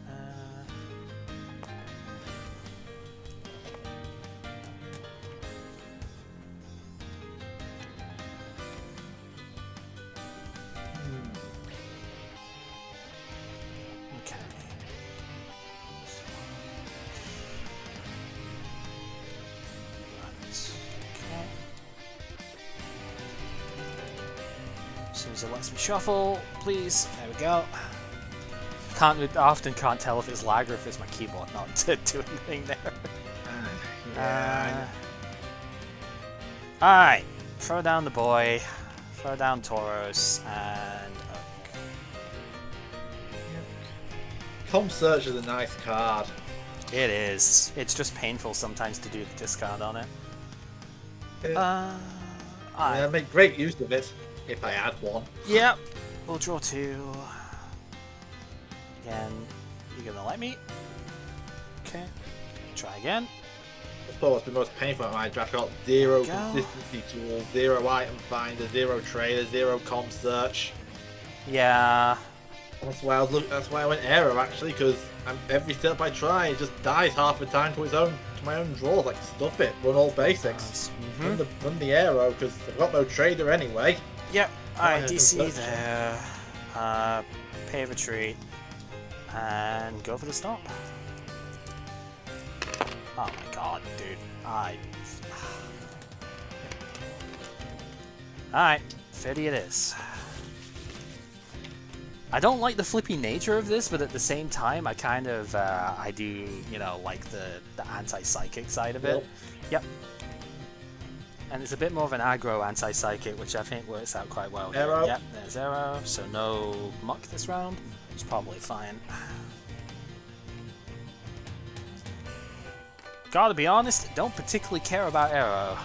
soon as it lets me shuffle, please. There we go. I often can't tell if it's lag or if it's my keyboard not to do anything there. Alright, throw down the boy, throw down Tauros, and Oak. Com Search is a nice card. It is. It's just painful sometimes to do the discard on it. I make great use of it if I had one. Yep. We'll draw 2. Again, you're gonna let me? Okay. Try again. I thought what's the most painful in my draft. I got 0 consistency tool, 0 item finder, 0 trader, 0 com search. Yeah. That's why I went Aero actually, because every setup I try, it just dies half the time to my own draws. Like stuff it, run all basics, run the Aero because I've got no trader anyway. Yep. Alright, DC there. Pay a retreat. And go for the stop. Oh my god, dude. Alright, 30 it is. I don't like the flippy nature of this, but at the same time, I kind of, I do, you know, like the anti-psychic side of it. Yep. And it's a bit more of an aggro anti-psychic, which I think works out quite well. Arrow. Yep, there's arrow, so no muck this round. It's probably fine. Gotta be honest, don't particularly care about arrow,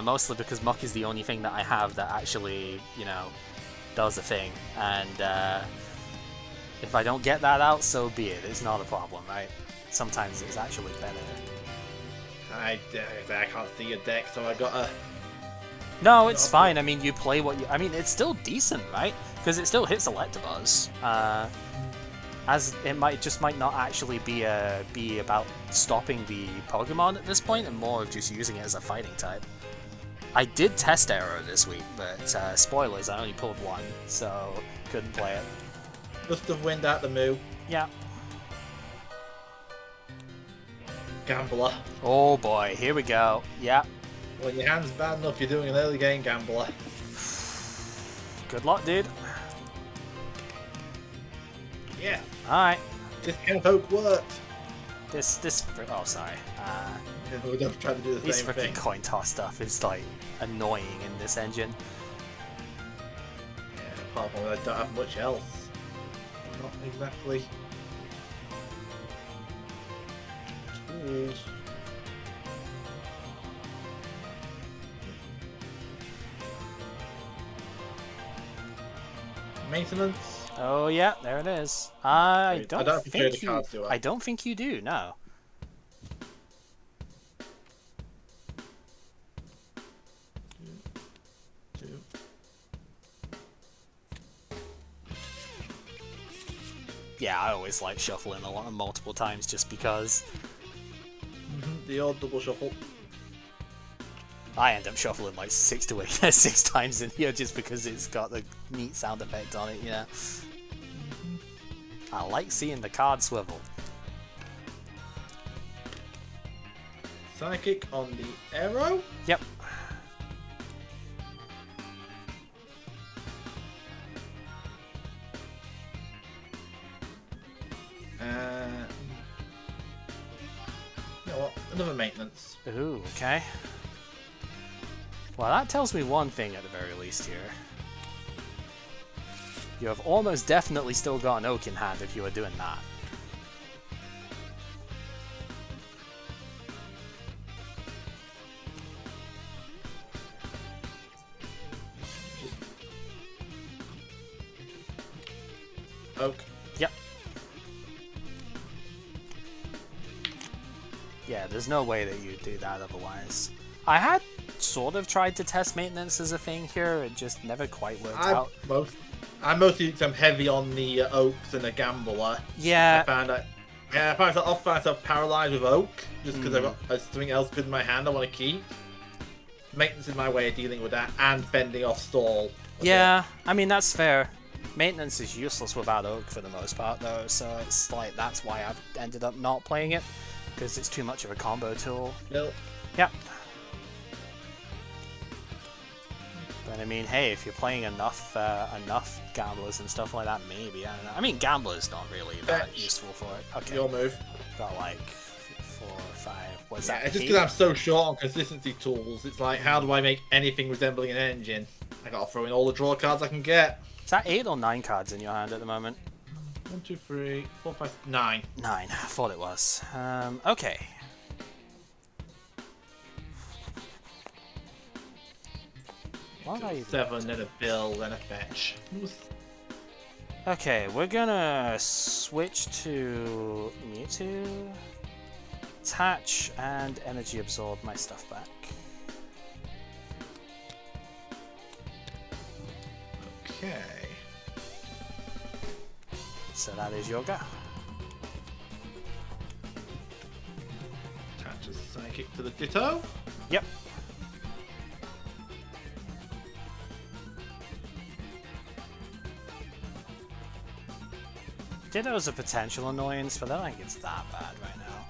mostly because muck is the only thing that I have that actually, you know, does a thing, and if I don't get that out, so be it. It's not a problem, right? Sometimes it's actually better. I can't see your deck, so I gotta... No, it's fine. I mean, you play what you... I mean, it's still decent, right? Because it still hits Electabuzz. As it might not actually be about stopping the Pokemon at this point, and more of just using it as a fighting type. I did test Arrow this week, but spoilers, I only pulled 1, so couldn't play it. Gust of Wind out the moo. Yeah. Gambler. Oh boy, here we go. Yeah. When your hand's bad enough, you're doing an early game Gambler. Good luck, dude. Yeah. Alright. Discount Oak worked. Oh, sorry. We're just trying to do the This same freaking thing. coin toss stuff is, like, annoying in this engine. Yeah, apart from I don't have much else. Not exactly. Tools. Maintenance. Oh yeah, there it is. I don't have to trade think the you. cards, do I? I don't think you do. No. Yeah, I always like shuffling multiple times just because. The old double shuffle. I end up shuffling like 6 to 8, 6 times in here just because it's got the neat sound effect on it, yeah. I like seeing the card swivel. Psychic on the arrow. Yep. You know what? Another maintenance. Ooh, okay. Well, that tells me one thing at the very least here. You have almost definitely still got an oak in hand if you are doing that. Oak. Yep. Yeah, there's no way that you'd do that otherwise. I had sort of tried to test maintenance as a thing here, it just never quite worked out. I mostly I'm heavy on the oaks and the gambler. Yeah. I found myself paralyzed with oak just because I've got something else good in my hand I want to keep. Maintenance is my way of dealing with that, and fending off stall. Yeah, I mean that's fair. Maintenance is useless without oak for the most part though, so it's like that's why I've ended up not playing it, because it's too much of a combo tool. Nope. Yep. But I mean, hey, if you're playing enough gamblers and stuff like that, maybe, I don't know. I mean, gambler's not really that useful for it. Okay. Your move. Got like 4 or 5. What's Yeah, that? just because I'm so short on consistency tools, it's like, how do I make anything resembling an engine? I gotta throw in all the draw cards I can get. Is that 8 or 9 cards in your hand at the moment? 1, 2, 3, 4, 5, 9. 9. I thought it was. Okay. What are you 7, then a bill, then a fetch. Okay, we're gonna switch to Mewtwo, attach, and energy absorb my stuff back. Okay. So that is your go. Attach a psychic to the Ditto. Yep. Ditto's a potential annoyance, but I don't think it's that bad right now.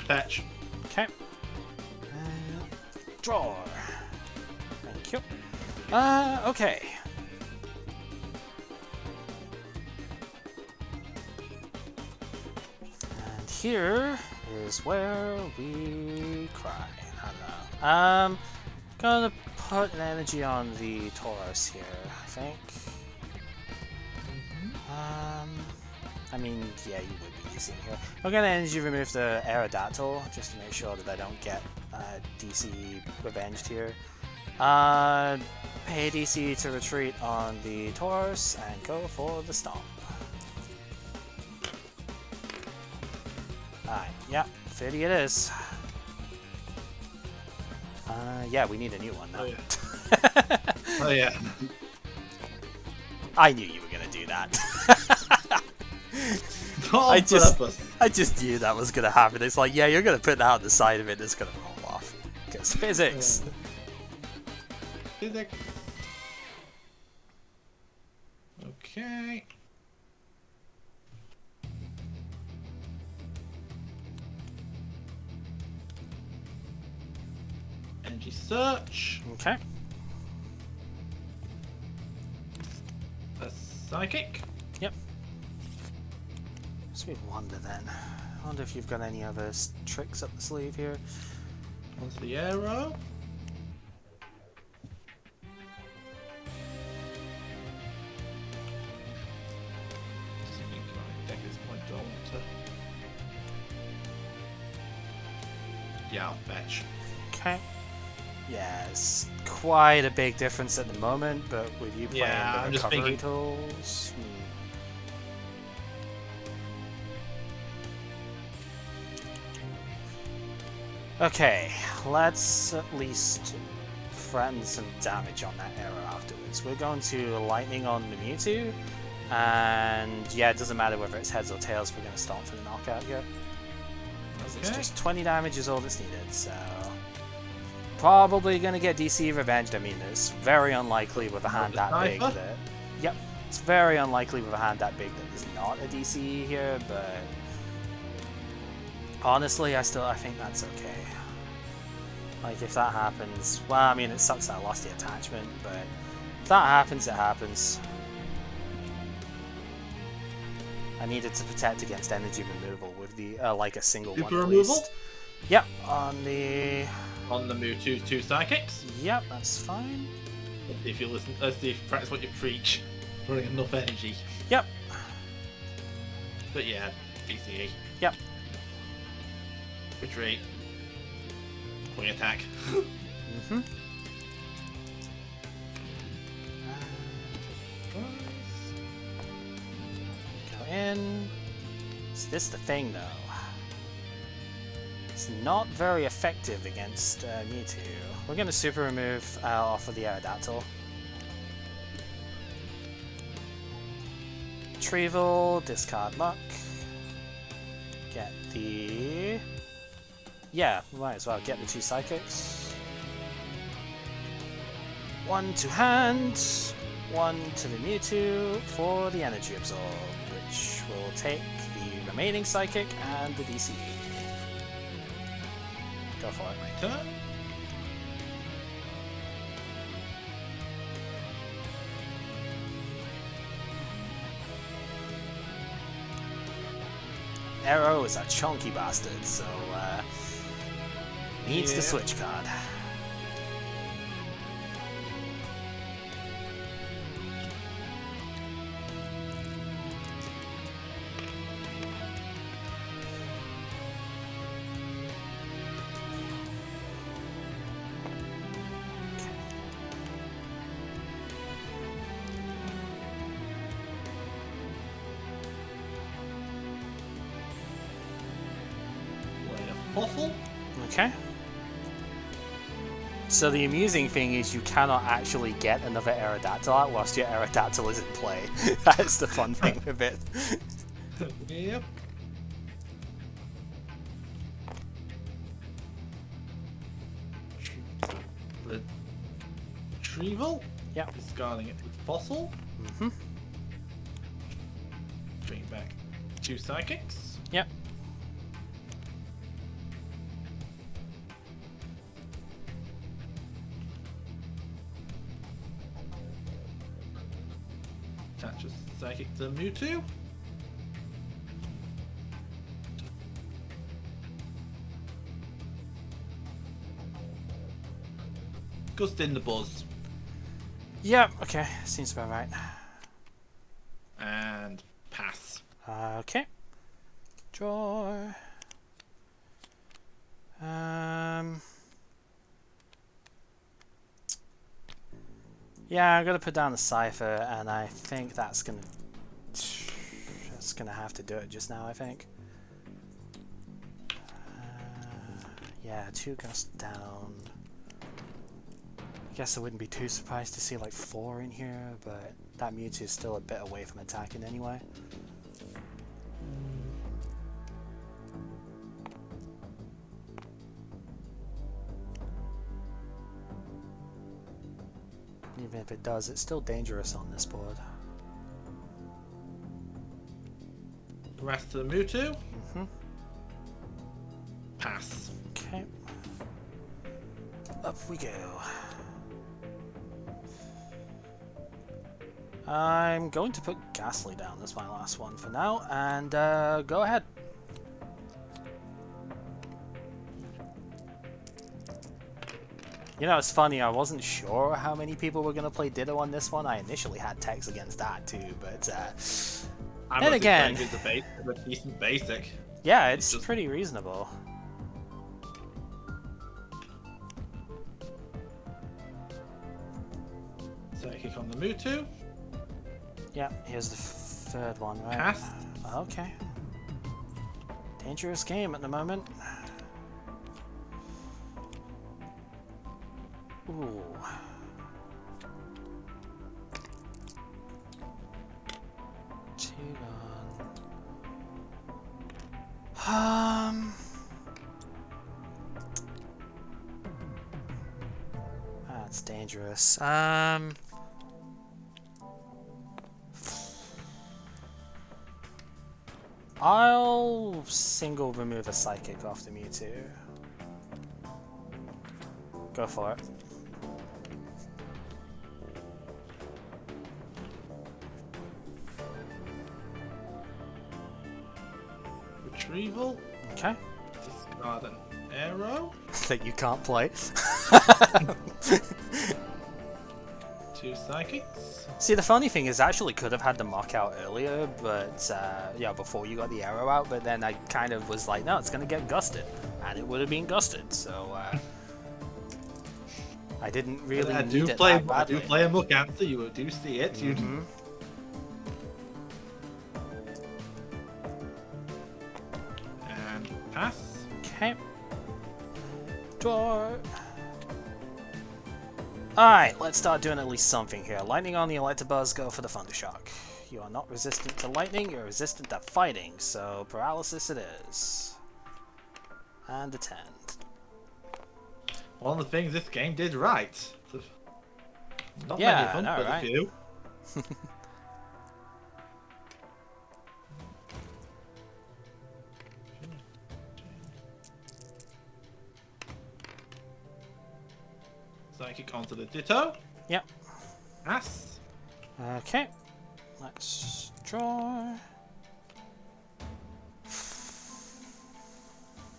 Fetch. Okay. Draw. Thank you. Okay. And here is where we cry. I don't know. Gonna put an energy on the Tauros here, I think. I mean, yeah, you would be using here. We're gonna energy remove the Aerodactyl, just to make sure that I don't get DC revenged here. Pay DC to retreat on the Tauros and go for the Stomp. Alright, yeah, 30 it is. Yeah, we need a new one now. Oh yeah. Oh yeah. I knew you were gonna do that. On I purpose. just knew that was gonna happen. It's like, yeah, you're gonna put that on the side of it and it's gonna roll off. Because physics. Physics. Okay. Energy search. Okay. A psychic. Yep. So we wonder then. I wonder if you've got any other tricks up the sleeve here. Onto the arrow. Just thinking my deck is point to. Yeah, I'll fetch. Okay. Yeah, it's quite a big difference at the moment, but with you playing Yeah, the I'm just recovery thinking- tools. Okay, let's at least threaten some damage on that arrow afterwards. We're going to lightning on the Mewtwo, and yeah, it doesn't matter whether it's heads or tails, we're going to start for the knockout here. It's Okay. just 20 damage is all that's needed, so probably going to get DC revenged. I mean, it's very unlikely with a hand that big Sniper? that... Yep, it's very unlikely with a hand that big that there's not a DC here, but honestly, I think that's okay. Like, if that happens, well, I mean, it sucks that I lost the attachment, but if that happens, it happens. I needed to protect against energy removal with the, like a single Super one at removal? least. Yep, on the... On the Mewtwo, 2 psychics. Yep, that's fine. Let's see if you listen. Let's see if you practice what you preach. Running enough energy. Yep, But yeah, DCE. yep. Retreat. Wing attack. Mm-hmm. Go in. Is this the thing, though? It's not very effective against Mewtwo. We're going to super remove off of the Aerodactyl. Retrieval, discard luck. Get the Yeah, might as well get the 2 psychics. 1 to hand, 1 to the Mewtwo for the energy absorb, which will take the remaining psychic and the DC. Go for it. My turn. Arrow is a chunky bastard, so needs the switch card. Fossil. Okay. So the amusing thing is you cannot actually get another Aerodactyl out whilst your Aerodactyl is in play. That's the fun thing with it. Yep. Retrieval. Yep. Discarding it with Fossil. Mm-hmm. Bring back 2 psychics. Yep. Attach a psychic to Mewtwo. Gust in the buzz. Yep, okay. Seems about right. And pass. Okay. Draw. Yeah, I'm gonna put down the cipher, and I think that's gonna have to do it just now. I think. Yeah, 2 gust down. I guess I wouldn't be too surprised to see like 4 in here, but that Mewtwo is still a bit away from attacking anyway. Even if it does, it's still dangerous on this board. Harass to the Mewtwo. Mm-hmm. Pass. Okay. Up we go. I'm going to put Ghastly down as my last one for now, and go ahead. You know, it's funny, I wasn't sure how many people were going to play Ditto on this one. I initially had Tex against that too, but then again, it's a decent basic. yeah, it's just pretty reasonable. Psychic on the Mewtwo. Yeah, here's the third one, right? Pass. Okay. Dangerous game at the moment. Ooh. That's dangerous. I'll single remove a psychic off the Mewtwo. Go for it. Retrieval. Okay. Discard an arrow. That you can't play. 2 psychics. See, the funny thing is, I actually could have had the mock out earlier, but yeah, before you got the arrow out. But then I kind of was like, no, it's gonna get gusted, and it would have been gusted. So I didn't really need it that badly. I do play a muck answer. You do see it. Mm-hmm. And pass. Okay. Draw. Alright, let's start doing at least something here. Lightning on the Electabuzz, go for the Thundershock. You are not resistant to lightning, you're resistant to fighting, so paralysis it is. And attend. one of the things this game did right. Not Yeah, many of them, I know, but right? a few. Psychic onto the Ditto. Yep. Pass. Okay. Let's draw.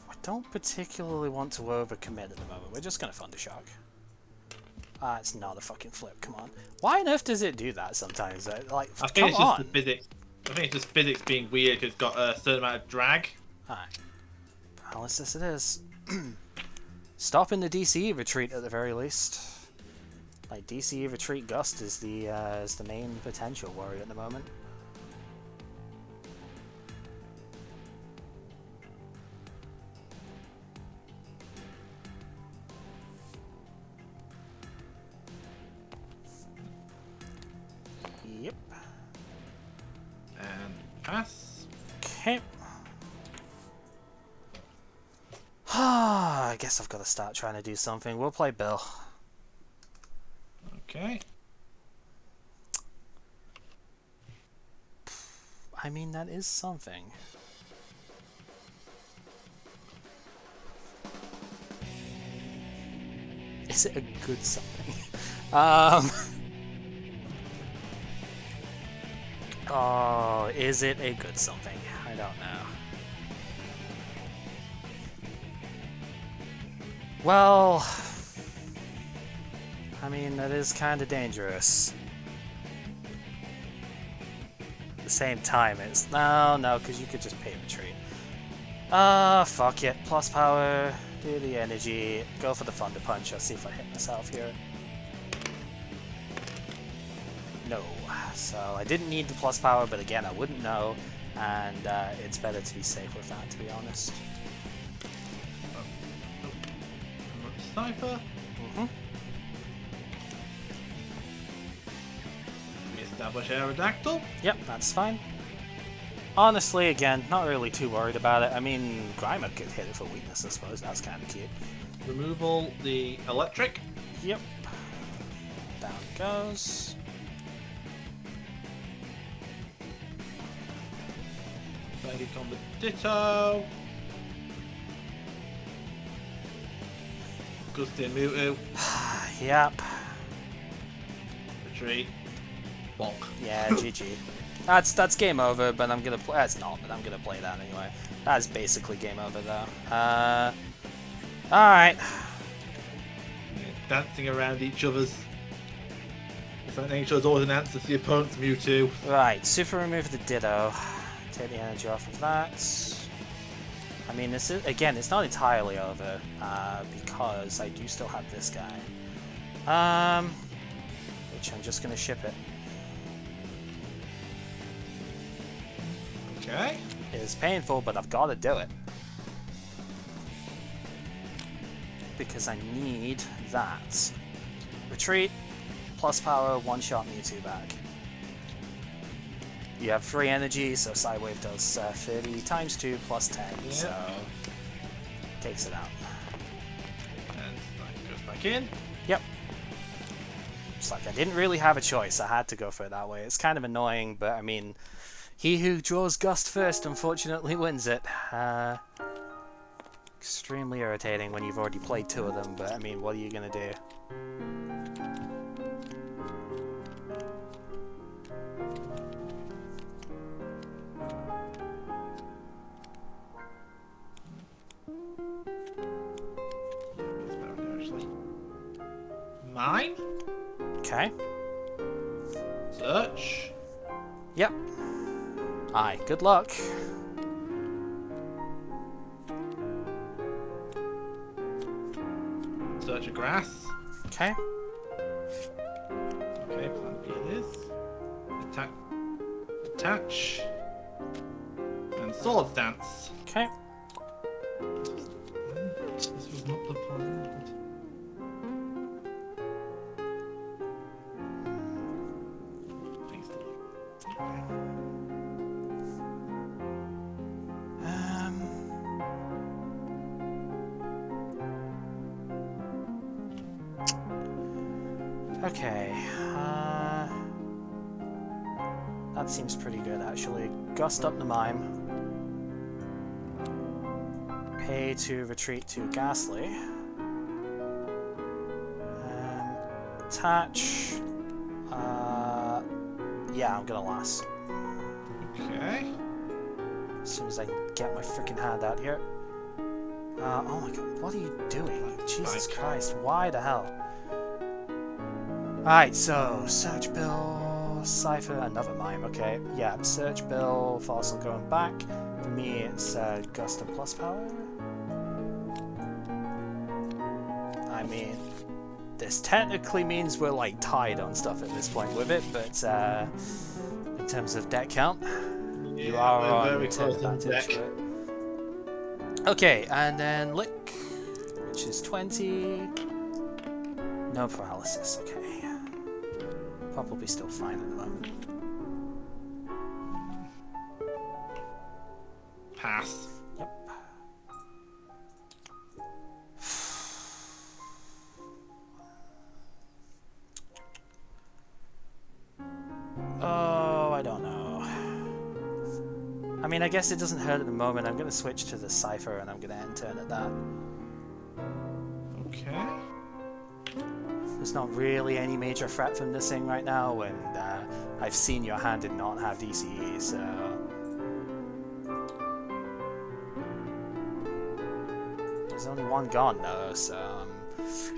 I don't particularly want to overcommit at the moment. We're just gonna Thundershock. Ah, it's not a fucking flip. Come on. Why on earth does it do that sometimes? Like, I think come it's just on. the physics. I think it's just physics being weird because it's got a certain amount of drag. Alright. Paralysis it is. Stopping the DCE retreat at the very least. Like, DCE retreat Gust is the main potential worry at the moment. Yep. And pass. Okay. I guess I've got to start trying to do something. We'll play Bill. Okay. I mean, that is something. Is it a good something? Oh, is it a good something? I don't know. Well, I mean, that is kind of dangerous. At the same time, it's... No, because you could just pay retreat. Fuck it. Plus power, do the energy, go for the Thunder Punch. I'll see if I hit myself here. No. So I didn't need the plus power, but again, I wouldn't know, and it's better to be safe with that, to be honest. Sniper. Mm-hmm. Establish Aerodactyl. Yep, that's fine. Honestly, again, not really too worried about it. I mean, Grimer could hit it for weakness, I suppose. That's kind of cute. Removal the electric. Yep. Down it goes. Psychic on the Ditto. Gustin Mewtwo. Yep. Retreat. Bonk. Yeah, GG. That's game over, but I'm gonna play. That's not, but I'm gonna play that anyway. That's basically game over, though. Alright. Dancing around each other's. It's like each other's always an answer to the opponent's Mewtwo. Right, super remove the Ditto. Take the energy off of that. I mean, this is, again, it's not entirely over, because I do still have this guy. Which I'm just gonna ship it. Okay. It's painful, but I've got to do it. Because I need that. Retreat, plus power, one-shot Mewtwo back. You have free energy, so Sidewave does 30 times 2 plus 10, yeah. So takes it out. And that goes back in. Yep. It's like I didn't really have a choice. I had to go for it that way. It's kind of annoying, but I mean, he who draws Gust first unfortunately wins it. Extremely irritating when you've already played 2 of them, but I mean, what are you gonna do? Mine. Okay. Search. Yep. Aye, good luck. Search a grass. Okay. Okay, plan B it is. Attach. And sword dance. Okay. This was not the plan. Thanks to you. Okay. Okay. That seems pretty good, actually. Gust up the mime. Pay to retreat to Ghastly. Attach. Yeah, I'm gonna last. Okay. As soon as I can get my freaking hand out here. Oh my god, what are you doing? Jesus Christ, why the hell? Alright, so, search bill, cipher, another mime, okay. Yeah, search bill, fossil going back. For me, it's gust of plus power. I mean, this technically means we're like tied on stuff at this point with it, but in terms of deck count, you are on turn advantage. Okay, and then lick, which is 20. No paralysis, okay. Probably still fine at the moment. Pass. Yep. Oh, I don't know. I mean, I guess it doesn't hurt at the moment. I'm going to switch to the cipher and I'm going to end turn at that. Okay. There's not really any major threat from this thing right now, and I've seen your hand did not have DCE, so... There's only one gone though, so...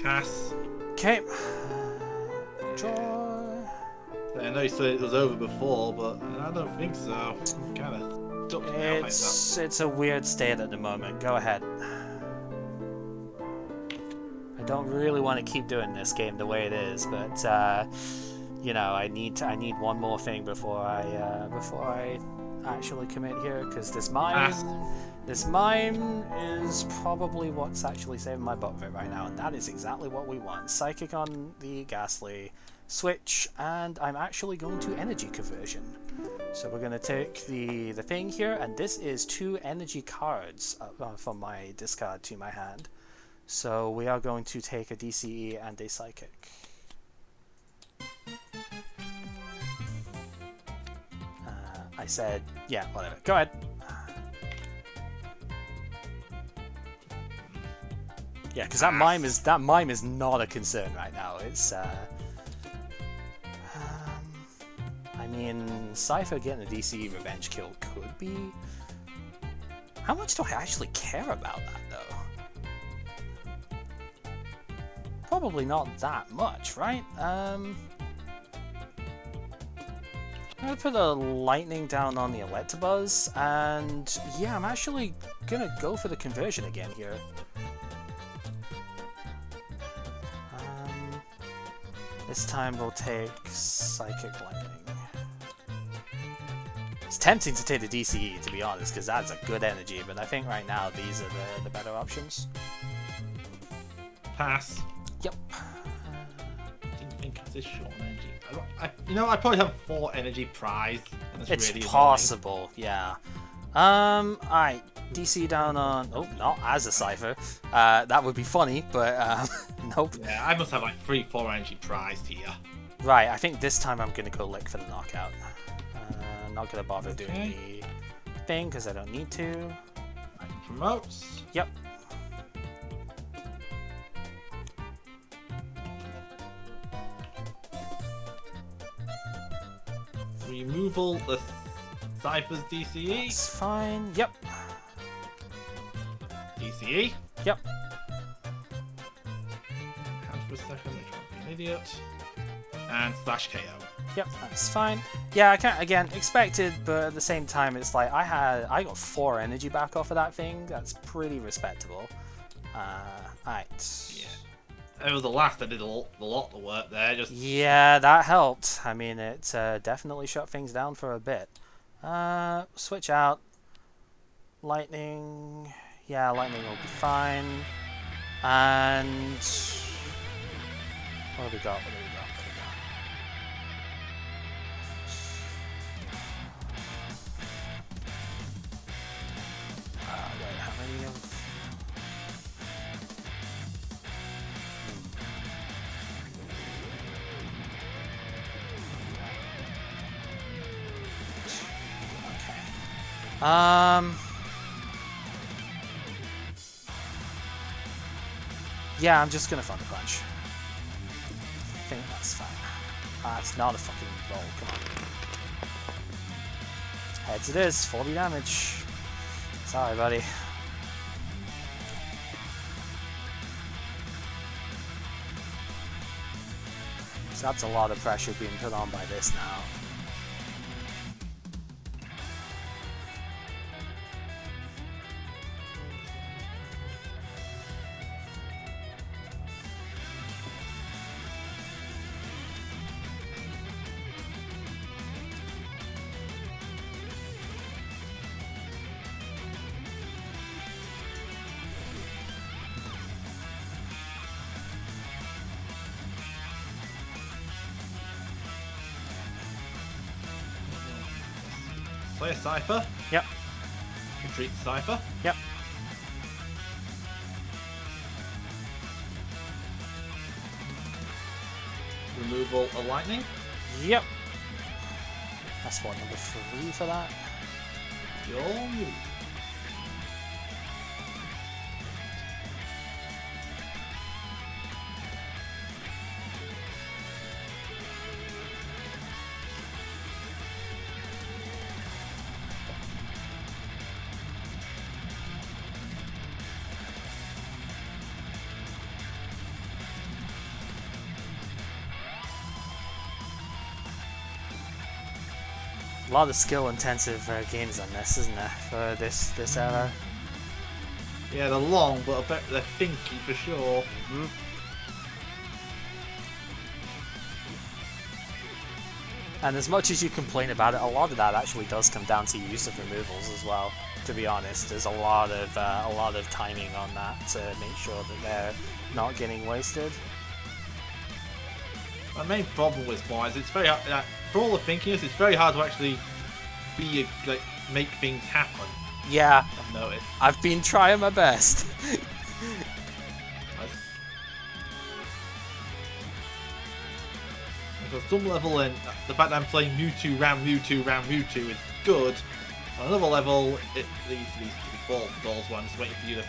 Pass. Okay. Draw. I know you said it was over before, but I don't think so. I'm kind of stuck now like that. It's a weird state at the moment. Go ahead. I don't really want to keep doing this game the way it is, but you know, I need one more thing before I actually commit here, because this mime is probably what's actually saving my butt of it right now, and that is exactly what we want. Psychic on the Ghastly, switch, and I'm actually going to energy conversion. So we're going to take the thing here, and this is 2 energy cards from my discard to my hand. So we are going to take a DCE and a Psychic. I said, yeah, whatever. Go ahead. Yeah, because that mime is not a concern right now. It's I mean, Cypher getting a DCE revenge kill could be. How much do I actually care about that though? Probably not that much, right? I'm gonna put a lightning down on the Electabuzz, and yeah, I'm actually gonna go for the conversion again here. This time we'll take Psychic Lightning. It's tempting to take the DCE, to be honest, because that's a good energy, but I think right now these are the better options. Pass. Yep. Didn't think of this short energy. You know, I probably have 4 energy prize. And It's really possible, yeah. Alright, DC down on... Oh, not as a Cypher. That would be funny, but nope. Yeah, I must have like 3-4 energy prized here. Right, I think this time I'm going to go lick for the knockout. Not going to bother doing the thing, because I don't need to. I can promote. Yep. Removal the Cypher's DCE. That's fine. Yep. DCE. Yep. Hand for a second, which won't be an idiot. And slash KO. Yep, that's fine. Yeah, I can't, again, expected, but at the same time, it's like I got 4 energy back off of that thing. That's pretty respectable. Alright. Yeah. It was the last that did a lot of work there. Just yeah, that helped. I mean, it definitely shut things down for a bit. Switch out. Lightning. Yeah, lightning will be fine. And what do we got? Wait, how many of... Yeah, I'm just gonna Thunder Punch. I think that's fine. It's not a fucking roll, come on. Heads it is, 40 damage. Sorry, buddy. So that's a lot of pressure being put on by this now. Play a Cypher. Yep. Retreat the Cypher. Yep. Removal of Lightning. Yep. That's what, number 3 for that? Your move. A lot of skill-intensive games on this, isn't there, for this era? Yeah, they're long, but I bet they're thinky for sure. And as much as you complain about it, a lot of that actually does come down to use of removals as well. To be honest, there's a lot of timing on that to make sure that they're not getting wasted. My main problem with Spy is it's very hard, for all the thinkiness, it's very hard to actually make things happen. Yeah, I've noticed. I've been trying my best. On some level, and the fact that I'm playing Mewtwo round Mewtwo is good. On another level, it leads to these ball stalls where I'm just waiting for you to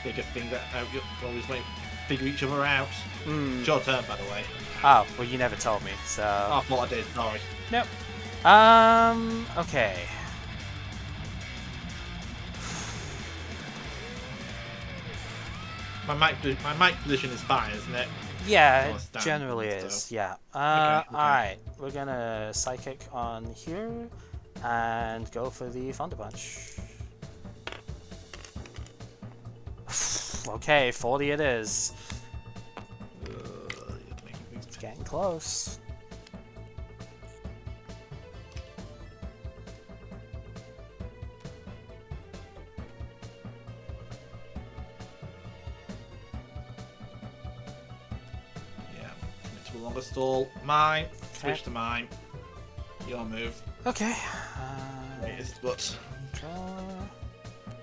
figure things out. You're always waiting to figure each other out. It's your turn, by the way. Oh, well, you never told me, so... Oh, I thought I did, sorry. Nope. Okay. My mic position is fine, isn't it? Yeah, It's it stand, generally so. is, yeah. Okay. Alright, we're gonna Psychic on here, and go for the Thunder Punch. Okay, 40 it is. It's getting close. Yeah, into a longer stall. Mine. Switch to mine. Your move. Okay. It is, but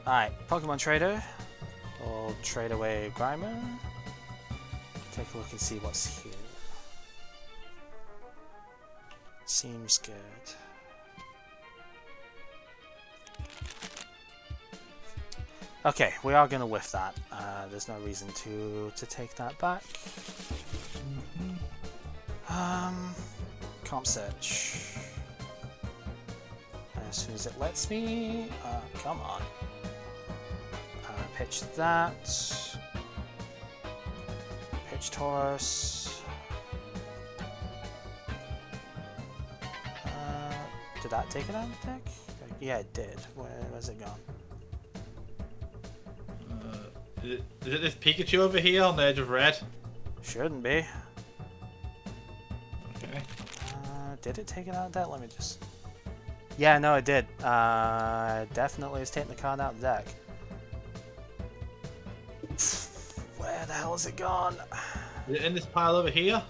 Alright, Pokemon Trader. We'll trade away Grimer. Take a look and see what's here. Seems good. Okay, we are going to whiff that. There's no reason to take that back. Comp search. As soon as it lets me, come on. Pitch that. Pitch Taurus. Did that take it out of the deck? Yeah, it did. Where's it gone? is it this Pikachu over here on the edge of red? Shouldn't be. Okay. Did it take it out of the deck? Let me just... Yeah, no, it did. Definitely is taking the card out of the deck. Where the hell has it gone? Is it in this pile over here?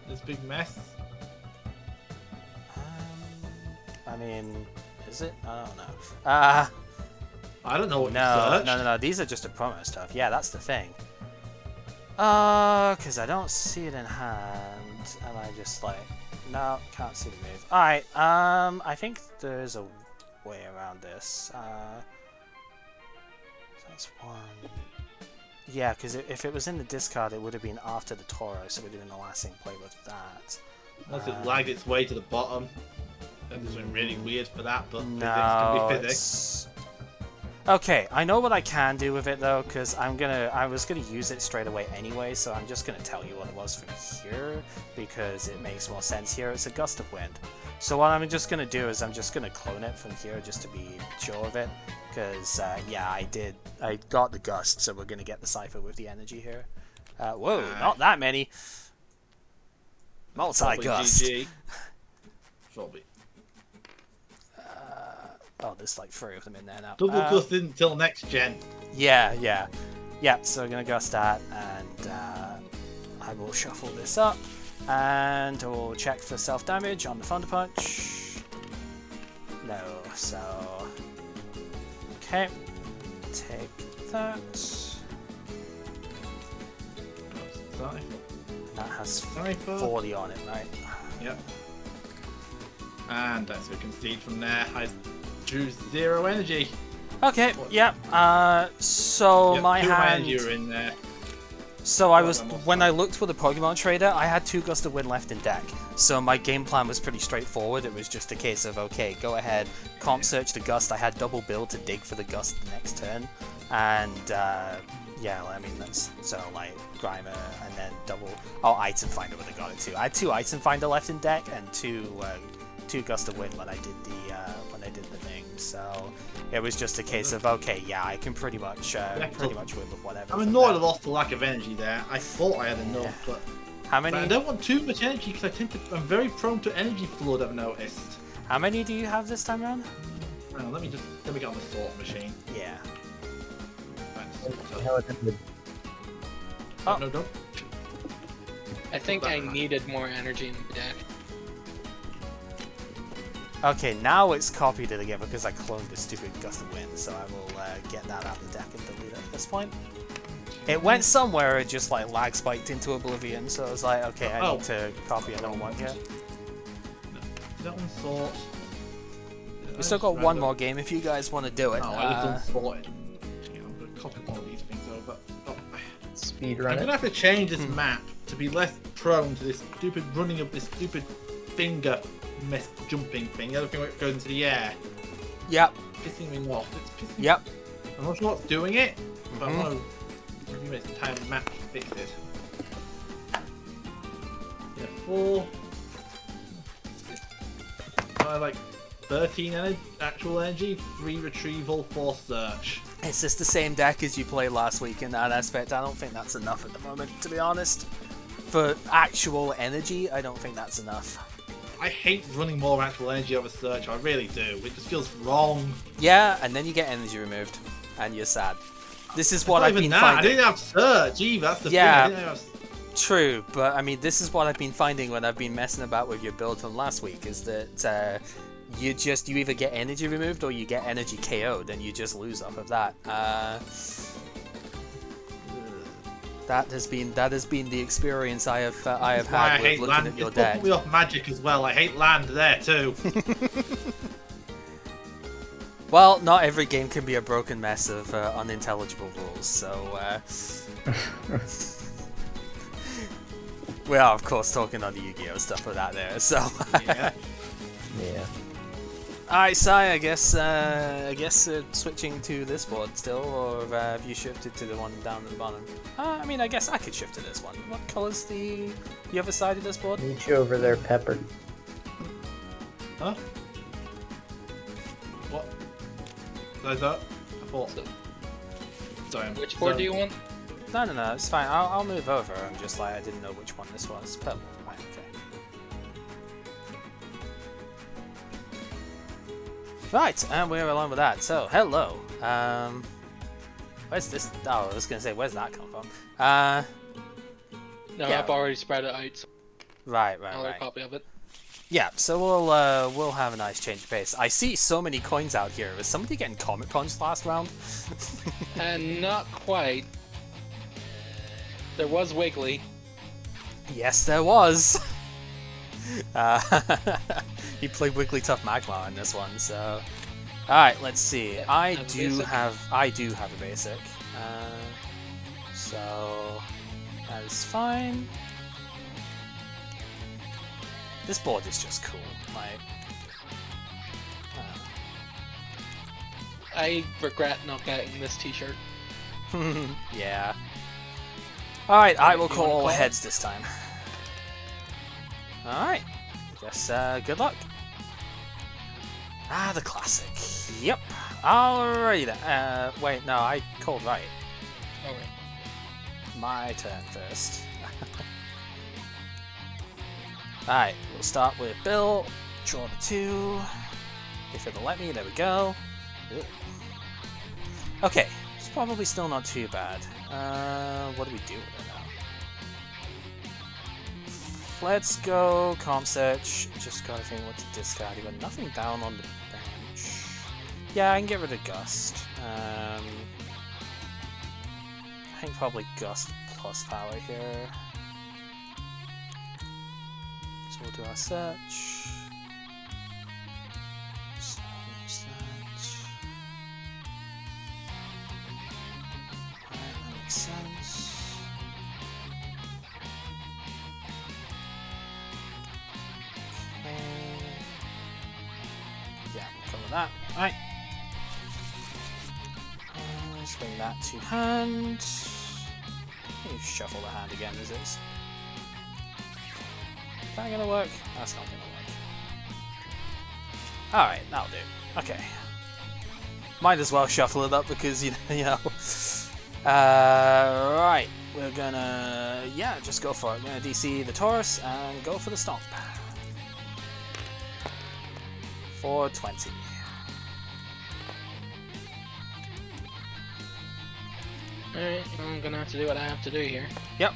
This big mess? I mean, is it? I don't know. I don't know what you No, searched. no. These are just a promo stuff. Yeah, that's the thing. Because I don't see it in hand, and I just like, no, can't see the move. All right. I think there's a way around this. That's one. Yeah, because if it was in the discard, it would have been after the Toro, so we're doing the last thing play with that. Unless it lagged its way to the bottom. That was really weird for that, but No, physics can be physics. Okay, I know what I can do with it though, because I was gonna use it straight away anyway, so I'm just gonna tell you what it was from here, because it makes more sense here. It's a gust of wind. So what I'm just gonna do is I'm just gonna clone it from here just to be sure of it, because yeah, I got the gust, so we're gonna get the cipher with the energy here. Whoa, not that many. Multi-gust. GG. Probably. Oh, there's like 3 of them in there now. Double gust until next gen. Yeah. So we're gonna gust that, and I will shuffle this up, and we'll check for self-damage on the Thunder Punch. No, so okay, take that. That has 40 on it, right? Yep. And that's a concede from there. I drew 0 energy. Okay, yeah. So Yep, my 2 hand. energy are in there. So when I looked for the Pokemon trader, I had 2 Gust of Wind left in deck. So my game plan was pretty straightforward. It was just a case of, okay, go ahead, comp search the Gust. I had double build to dig for the Gust the next turn. And yeah, I mean, that's so like Grimer and then double. Oh, Item Finder would have got it too. I had 2 Item Finder left in deck and 2 Gust of Wind when I did the thing. So it was just a case of, okay, yeah, I can pretty much win with whatever. I'm annoyed I lost the lack of energy there. I thought I had enough, but how many? I don't want too much energy because I'm very prone to energy flood. I've noticed. How many do you have this time around? Hang on, let me get on the sort machine. Yeah. How it ended. Oh. No, don't. I think I needed more energy in the deck. Okay, now it's copied it again because I cloned the stupid Gust of Wind, so I will get that out of the deck and delete it at this point. It went somewhere, it just like lag spiked into oblivion, so I was like, okay, I need to copy another one here. No, that one sort. We still got one more game if you guys want to do it. Oh, I was unsorted. I'm going to copy one of these things over. Oh. Speed I'm run going to have to change this map to be less prone to this stupid running of this stupid finger jumping thing. The other thing goes into the air. Yep. Pissing me off. It's pissing me Yep. I'm not sure what's doing it, but I want to review this entire map to fix it. Yeah, 4. I like 13 actual energy, 3 retrieval, 4 search. It's just the same deck as you played last week in that aspect. I don't think that's enough at the moment, to be honest. For actual energy, I don't think that's enough. I hate running more actual energy over search, I really do. It just feels wrong. Yeah, and then you get energy removed, and you're sad. This is what I've been finding. I didn't have search either, that's the thing. Yeah, I didn't have... true, but I mean, this is what I've been finding when I've been messing about with your build from last week, is that you either get energy removed or you get energy KO'd, and you just lose off of that. That has been the experience I have had with looking at your deck. It's put me off magic as well. I hate land there too. Well, not every game can be a broken mess of unintelligible rules, so we are of course talking on the Yu-Gi-Oh stuff with that there. So yeah. Yeah. Alright, Sai, I guess switching to this board still, or have you shifted to the one down at the bottom? I mean, I guess I could shift to this one. What colour's the other side of this board? Meet you over there, Pepper. Huh? What? Is that? I thought so. Sorry. Which board do you want? No, it's fine. I'll move over. I'm just like, I didn't know which one this was. Purple. Right, okay. Right, and we're along with that. So, hello. Where's this? Oh, I was gonna say, where's that come from? No, yeah. I've already spread it out. So Right. another copy of it. Yeah, so we'll have a nice change of pace. I see so many coins out here. Was somebody getting Comic Cons last round? And not quite. There was Wiggly. Yes, there was. He played Wigglytuff Magmar in this one, so Alright, let's see. Yeah, I have a do basic. have a basic. So that is fine. This board is just cool. Like, I regret not getting this T-shirt. yeah. Alright, I will You wanna call call it? heads this time. Alright. Guess good luck. Ah, the classic. Yep. Alrighty then. Wait, no, I called right. Okay. My turn first. Alright, we'll start with Bill. Draw the 2. If it'll let me, there we go. Ugh. Okay, it's probably still not too bad. What do we do with it now? Let's go comp search. Just gotta think what to discard. You got nothing down on the bench. Yeah, I can get rid of Gust. I think probably Gust plus power here. So we'll do our search. So use that. Alright, that makes sense. Yeah, we'll cover that. Alright. Swing that to hand. Let me shuffle the hand again as is. Is that gonna work? That's not gonna work. Alright, that'll do. Okay. Might as well shuffle it up because, you know. Right. We're gonna, yeah, just go for it. We're gonna DC the Taurus and go for the Stomp. 420. Alright, I'm gonna have to do what I have to do here. Yep.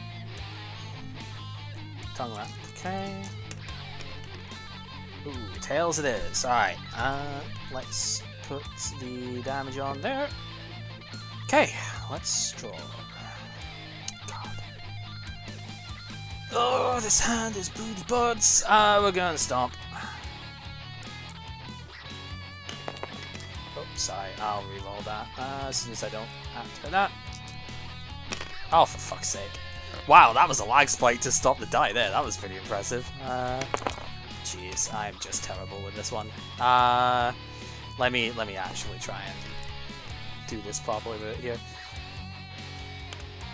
Tongue wrap. Okay. Ooh, tails it is. Alright. Let's put the damage on there. Okay, let's draw. God. Oh, this hand is booty buds. We're gonna stomp. Oh, sorry. I'll reroll that as soon as I don't activate that. Oh, for fuck's sake. Wow, that was a lag spike to stop the die there. That was pretty impressive. Jeez, I'm just terrible with this one. Let me actually try and do this properly with it here.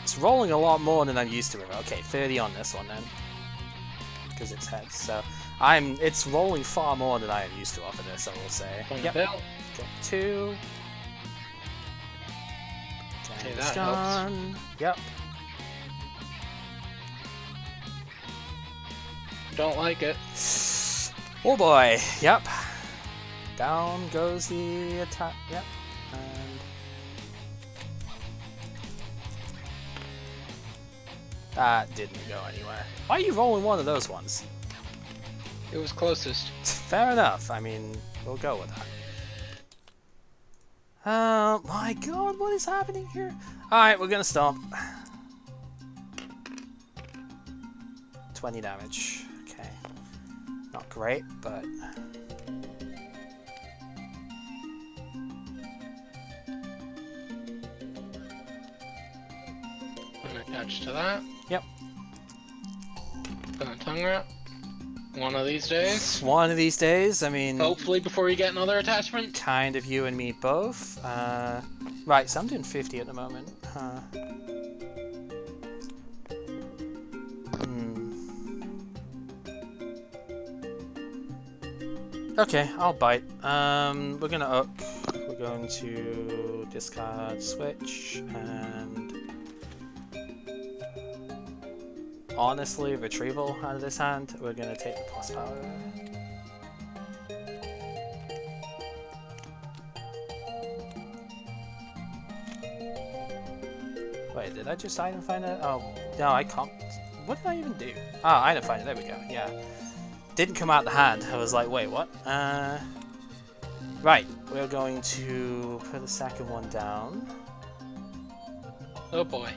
It's rolling a lot more than I'm used to with it. Okay, 30 on this one then. Because it's heads, so it's rolling far more than I am used to off of this, I will say. Yep. Drop 2. Okay, It's that gone. Yep. Don't like it. Oh boy, yep. Down goes the attack, yep. And that didn't go anywhere. Why are you rolling one of those ones? It was closest. Fair enough, I mean, we'll go with that. My god, what is happening here? Alright, we're gonna stomp. 20 damage. Okay. Not great, but... I'm gonna attach to that. Yep. Gonna tongue wrap. One of these days. One of these days, I mean... Hopefully before you get another attachment. Kind of you and me both. Right, so I'm doing 50 at the moment. Okay, I'll bite. We're gonna up. We're going to discard switch and honestly retrieval out of this hand. We're gonna take the plus power. Wait, did I just item find it? Oh, no, I can't. What did I even do? Ah, item find it. There we go. Yeah. Didn't come out the hand. I was like, wait, what? Right. We're going to put the second one down. Oh boy.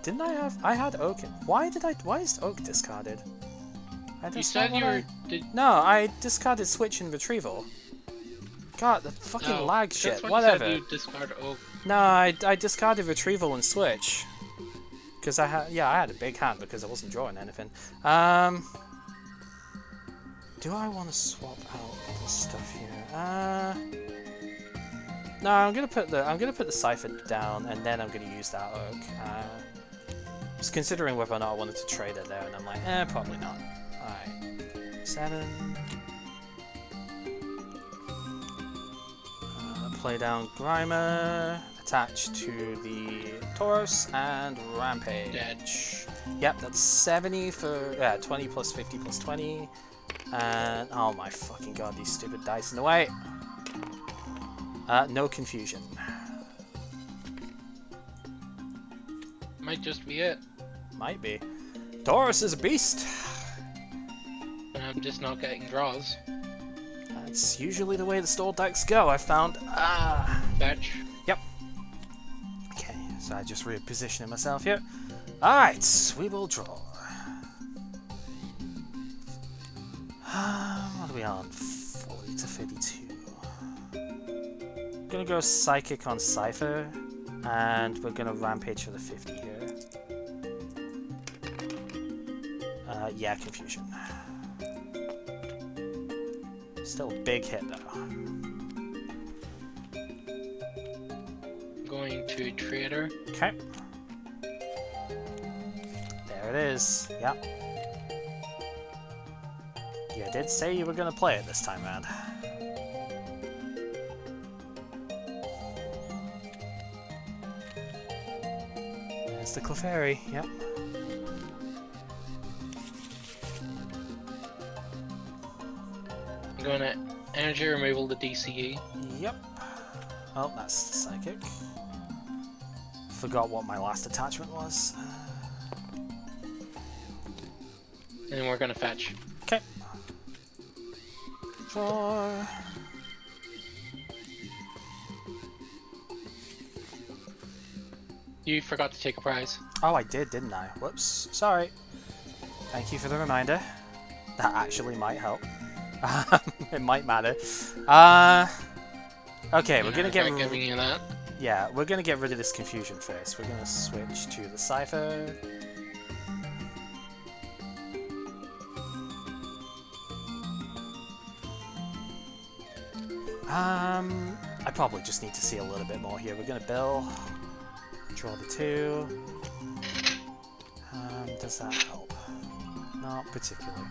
Didn't I have... I had Oak. Why is Oak discarded? You said you were... No, I discarded switch and retrieval. God, the fucking Oh, lag that's shit. when Whatever. You said you discard oak. No, I discarded retrieval and switch. Because I had a big hand because I wasn't drawing anything. Do I want to swap out this stuff here? No, I'm gonna put the cipher down and then I'm gonna use that oak. Just considering whether or not I wanted to trade it there, and I'm like, probably not. Alright. 7. Play down Grimer, attach to the Tauros, and Rampage. Dead. Yep, that's 70 for 20 plus 50 plus 20. And oh my fucking god, these stupid dice in the way. No confusion. Might just be it. Might be. Tauros is a beast. I'm just not getting draws. That's usually the way the stall decks go, I've found. Fetch. Yep. Okay, so I just repositioning myself here. Alright, we will draw. What are we on? 40 to 52. I'm gonna go Psychic on Cypher, and we're gonna Rampage for the 50 here. Yeah, Confusion. Still a big hit though. Going to Trader. Okay. There it is. Yep. You did say you were gonna play it this time round. There's the Clefairy, yep. I'm going to energy removal the DCE. Yep. Oh, that's the Psychic. Forgot what my last attachment was. And then we're going to fetch. Okay. Draw. You forgot to take a prize. Oh, I did, didn't I? Whoops. Sorry. Thank you for the reminder. That actually might help. It might matter. Okay, we're gonna get giving you that. yeah, we're gonna get rid of this confusion first. We're gonna switch to the cipher. I probably just need to see a little bit more here. We're gonna bill. Draw the 2. Does that help? Not particularly.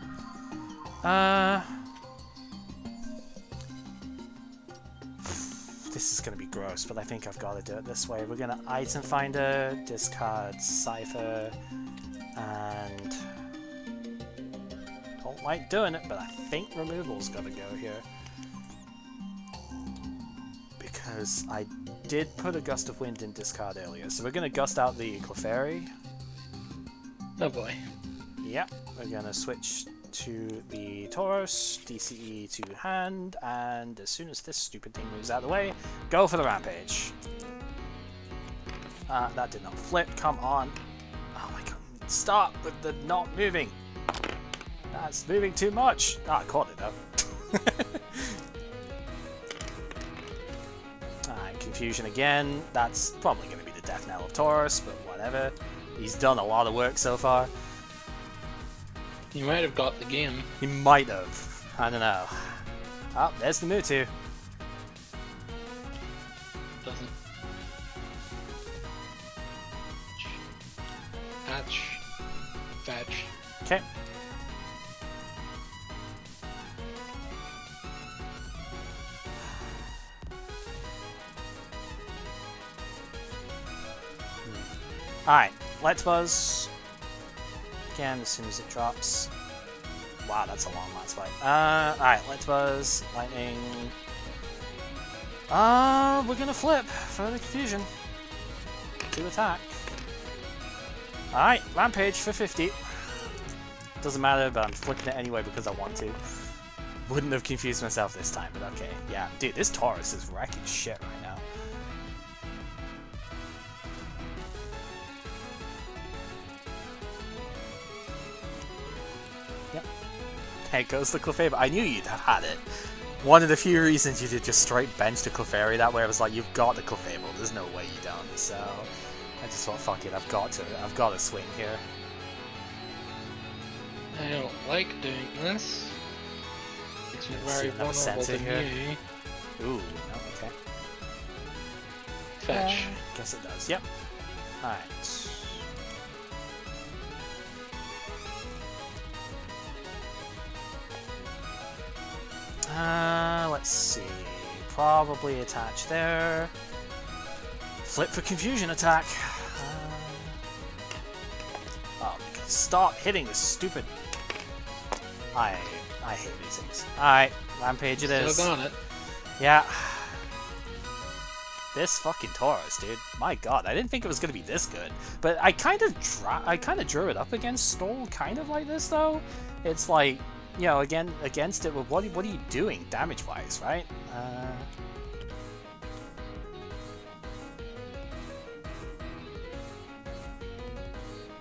This is going to be gross, but I think I've got to do it this way. We're going to Item Finder, discard Cipher, and... don't like doing it, but I think Removal's got to go here. Because I did put a Gust of Wind in discard earlier, so we're going to Gust out the Clefairy. Oh boy. Yep, we're going to switch to the Tauros, DCE to hand, and as soon as this stupid thing moves out of the way, go for the Rampage. That did not flip, come on. Oh my god, stop with the not moving. That's moving too much. I caught it though. Alright, Confusion again. That's probably going to be the death knell of Tauros, but whatever. He's done a lot of work so far. You might have got the game. He might have. I don't know. Oh, there's the Mewtwo. Doesn't. Hatch. Fetch. Okay. Alright, let's buzz. Again, as soon as it drops. Wow, that's a long last fight. Alright, let's buzz. Lightning. We're gonna flip for the Confusion. To attack. Alright, Rampage for 50. Doesn't matter, but I'm flipping it anyway because I want to. Wouldn't have confused myself this time, but okay. Yeah, dude, this Tauros is wrecking shit right now. Yep. There goes the Clefairy. I knew you'd have had it. One of the few reasons you did just straight bench the Clefairy that way, I was like, you've got the Clefable, there's no way you don't. So I just thought, fuck it, I've got to swing here. I don't like doing this. It's very another vulnerable sensor to here. me. Ooh, no, okay. Fetch. Guess it does, yep. Alright. Let's see. Probably attach there. Flip for confusion attack. Oh, stop hitting this stupid. I hate these things. Alright, Rampage it is. Still got it. Yeah. This fucking Tauros, dude. My god, I didn't think it was gonna be this good. But I kind of drew it up against Stole, kind of like this though. It's like, you know, against it. What are you doing, damage-wise, right?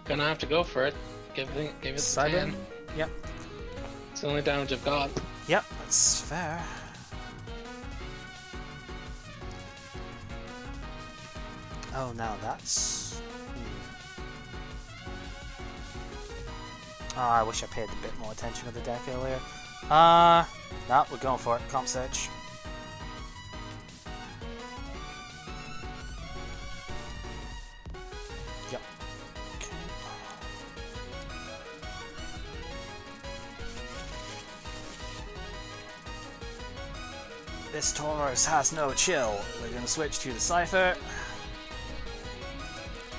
Gonna have to go for it. Give it the 10. Yep. It's the only damage I've got. Yep, that's fair. Oh, now that's... Oh, I wish I paid a bit more attention to the deck earlier. No, we're going for it. Comp search. Yep. Okay. This Tauros has no chill. We're going to switch to the Cypher.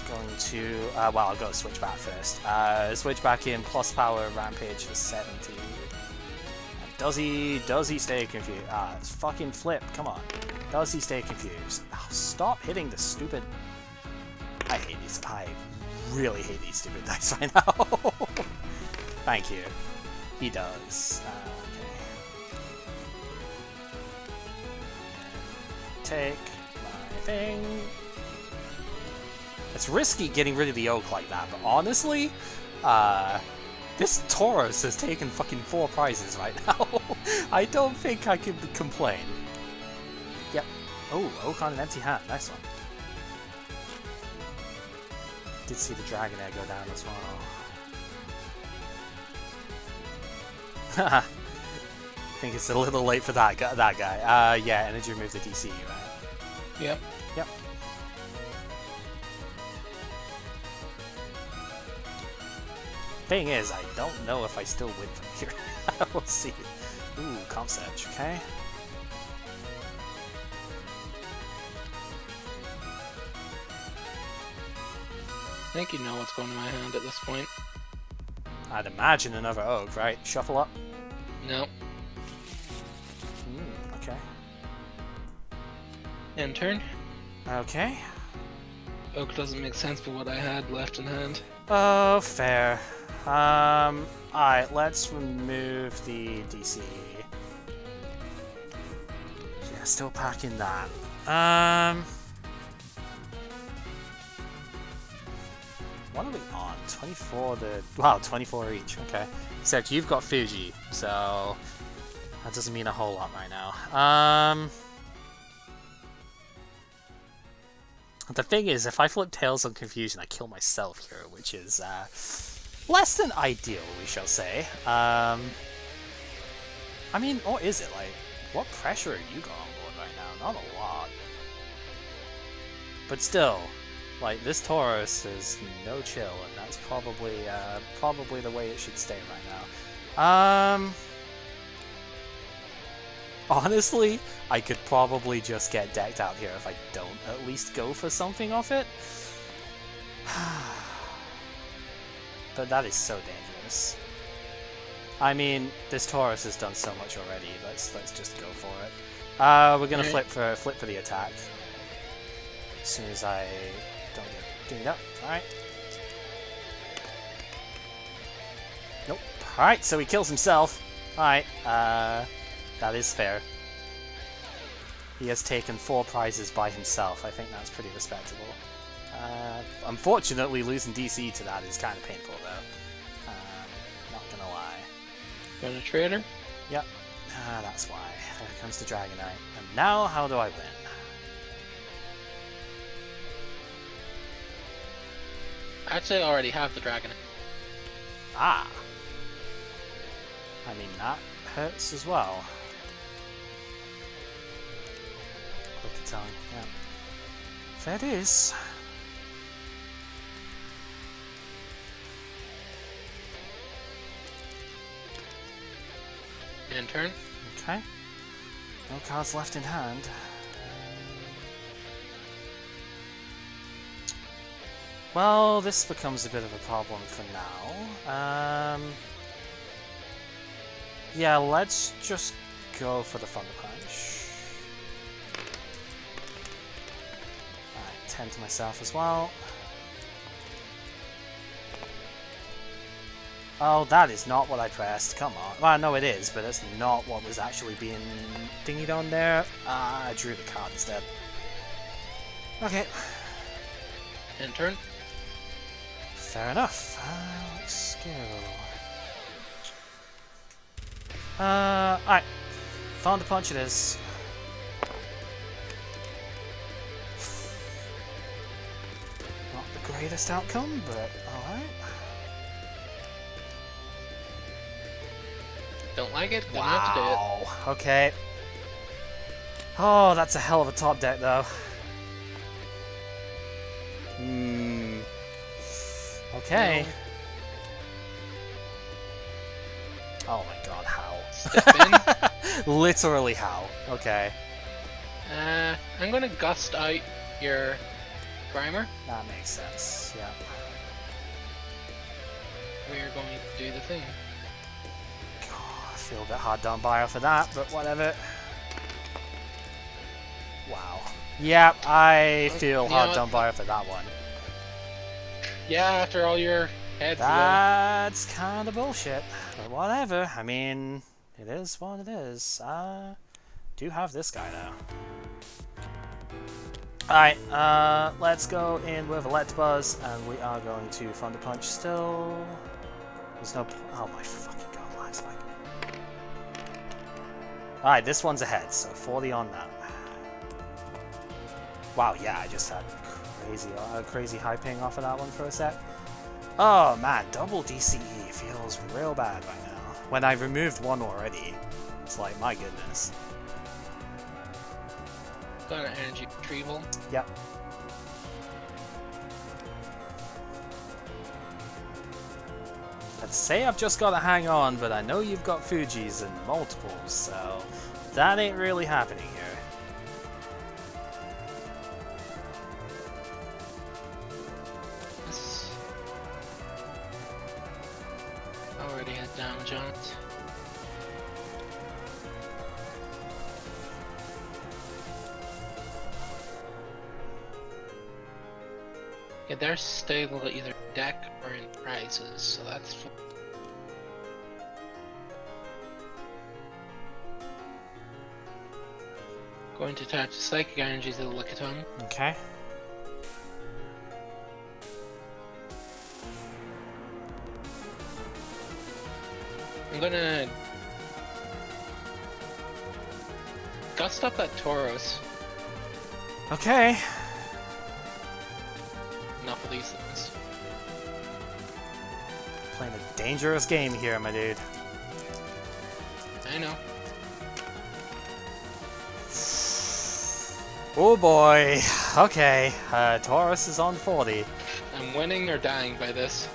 Going to, well, I'll go Switchback first. Switchback in plus power Rampage for 70. Does he stay confused? It's fucking flip, come on. Does he stay confused? Oh, stop hitting the stupid... I hate these, I really hate these stupid dice right now. Thank you. He does. Okay. Take my thing. It's risky getting rid of the Oak like that, but honestly, this Tauros has taken fucking 4 prizes right now. I don't think I can complain. Yep. Oh, Oak on an empty hand. Nice one. Did see the Dragon Egg go down as well. I think it's a little late for that guy. Yeah, energy removes the DC, right? Yep. Yep. Thing is, I don't know if I still win from here. We'll see. Ooh, comp search, okay. I think you know what's going in my hand at this point. I'd imagine another Oak, right? Shuffle up. No. Okay. End turn. Okay. Oak doesn't make sense for what I had left in hand. Oh, fair. Alright, let's remove the DC. Yeah, still packing that. What are we on? 24 wow, 24 each, okay. Except you've got Fuji, so that doesn't mean a whole lot right now. The thing is, if I flip Tails on Confusion, I kill myself here, which is, less than ideal, we shall say. I mean, or is it? Like, what pressure are you got on board right now? Not a lot. But still, like, this Tauros is no chill, and that's probably the way it should stay right now. Honestly, I could probably just get decked out here if I don't at least go for something off it. But that is so dangerous. I mean, this Tauros has done so much already. Let's just go for it. We're gonna flip for the attack. As soon as I don't get dinged up. Alright. Nope. Alright, so he kills himself. Alright, that is fair. He has taken 4 prizes by himself. I think that's pretty respectable. Unfortunately, losing DC to that is kind of painful, though. Not gonna lie. Going to trader? Yep. Ah, that's why. There comes the Dragonite. And now, how do I win? Actually, I already have the dragon. Ah! I mean, that hurts as well. Quick tongue, yeah. There it is. In turn. Okay. No cards left in hand. Well, this becomes a bit of a problem for now. Yeah, let's just go for the Thunder Punch. Alright, 10 to myself as well. Oh, that is not what I pressed. Come on. Well, no, it is, but that's not what was actually being thingied on there. I drew the card instead. Okay. In turn. Fair enough. Let's go. Alright. Thunder Punch it is. Not the greatest outcome, but alright. Don't like it? Don't have to do it. Wow. Okay. Oh, that's a hell of a top deck, though. Okay. No. Oh my god, how? Step in. Literally how? Okay. I'm gonna gust out your primer. That makes sense, yeah. We're going to do the thing. God, I feel a bit hard done by for that, but whatever. Wow. Yep, I feel hard done by for that one. Yeah, after all your heads. That's kind of bullshit, but whatever. I mean, it is what it is. Do have this guy now. Alright, let's go in with Electabuzz, and we are going to Thunder Punch still. There's no... Oh my fucking god, life's like... Alright, this one's ahead, so 40 on that. Wow, yeah, I just had crazy high ping off of that one for a sec. Oh man, double DCE feels real bad right now. When I removed one already, it's like, my goodness. Got an energy retrieval. Yep. I'd say I've just got to hang on, but I know you've got Fujis and multiples, so that ain't really happening here. Already had damage on it. Yeah, they're stable either deck or in prizes, so that's fun. Going to attach the Psychic Energy to the Lickitung. Okay. I'm gonna gust up that Tauros. Okay. Enough of these things. Playing a dangerous game here, my dude. I know. Oh boy. Okay. Taurus is on 40. I'm winning or dying by this.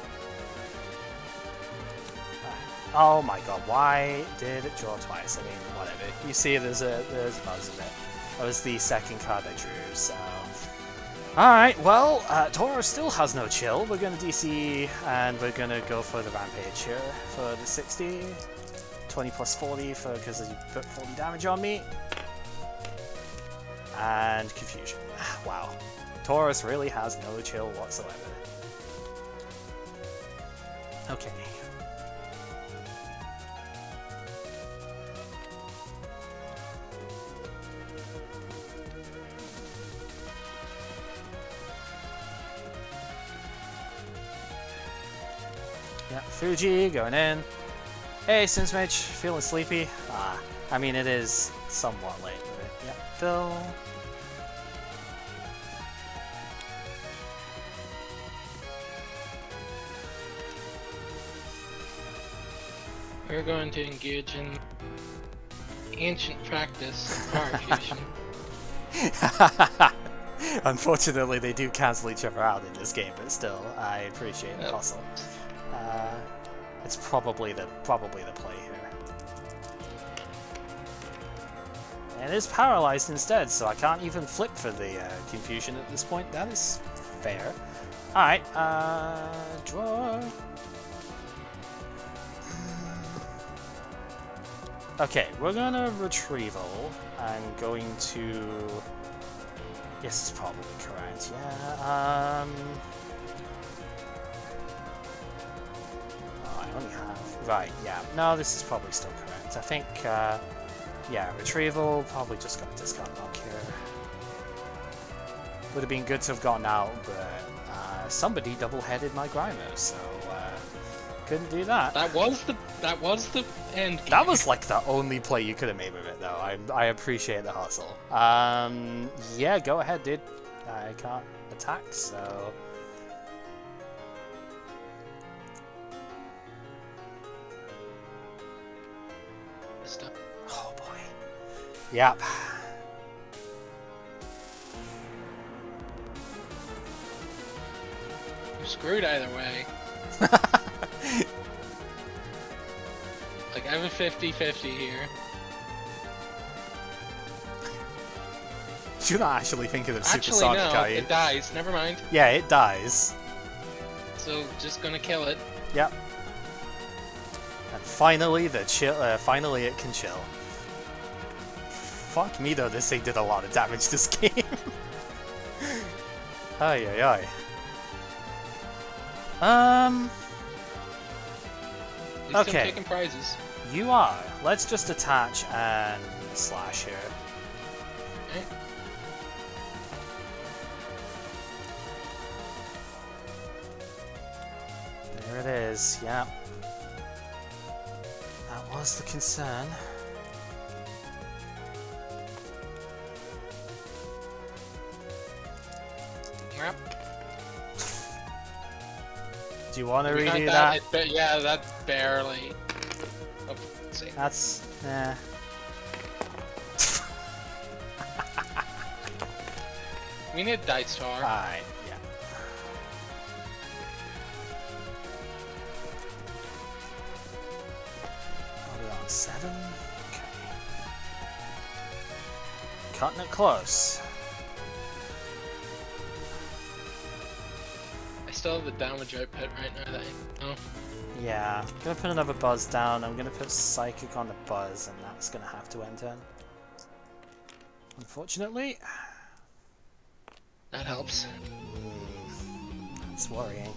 Oh my god, why did it draw twice? I mean, whatever. You see there's buzz in it. That was the second card I drew, so... Alright, well, Taurus still has no chill. We're gonna DC, and we're gonna go for the Rampage here for the 60. 20 plus 40 because you put 40 damage on me. And Confusion. Wow. Taurus really has no chill whatsoever. Okay. Yeah, Fuji going in. Hey, Sinsmage, feeling sleepy? Ah, I mean, it is somewhat late, but yeah, Phil. We're going to engage in ancient practice of power fusion. Unfortunately, they do cancel each other out in this game, but still, I appreciate the hustle. It's probably the play here. And it's paralyzed instead, so I can't even flip for the confusion at this point. That is fair. Alright, draw. Okay, we're gonna retrieval. I'm going to... This is probably correct, yeah, Oh, I only have... Right, yeah. No, this is probably still correct. I think, yeah, retrieval, probably just got discard lock here. Would have been good to have gotten out, but somebody double-headed my Grimer, so couldn't do that. That was the end game. That was like the only play you could have made with it, though. I appreciate the hustle. Yeah, go ahead, dude. I can't attack, so... Stop. Oh boy. Yep. You're screwed either way. Like, I have a 50-50 here. You're not actually thinking of Actually, Supersonic, no, are you? it dies. Never mind. Yeah, it dies. So, just gonna kill it. Yep. And finally, finally it can chill. Fuck me though, this thing did a lot of damage this game. Ay ay ay. At least I'm Okay. taking prizes. You are. Let's just attach and slash here. Okay. There it is, yeah. That was the concern. Yep. Do you want to We got redo that? Yeah, that's barely. Oh, let's see. That's... eh. We need dice star. Alright, yeah. Are we on 7? Okay. Cutting it close. I still have the damage output right now that I know. Yeah, I'm gonna put another buzz down. I'm gonna put psychic on the buzz, and that's gonna have to end turn. Unfortunately. That helps. That's worrying.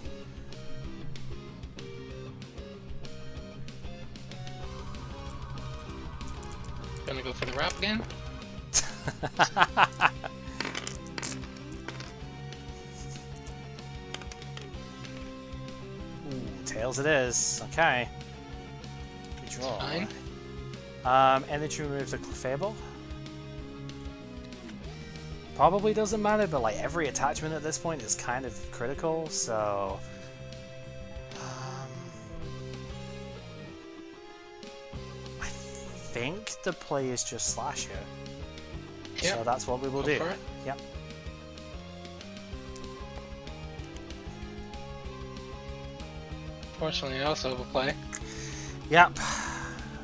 Gonna go for the wrap again. Ooh, tails it is. Okay. Good draw. Fine. Energy removes a Clefable. Probably doesn't matter, but like every attachment at this point is kind of critical, so... I think the play is just slash here. Yep. So that's what we will Go do. for it. Yep. Fortunately, I also have a play. Yep.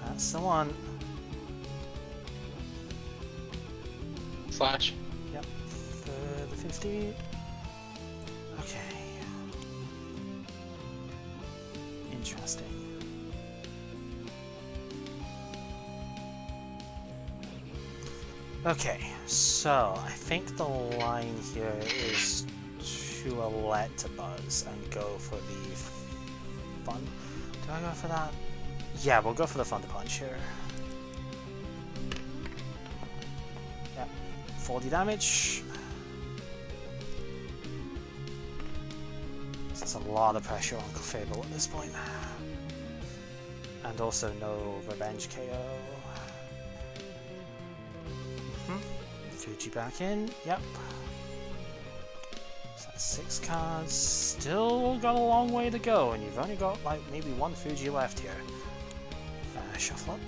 That's the one. Slash. Yep. For the 50. Okay. Interesting. Okay, so I think the line here is to let to buzz and go for the fun. Do I go for that? Yeah, we'll go for the fun to punch here. Yep, 40 damage. That's a lot of pressure on Clefable at this point. And also no revenge KO. Fuji back in. Yep. So that's 6 cards. Still got a long way to go, and you've only got like maybe 1 Fuji left here. Shuffle up.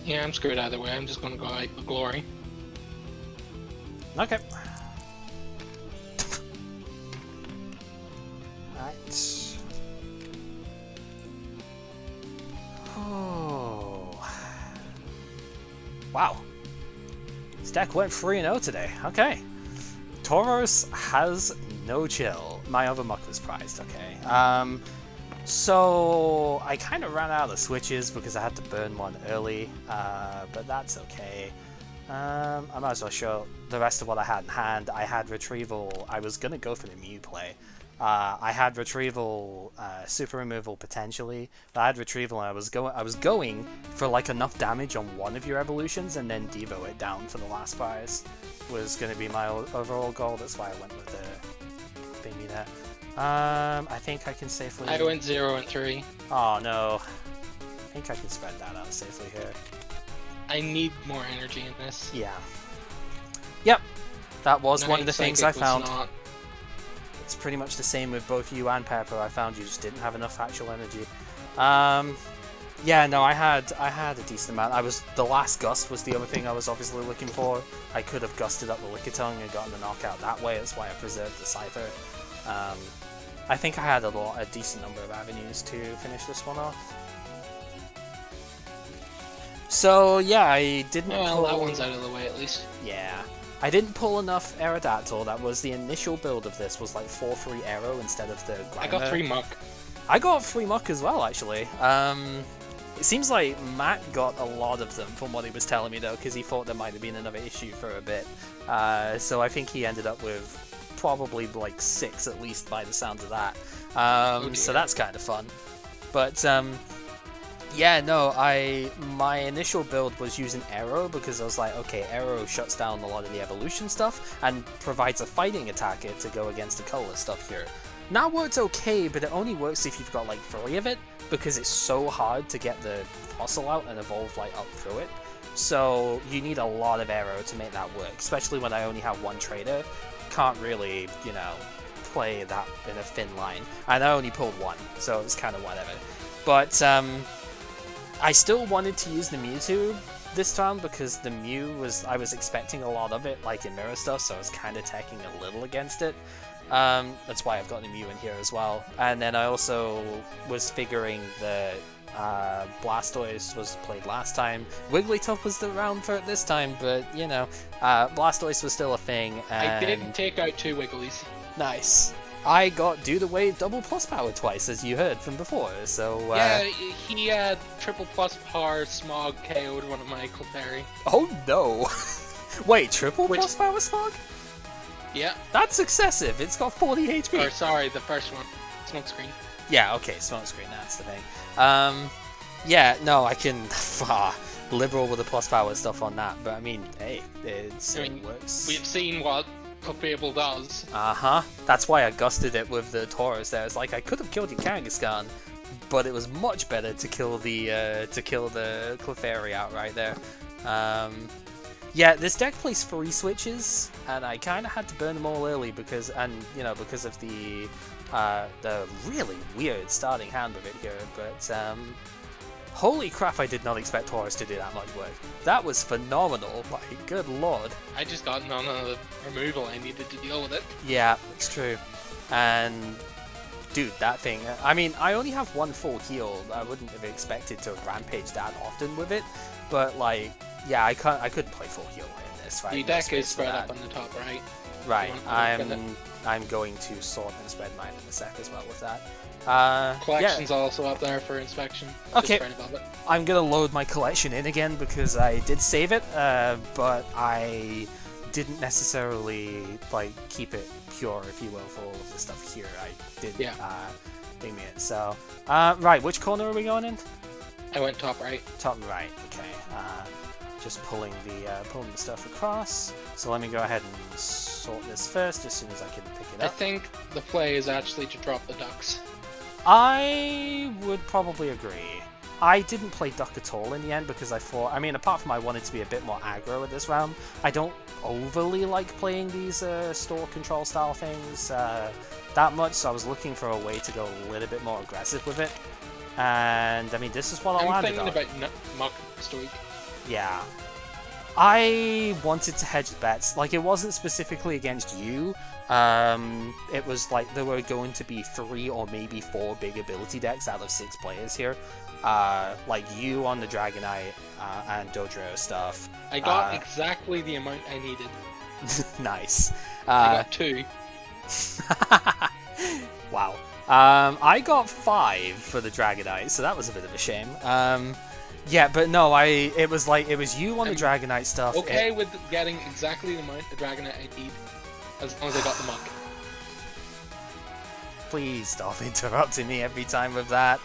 Yeah, I'm screwed either way. I'm just gonna go out with glory. Okay. Right. Oh. Wow. This deck went 3-0 today. Okay. Tauros has no chill. My other muck was prized, okay. So I kind of ran out of switches because I had to burn one early, but that's okay. I might as well show the rest of what I had in hand. I had Retrieval. I was going to go for the Mew play. I had Retrieval, Super Removal potentially, but I had Retrieval and I was going for like enough damage on one of your evolutions and then Devo it down for the last prize. Was going to be my overall goal. That's why I went with the thingy there. I think I can safely... I went 0 and 3. Oh no. I think I can spread that out safely here. I need more energy in this. Yeah. Yep. That was one of the things I found. Not... It's pretty much the same with both you and Pepper. I found you just didn't have enough actual energy. Yeah, no, I had a decent amount. The last gust was the other thing I was obviously looking for. I could have gusted up the Lickitung and gotten the knockout that way. That's why I preserved the Scyther. I think I had a decent number of avenues to finish this one off. So yeah, I didn't. Well, that one's out of the way at least. Yeah, I didn't pull enough Aerodactyl. That was the initial build of this. Was like 4-3 Aero instead of the Grimer. I got 3 Muck. I got 3 Muck as well, actually. It seems like Matt got a lot of them from what he was telling me though, because he thought there might have been another issue for a bit. So I think he ended up with probably like 6 at least by the sounds of that. So that's kind of fun. But yeah, no, my initial build was using Aero because I was like, okay, Aero shuts down a lot of the evolution stuff and provides a fighting attacker to go against the color stuff here. Now works okay, but it only works if you've got like 3 of it, because it's so hard to get the fossil out and evolve like up through it. So you need a lot of Aero to make that work, especially when I only have 1 trader. Can't really, you know, play that in a thin line. And I only pulled 1, so it's kind of whatever. But I still wanted to use the Mewtwo this time because the Mew I was expecting a lot of it, like in mirror stuff, so I was kind of taking a little against it. That's why I've got the Mew in here as well. And then I also was figuring that Blastoise was played last time. Wigglytuff was around for it this time, but you know, Blastoise was still a thing. And... I did take out 2 Wigglies. Nice. I got Do the Wave double plus power twice, as you heard from before, so... Yeah, he had triple plus power Smog KO'd one of my Clefairy. Oh no! Wait, triple plus power Smog? Yeah. That's excessive, it's got 40 HP! Or sorry, the first one. Smokescreen. Yeah, okay, Smokescreen, that's the thing. Yeah, no, I can... liberal with the plus power stuff on that, but I mean, hey, it works. We've seen what foreseeable does. Uh-huh. That's why I gusted it with the Tauros there. It's like, I could have killed your Kangaskhan, but it was much better to kill the Clefairy out right there. Yeah, this deck plays 3 switches, and I kind of had to burn them all early because of the really weird starting hand with it here, but holy crap, I did not expect Tauros to do that much work. That was phenomenal, my good lord. I just got none of the removal I needed to deal with it. Yeah, it's true. And dude, that thing, I mean, I only have 1 full heal. I wouldn't have expected to rampage that often with it, but like, yeah, I couldn't play full heal in this, right? The deck is spread up on the top right. Right, I'm going to sort and spread mine in a sec as well with that. Collection's also up there for inspection. Okay, just right above it. I'm gonna load my collection in again because I did save it, but I didn't necessarily like keep it pure, if you will, for all of the stuff here. I did thing it. So, right, which corner are we going in? I went top right. Top right. Okay. Just pulling the stuff across. So let me go ahead and sort this first as soon as I can pick it up. I think the play is actually to drop the ducks. I would probably agree. I didn't play Duck at all in the end because I thought, I mean, apart from I wanted to be a bit more aggro at this round, I don't overly like playing these store control style things that much, so I was looking for a way to go a little bit more aggressive with it. And I mean, this is what I landed on. I'm thinking about Muck Stoic. Yeah. I wanted to hedge the bets. Like, it wasn't specifically against you. It was like there were going to be 3 or maybe 4 big ability decks out of 6 players here. Like you on the Dragonite and Dodrio stuff. I got exactly the amount I needed. Nice. I got 2. Wow. I got 5 for the Dragonite, so that was a bit of a shame. Yeah, but no, it was you on the Dragonite stuff. Okay with getting exactly the amount of Dragonite I need, as long as I got the Muck. Please stop interrupting me every time with that.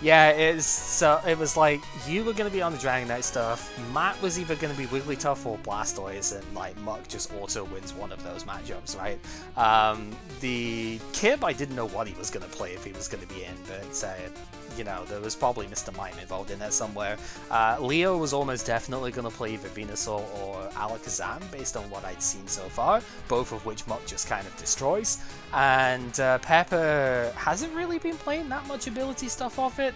Yeah, it was like you were going to be on the Dragonite stuff. Matt was either going to be Wigglytuff or Blastoise, and like Muck just auto wins one of those matchups, right? The Kib, I didn't know what he was going to play if he was going to be in, but you know, there was probably Mr. Mime involved in there somewhere. Leo was almost definitely going to play either Venusaur or Alakazam, based on what I'd seen so far, both of which Muck just kind of destroys. And Pepper hasn't really been playing that much ability stuff off it,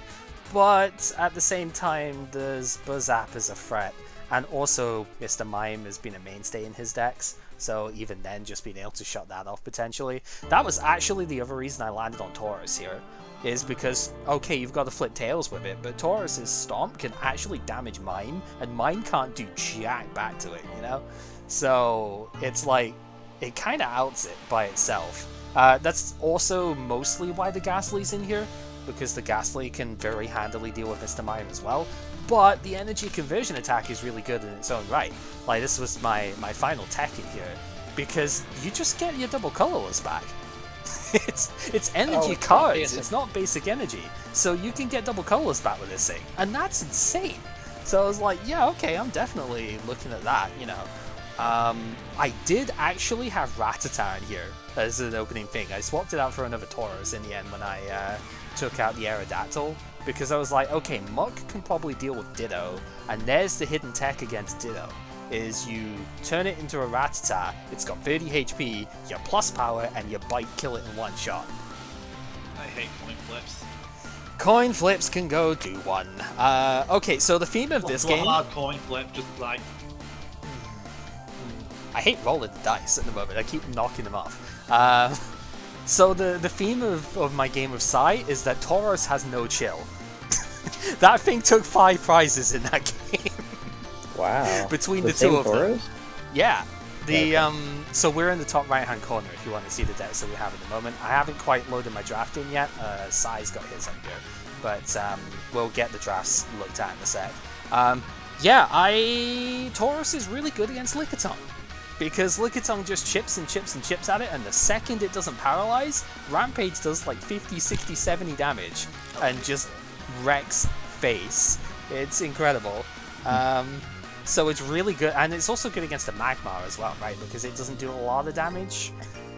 but at the same time, there's Buzzap as a threat, and also Mr. Mime has been a mainstay in his decks, so even then, just being able to shut that off potentially. That was actually the other reason I landed on Taurus here, is because, okay, you've got to flip tails with it, but Taurus's Stomp can actually damage Mime, and Mime can't do jack back to it, you know? So, it's like, it kind of outs it by itself. That's also mostly why the Ghastly's in here, because the Ghastly can very handily deal with Mr. Mime as well, but the energy conversion attack is really good in its own right. Like, this was my final tech in here, because you just get your double colorless back. It's energy cards, it's not basic energy, so you can get double colorless back with this thing, and that's insane. So I was like, yeah, okay, I'm definitely looking at that, you know. I did actually have Rattata in here as an opening thing. I swapped it out for another Taurus in the end when I took out the Aerodactyl, because I was like, okay, Muck can probably deal with Ditto, and there's the hidden tech against Ditto, is you turn it into a Rattata, it's got 30 HP, your plus power, and your bite kill it in one shot. I hate coin flips. Coin flips can go do one. Okay, so the theme of this game... hard coin flip, just like... I hate rolling the dice at the moment, I keep knocking them off. So the theme of my game of Sai is that Tauros has no chill. That thing took 5 prizes in that game. Wow. Between the two of Tauros? them. Yeah. The Okay. So we're in the top right hand corner if you want to see the decks that we have at the moment. I haven't quite loaded my draft in yet. Sai's got his up here. But we'll get the drafts looked at in a sec. Yeah, Tauros is really good against Lickitung. Because Lickitung just chips and chips and chips at it, and the second it doesn't paralyze, Rampage does like 50, 60, 70 damage and just wrecks face. It's incredible. So it's really good, and it's also good against the Magmar as well, right? Because it doesn't do a lot of damage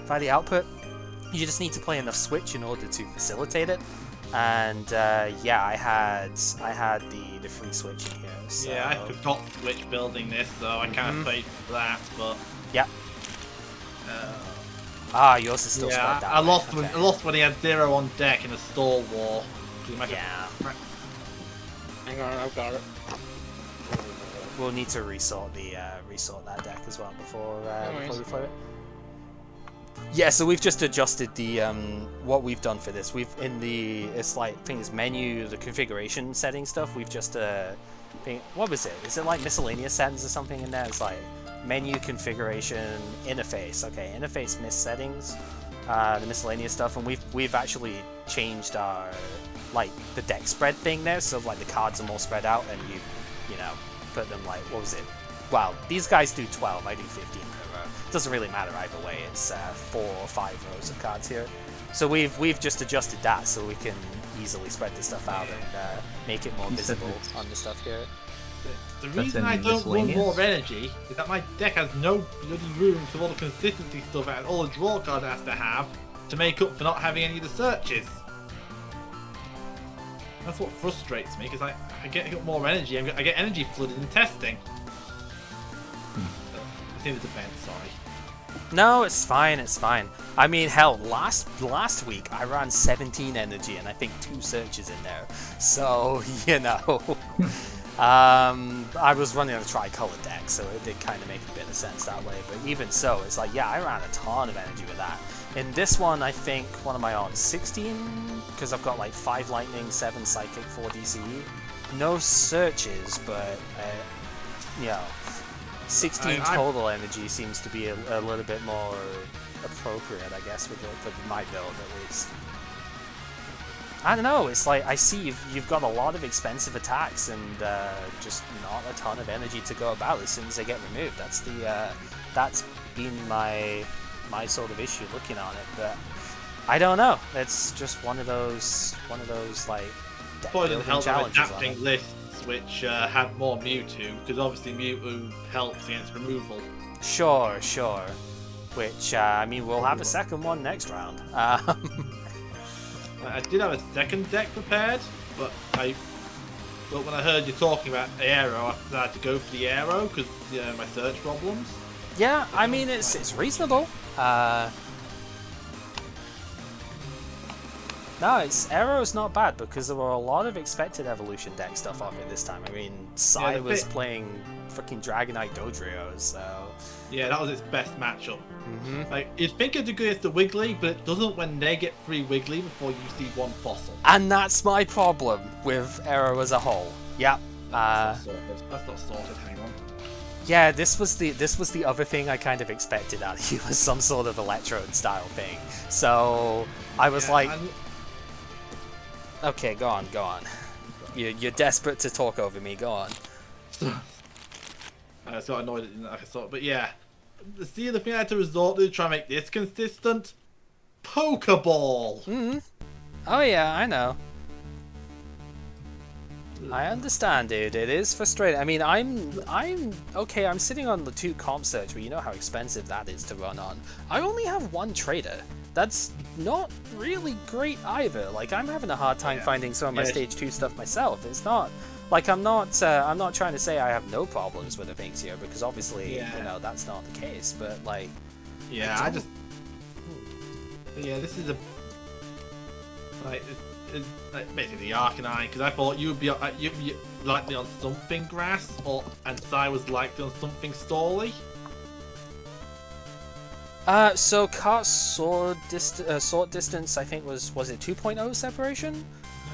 by the output. You just need to play enough Switch in order to facilitate it. And yeah, I had the free Switch in here. So... Yeah, I forgot Switch building this, so I kind of played for that, but... Yep. Yours is still yeah, spread I that lost way. when I lost when he had 0 on deck in a stall war. Yeah. Hang on, I've got it. We'll need to resort that deck as well before we play it. Yeah, so we've just adjusted the what we've done for this. We've it's like menu, the configuration setting stuff. We've just what was it? Is it like miscellaneous settings or something in there? It's like menu configuration interface. Okay, interface settings, the miscellaneous stuff, and we've actually changed our the deck spread thing there. So like the cards are more spread out, and you know put them like what was it? Wow, these guys do 12. I do 15 per row. Doesn't really matter either way. It's 4 or 5 rows of cards here. So we've just adjusted that so we can easily spread the stuff out and make it more visible on the stuff here. The reason I don't run more energy is that my deck has no bloody room for all the consistency stuff and all the draw cards it has to have. to make up for not having any of the searches. That's what frustrates me, because I get more energy. I get energy flooded in testing. I think it's a vent, sorry. No, it's fine, it's fine. I mean, hell, last week I ran 17 energy and I think 2 searches in there. So, you know, I was running a tricolor deck, so it did kind of make a bit of sense that way. But even so, it's like, yeah, I ran a ton of energy with that. In this one, I think, what am I on, 16? Because I've got like 5 lightning, 7 psychic, 4 DCE. No searches, but, you know, 16 total energy seems to be a little bit more appropriate, I guess, for my build at least. I don't know, it's like I see you've got a lot of expensive attacks and just not a ton of energy to go about as soon as they get removed. That's been my sort of issue looking on it, but I don't know. It's just one of those like deck building challenges on it. Lists which have more Mewtwo, because obviously Mewtwo helps against removal. Sure. Which I mean, we'll have a second one next round. I did have a second deck prepared, but when I heard you talking about Aero, I decided to go for the Aero because my search problems. Yeah, I mean it's reasonable. No, Aero's not bad because there were a lot of expected evolution deck stuff off it this time. I mean, Sai was playing freaking Dragonite Dodrio, so... Yeah, that was its best matchup. Like, you'd think it'd do against the Wiggly, but it doesn't when they get 3 Wiggly before you see 1 Fossil. And that's my problem with Aero as a whole. Yep. That's not sorted, hang on. Yeah, this was the other thing I kind of expected out of you, was some sort of Electrode style thing. So I was okay, go on. You're desperate to talk over me. Go on. I got annoyed at I thought, but yeah. See, the thing I had to resort to try and make this consistent? Pokeball! Oh yeah, I know. I understand, dude. It is frustrating. I mean, I'm okay. I'm sitting on the 2 comp search, but you know how expensive that is to run on. I only have 1 trader. That's not really great either. Like, I'm having a hard time finding some of my stage 2 stuff myself. It's not like I'm not trying to say I have no problems with the things here, because obviously you know that's not the case. But like, this is a it's like basically the Arcanine, because I thought you'd be likely on something grass, and Sai was likely on something Stally. So Cart sword distance, I think was it 2.0 separation,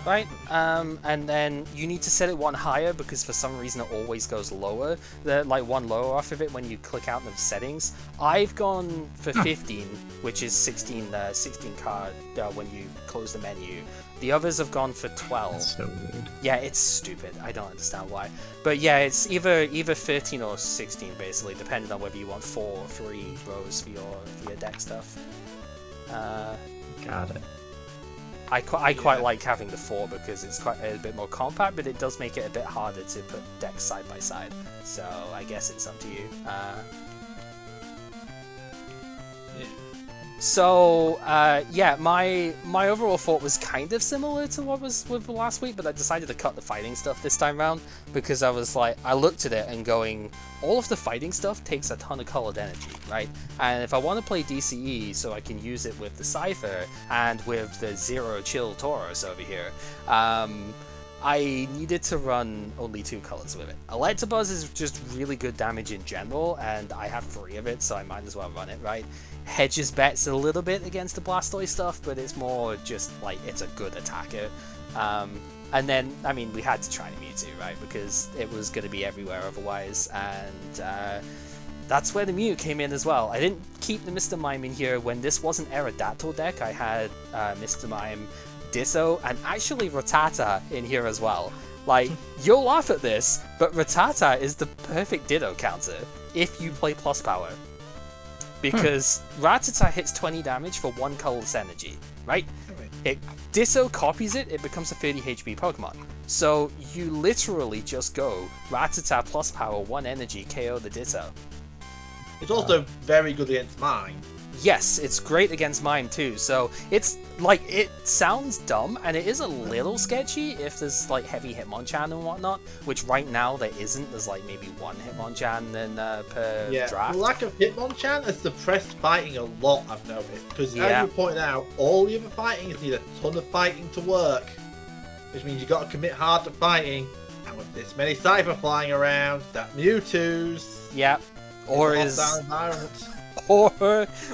right? And then you need to set it 1 higher because for some reason it always goes lower. Like 1 lower off of it when you click out the settings. I've gone for 15, which is 16 card when you close the menu. The others have gone for 12. That's so weird. Yeah, it's stupid. I don't understand why. But yeah, it's either 13 or 16 basically, depending on whether you want 4 or 3 rows for your deck stuff. Got it. I quite like having the 4 because it's quite a bit more compact, but it does make it a bit harder to put decks side by side. So I guess it's up to you. So, yeah, my overall thought was kind of similar to what was with last week, but I decided to cut the fighting stuff this time around because I was like, I looked at it and going, all of the fighting stuff takes a ton of colored energy, right? And if I want to play DCE so I can use it with the Cypher and with the Zero Chill Tauros over here, I needed to run only 2 colors with it. Electabuzz is just really good damage in general, and I have 3 of it, so I might as well run it, right? Hedges bets a little bit against the Blastoise stuff, but it's more just like it's a good attacker. And then, I mean, we had to try the Mewtwo, right? Because it was going to be everywhere otherwise, and that's where the Mew came in as well. I didn't keep the Mr. Mime in here when this wasn't Aerodactyl deck. I had Mr. Mime, Ditto, and actually Rattata in here as well. Like, you'll laugh at this, but Rattata is the perfect Ditto counter if you play plus power. Because Rattata hits 20 damage for 1 colorless energy, right? Ditto copies it, it becomes a 30 HP Pokemon. So you literally just go Rattata plus power, 1 energy, KO the Ditto. It's also very good against mine. Yes, it's great against mine too. So it's like, it sounds dumb, and it is a little sketchy if there's like heavy Hitmonchan and whatnot, which right now there isn't. There's like maybe one Hitmonchan per draft. The lack of Hitmonchan has suppressed fighting a lot, I've noticed. Because as you pointed out, all the other fighting need a ton of fighting to work, which means you've got to commit hard to fighting. And with this many Cypher flying around, that Mewtwo's or is a hostile environment.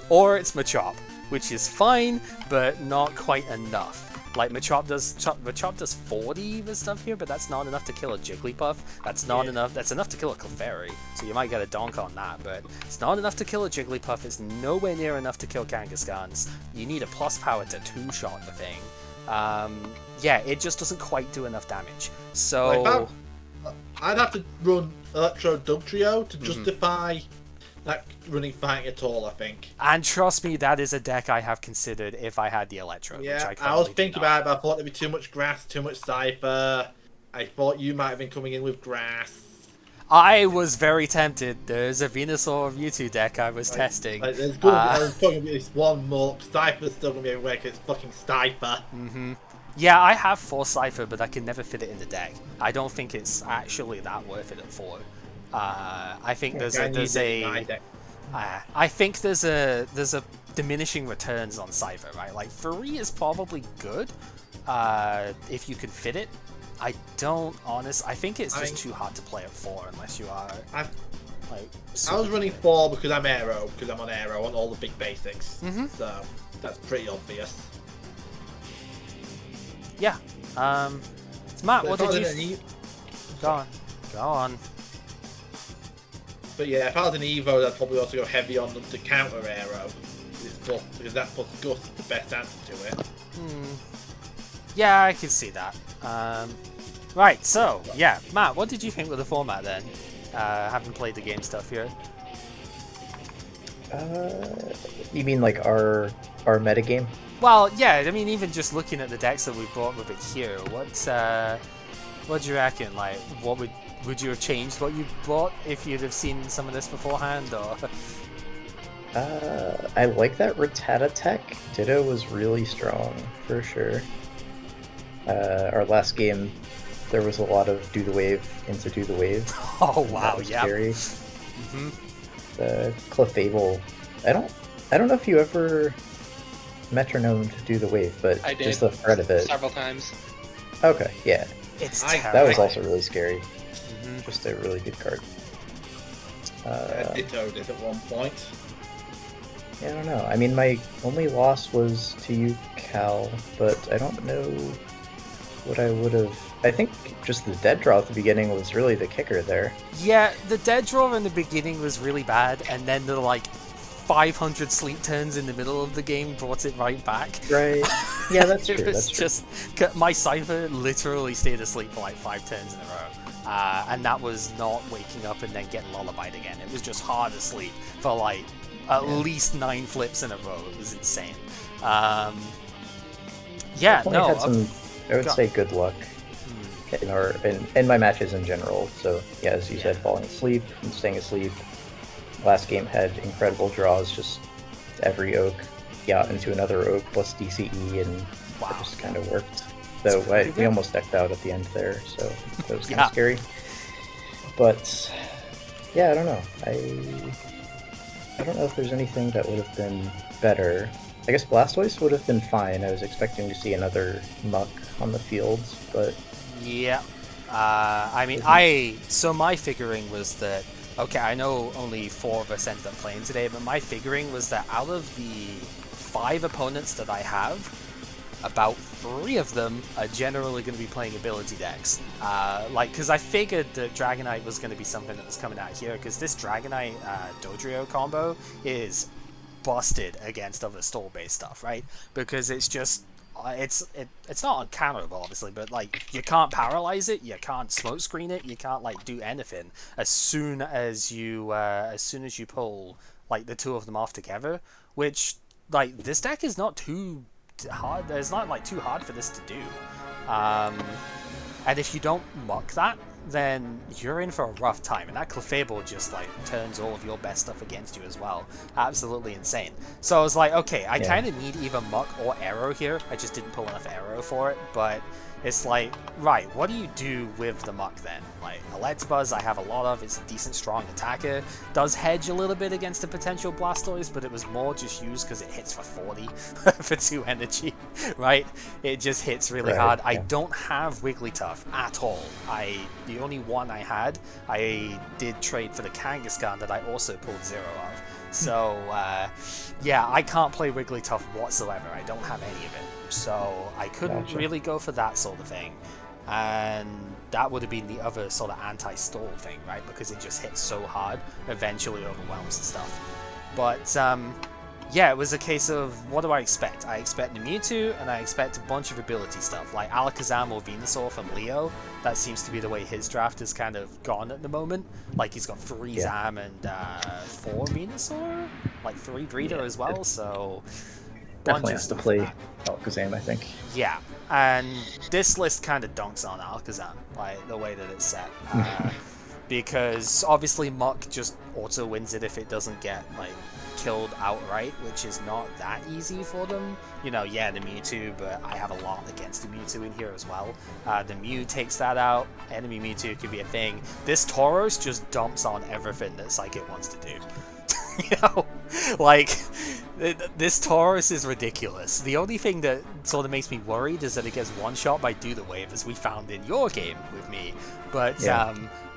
Or it's Machop, which is fine, but not quite enough. Like Machop does 40 with stuff here, but that's not enough to kill a Jigglypuff. That's not enough. That's enough to kill a Clefairy, so you might get a donk on that, but it's not enough to kill a Jigglypuff. It's nowhere near enough to kill Kangaskhan's. You need a plus power to two-shot the thing. It just doesn't quite do enough damage. So I'd have to run Electro Dugtrio to justify that running fighting at all, I think. And trust me, that is a deck I have considered if I had the Electro. Yeah, which I was thinking about it, but I thought there'd be too much grass, too much Cypher. I thought you might have been coming in with grass. I was very tempted. There's a Venusaur Mewtwo deck I was testing. There's probably going to be this one more. Cypher's still going to be away because it's fucking Cypher. Yeah, I have 4 Cypher, but I can never fit it in the deck. I don't think it's actually that worth it at 4. I think there's a diminishing returns on Cypher, right? Like 3 is probably good if you can fit it. I think it's just too hard to play at 4 unless you are I was running 4 because I'm Aero, because I'm on Aero on all the big basics. So that's pretty obvious. Yeah. Matt, what did you? Go on. But yeah, if I was an Evo, I'd probably also go heavy on them to counter Aero. Because that plus Gust is the best answer to it. Yeah, I can see that. Right, so, yeah. Matt, what did you think of the format then? Having played the game stuff here. You mean like our metagame? Well, yeah, I mean, even just looking at the decks that we brought with it here, what do you reckon? Like, what would you have changed what you bought if you'd have seen some of this beforehand, or? I like that Rattata tech. Ditto was really strong, for sure. Our last game, there was a lot of do the wave into do the wave. Oh wow, yeah. Scary. The Clefable. I don't know if you ever metronome to do the wave, but I did. Just the threat of it. Several times. Okay, yeah. That was also really scary. Just a really good card. I dittoed it at one point. Yeah, I don't know. I mean, my only loss was to you, Cal, but I don't know what I would have... I think just the dead draw at the beginning was really the kicker there. Yeah, the dead draw in the beginning was really bad, and then the, 500 sleep turns in the middle of the game brought it right back. Right. Yeah, that's true. That's just... My Cypher literally stayed asleep for 5 turns in a row. And that was not waking up and then getting lullabied again. It was just hard asleep for at least 9 flips in a row. It was insane. I would say good luck in my matches in general. So yeah, as you said, falling asleep and staying asleep. Last game had incredible draws. Just every oak got into another oak plus DCE, and it just kind of worked. Though we almost decked out at the end there, so that was kind of scary. But yeah, I don't know. I don't know if there's anything that would have been better. I guess Blastoise would have been fine. I was expecting to see another muck on the fields, but yeah. So my figuring was that, okay, I know only 4 of us ended up playing today, but my figuring was that out of the 5 opponents that I have, about 3 of them are generally going to be playing ability decks. Because I figured that Dragonite was going to be something that was coming out here, because this Dragonite Dodrio combo is busted against other store-based stuff, right? Because it's just... It's not uncounterable, obviously, but you can't paralyze it, you can't smoke screen it, you can't do anything as soon as you pull the 2 of them off together. Which this deck is not too hard. It's not too hard for this to do. And if you don't muck that, then you're in for a rough time, and that Clefable just like turns all of your best stuff against you as well. Absolutely insane. So I was like, okay, I kind of need either Muck or Arrow here. I just didn't pull enough Arrow for it, but it's like, right, what do you do with the Muck then? Like, Electabuzz I have a lot of, it's a decent strong attacker, does hedge a little bit against the potential Blastoise, but it was more just used because it hits for 40 for 2 energy, right? It just hits really hard. I don't have Wigglytuff at all. The only one I had, I did trade for the Kangaskhan that I also pulled 0 of. So, yeah, I can't play Wigglytuff whatsoever. I don't have any of it. So I couldn't really go for that sort of thing. And that would have been the other sort of anti-stall thing, right? Because it just hits so hard, eventually overwhelms the stuff. But, yeah, it was a case of, what do I expect? I expect the Mewtwo, and I expect a bunch of ability stuff, like Alakazam or Venusaur from Leo. That seems to be the way his draft is kind of gone at the moment. Like, he's got 3 Zam and 4 Venusaur? Like, 3 Breeder as well, so... Definitely has to play Alakazam, I think. Yeah, and this list kind of dunks on Alakazam, like, the way that it's set. Because, obviously, Muck just auto-wins it if it doesn't get, like, killed outright, which is not that easy for them. You know, yeah, the Mewtwo, but I have a lot against the Mewtwo in here as well. The Mew takes that out. Enemy Mewtwo could be a thing. This Tauros just dumps on everything that Psychic wants to do. You know, like, this Tauros is ridiculous. The only thing that sort of makes me worried is that it gets one-shot by Do The Wave, as we found in your game with me. But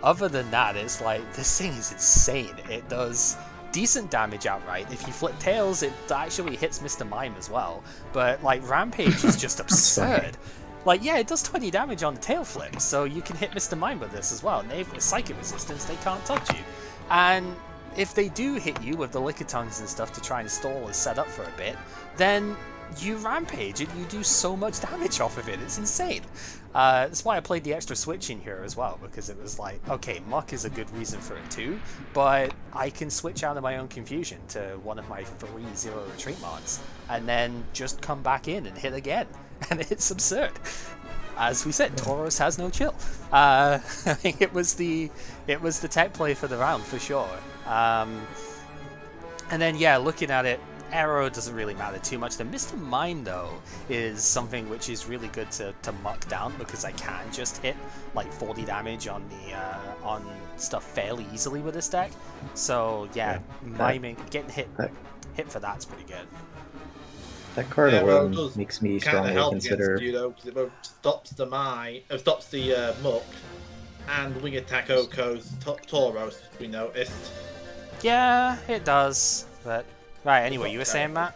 other than that, it's like, this thing is insane. It does decent damage outright. If you flip Tails, it actually hits Mr. Mime as well. But, like, Rampage is just absurd. Like, yeah, it does 20 damage on the tail flip, so you can hit Mr. Mime with this as well. And they've got Psychic Resistance, they can't touch you. And if they do hit you with the Lickitungs and stuff to try and stall and set up for a bit, then you Rampage and you do so much damage off of it. It's insane. That's why I played the extra switch in here as well, because it was like, okay, Muck is a good reason for it too, but I can switch out of my own confusion to one of my 3-0 retreat mods, and then just come back in and hit again. And it's absurd. As we said, Tauros has no chill. I think it was the tech play for the round for sure. And then, yeah, looking at it, Arrow doesn't really matter too much. The Mr. Mime, though, is something which is really good to muck down, because I can just hit like 40 damage on the on stuff fairly easily with this deck. So yeah, miming, getting hit for that's pretty good. That card alone makes me strongly consider. You know, because it both stops the Muck and wing attack Oko's Tauros. We noticed. Yeah, it does. But right, anyway, you were saying, Matt?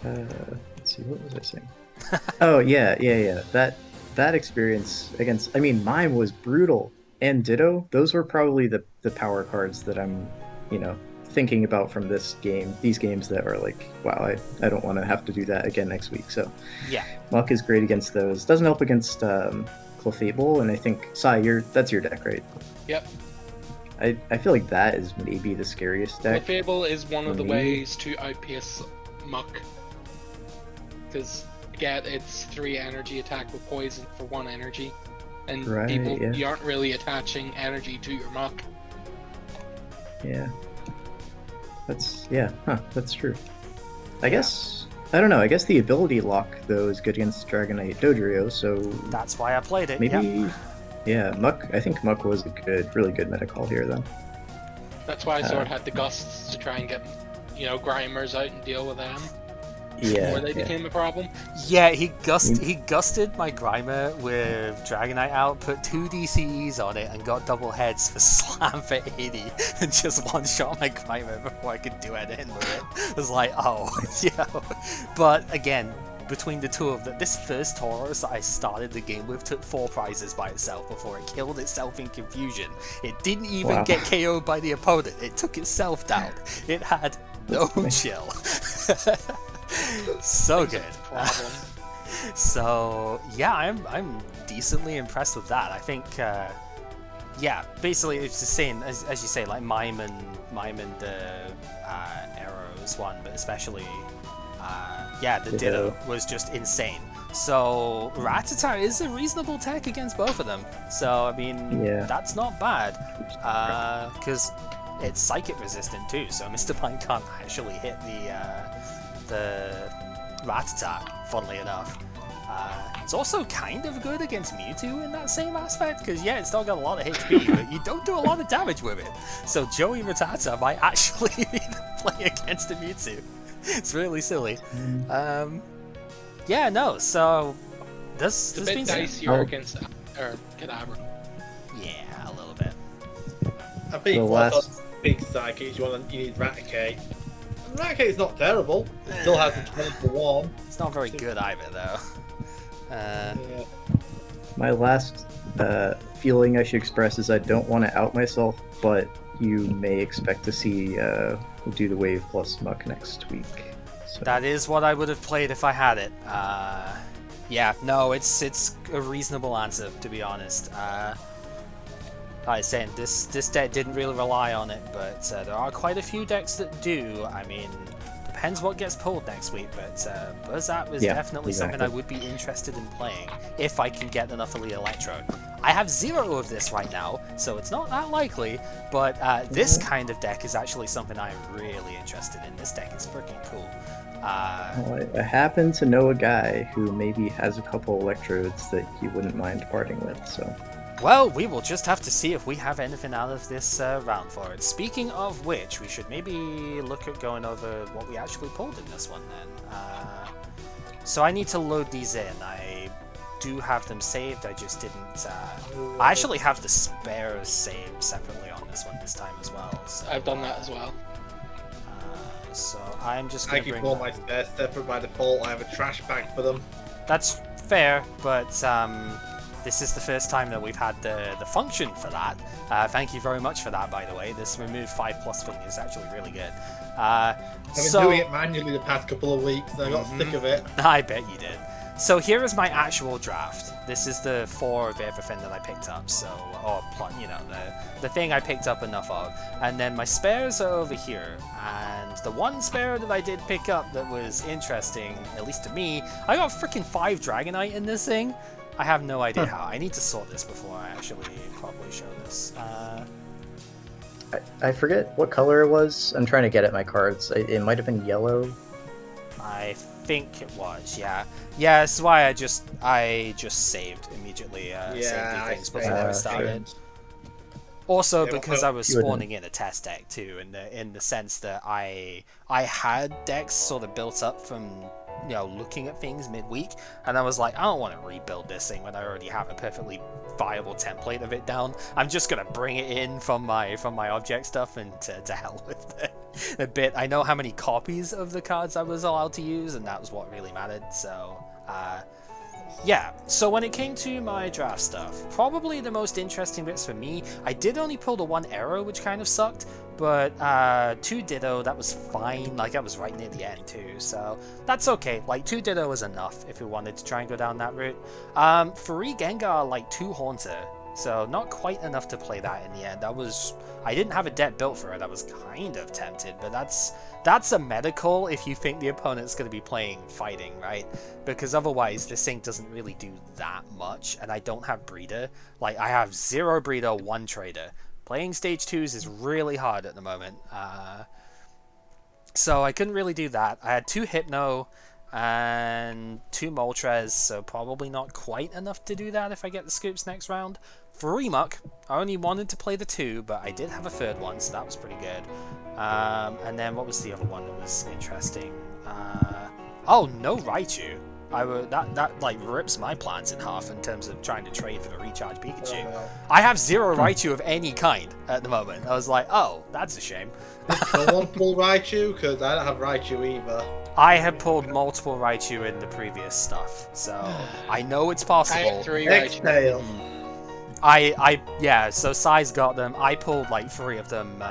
Let's see, what was I saying? Oh yeah. That experience against, I mean, Mime was brutal, and Ditto. Those were probably the power cards that I'm, thinking about from this game. These games that are like, wow, I don't want to have to do that again next week. So yeah, Muck is great against those. Doesn't help against Clefable, and I think Sai, that's your deck, right? Yep. I feel like that is maybe the scariest deck. Clefable is one of the ways to outpace Muck, because again, it's 3 energy attack with poison for 1 energy, and you aren't really attaching energy to your Muck. Yeah. That's true. I guess, I don't know, I guess the ability lock, though, is good against Dragonite Dodrio, so... That's why I played it, maybe, yeah, Muck, I think Muck was a really good meta call here, then. That's why I sort of had the gusts to try and get, Grimers out and deal with them. Yeah, before they became a problem. Yeah, he gusted my Grimer with Dragonite out, put 2 DCEs on it, and got double heads for slam for 80, and just one-shot my Grimer before I could do anything with it. It was like, oh, But again, between the two of them, this first Tauros that I started the game with took 4 prizes by itself before it killed itself in confusion. It didn't even get KO'd by the opponent. It took itself down. It had no chill. So good. So yeah, I'm decently impressed with that. I think basically it's the same as you say, like Mime and the Arrows one, but especially yeah, the Ditto was just insane. So Rattata is a reasonable tech against both of them. So I mean, that's not bad, because it's psychic resistant too. So Mr. Mime can't actually hit the Rattata, funnily enough. It's also kind of good against Mewtwo in that same aspect, because yeah, it's still got a lot of HP, but you don't do a lot of damage with it. So Joey Rattata might actually be the play against a Mewtwo. It's really silly. Yeah, no, so this it's a bit dicier against Kadabra. Yeah, a little bit. I think big psychics you need Raticate. Raticate's not terrible. It still has a 20-1. It's not very good either, though. My last feeling I should express is I don't want to out myself, but you may expect to see do the Wave plus Muck next week. So. That is what I would have played if I had it. Yeah, no, it's a reasonable answer, to be honest. Like I was saying, this deck didn't really rely on it, but there are quite a few decks that do. I mean, depends what gets pulled next week, but Buzzap was definitely something I would be interested in playing if I can get enough Elite Electrode. I have 0 of this right now, so it's not that likely, but this kind of deck is actually something I'm really interested in. This deck is freaking cool. Well, I happen to know a guy who maybe has a couple electrodes that he wouldn't mind parting with, so... Well, we will just have to see if we have anything out of this round for it. Speaking of which, we should maybe look at going over what we actually pulled in this one then. So I need to load these in. I do have them saved, I just didn't... I actually have the spares saved separately on this one this time as well. So, I've done that as well. So I'm just going to bring... I keep all my spares separate by default. I have a trash bag for them. That's fair, but this is the first time that we've had the function for that. Thank you very much for that, by the way. This remove 5+ thing is actually really good. I've been doing it manually the past couple of weeks, and I got sick of it. I bet you did. So here is my actual draft. This is the 4 of everything that I picked up, so, or, you know, the thing I picked up enough of. And then my spares are over here, and the one spare that I did pick up that was interesting, at least to me, I got freaking 5 Dragonite in this thing. I have no idea how. I need to sort this before I actually properly show this. I forget what color it was. I'm trying to get at my cards. It might have been yellow. I think it was, yeah. Yeah, that's why I just saved immediately. Saved the things before I started. Sure. Also, because I was spawning in a test deck too, in the sense that I had decks sort of built up from, you know, looking at things midweek, and I was like, I don't want to rebuild this thing when I already have a perfectly viable template of it down. I'm just gonna bring it in from my object stuff, and to hell with it a bit. I know how many copies of the cards I was allowed to use, and that was what really mattered. So yeah, so when it came to my draft stuff, probably the most interesting bits for me, I did only pull the 1 arrow, which kind of sucked, but 2 Ditto, that was fine. Like, that was right near the end too, so that's okay. Like, 2 Ditto was enough if we wanted to try and go down that route. 3 Gengar, like 2 Haunter, so not quite enough to play that in the end. I didn't have a deck built for it. I was kind of tempted, but that's a medical if you think the opponent's going to be playing fighting, right? Because otherwise this thing doesn't really do that much, and I don't have breeder. Like, I have 0 breeder, 1 trader. Playing stage 2s is really hard at the moment, so I couldn't really do that. I had 2 Hypno and 2 Moltres, so probably not quite enough to do that if I get the scoops next round. 3 Muck, I only wanted to play the 2, but I did have a 3rd one, so that was pretty good. And then what was the other one that was interesting? Oh, no Raichu. That like rips my plans in half in terms of trying to trade for the Recharge Pikachu. Oh, no. I have 0 Raichu of any kind at the moment. I was like, oh, that's a shame. Did someone pull Raichu? Because I don't have Raichu either. I had pulled multiple Raichu in the previous stuff, so I know it's possible. I have 3 Raichu. Yeah, so Sai's got them. I pulled like 3 of them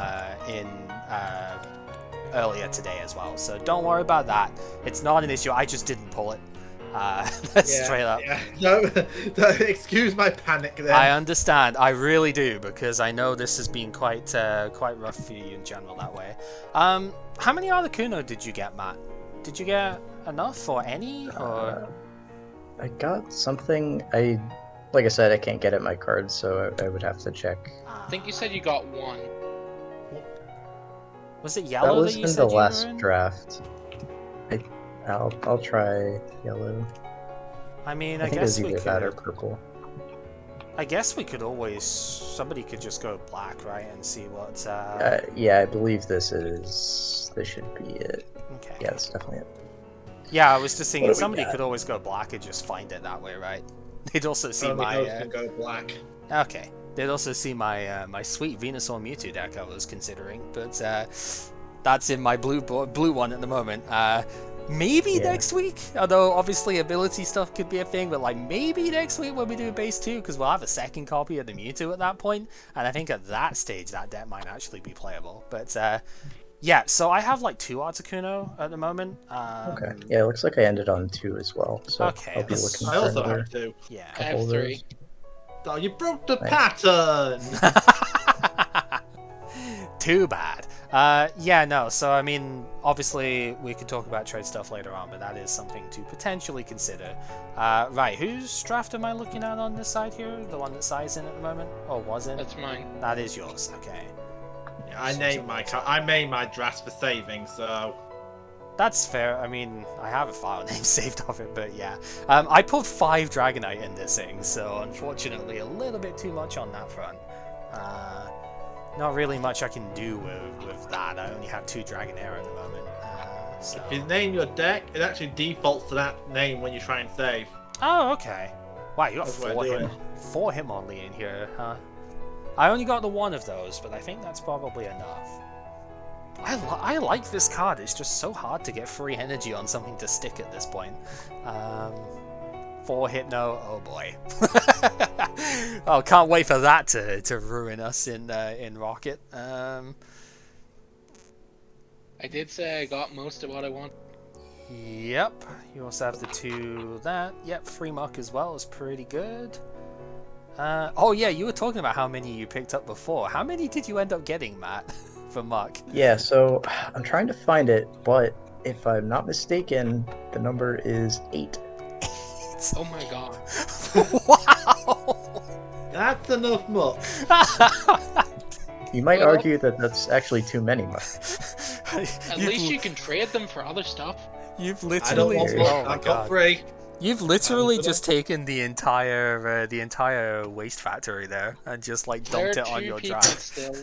earlier today as well, so don't worry about that. It's not an issue. I just didn't pull it. Straight up. Yeah. No, excuse my panic there. I understand. I really do, because I know this has been quite rough for you in general that way. How many Articuno did you get, Matt? Did you get enough or any? Or I got something. Like I said, I can't get at my cards, so I would have to check. I think you said you got one. Was it yellow that was you in said the you last were in? draft. I'll try yellow. I mean, I think guess it was we either that or could. purple. I guess we could always. Somebody could just go black, right, and see what. Yeah, I believe this should be it. Okay. Yeah, that's definitely it. Yeah, I was just thinking What do we somebody got? could always go black and just find it that way, right? They'd also see Only my. Holos can go black. Okay. They'd also see my my sweet Venusaur Mewtwo deck I was considering, but that's in my blue one at the moment. Maybe next week, although obviously ability stuff could be a thing, but like maybe next week when we do base 2, because we'll have a second copy of the Mewtwo at that point, and I think at that stage that deck might actually be playable. But yeah, so I have like 2 Articuno at the moment. Okay. Yeah, it looks like I ended on 2 as well. So Okay, I'll be looking I for also another have 2. Yeah. I have couple of 3. those. Oh, you broke the Nice. pattern! Too bad. Yeah, no, so I mean, obviously we could talk about trade stuff later on, but that is something to potentially consider. Right, whose draft am I looking at on this side here? The one that Sai's in at the moment? Or was in? That's mine. That is yours, okay. Yeah, I made my drafts for saving, so... That's fair. I mean, I have a file name saved of it, but yeah. I put 5 Dragonite in this thing, so unfortunately a little bit too much on that front. Not really much I can do with that. I only have 2 Dragonair at the moment. So. If you name your deck, it actually defaults to that name when you try and save. Oh, okay. Wow, you got That's what I do it. 4 Hitmonlee in here, huh? I only got the one of those, but I think that's probably enough. I like this card. It's just so hard to get free energy on something to stick at this point. 4 Hypno, oh boy. Oh, can't wait for that to ruin us in Rocket. I did say I got most of what I want. Yep. You also have the 2 that. Yep, free Muck as well is pretty good. Oh yeah, you were talking about how many you picked up before. How many did you end up getting, Matt, for Muck? Yeah, so I'm trying to find it, but if I'm not mistaken, the number is 8. Oh my god. Wow! That's enough muck. You might Well, argue that that's actually too many Muck. At least you can trade them for other stuff. You've I don't literally. want Oh muck. Oh my I've got god. 3. You've literally I'm just taken the entire waste factory there and just like There dumped are it on 2 your people draft. still.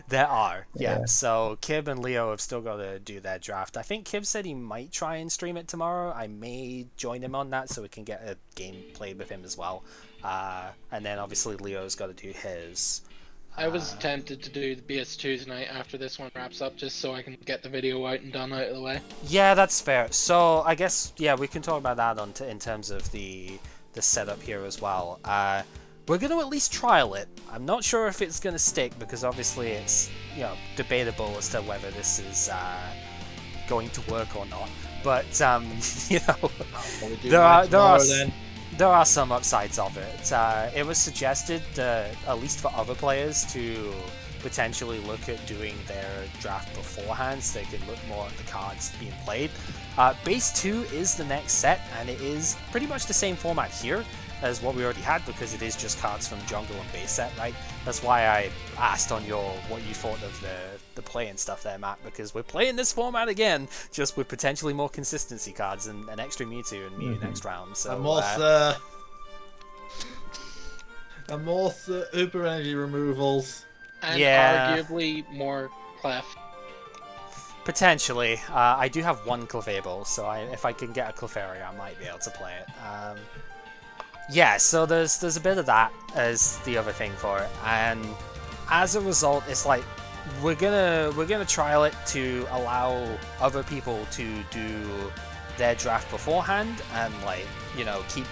There are, yeah. Yeah. So Kib and Leo have still got to do their draft. I think Kib said he might try and stream it tomorrow. I may join him on that so we can get a game played with him as well. And then obviously Leo's got to do his. I was tempted to do the BS2 tonight after this one wraps up, just so I can get the video out and done out of the way. Yeah, that's fair. So I guess we can talk about that in terms of the setup here as well. We're going to at least trial it. I'm not sure if it's going to stick because obviously it's debatable as to whether this is going to work or not. But there are some upsides of it. It was suggested, at least for other players, to potentially look at doing their draft beforehand so they could look more at the cards being played. Base 2 is the next set, and it is pretty much the same format here as what we already had because it is just cards from jungle and base set, right? That's why I asked on what you thought of the play and stuff there, Matt, because we're playing this format again, just with potentially more consistency cards and an extra Mewtwo and Mew next round. So and more Uber Energy removals. And Yeah. arguably more Clef. Potentially. I do have 1 Clefable, so if I can get a Clefairy, I might be able to play it. Yeah, so there's a bit of that as the other thing for it, and as a result, it's like we're gonna trial it to allow other people to do their draft beforehand and keep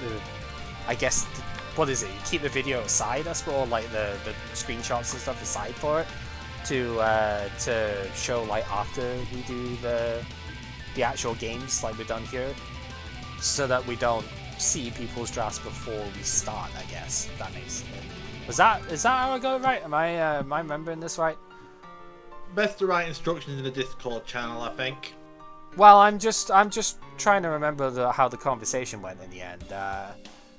keep the video aside, I suppose, like the screenshots and stuff aside for it to show after we do the actual games like we've done here, so that we don't see people's drafts before we start, I guess, if that makes sense. Is that how I go right? Am I remembering this right? Best to write instructions in the Discord channel, I think. Well, I'm just trying to remember how the conversation went in the end.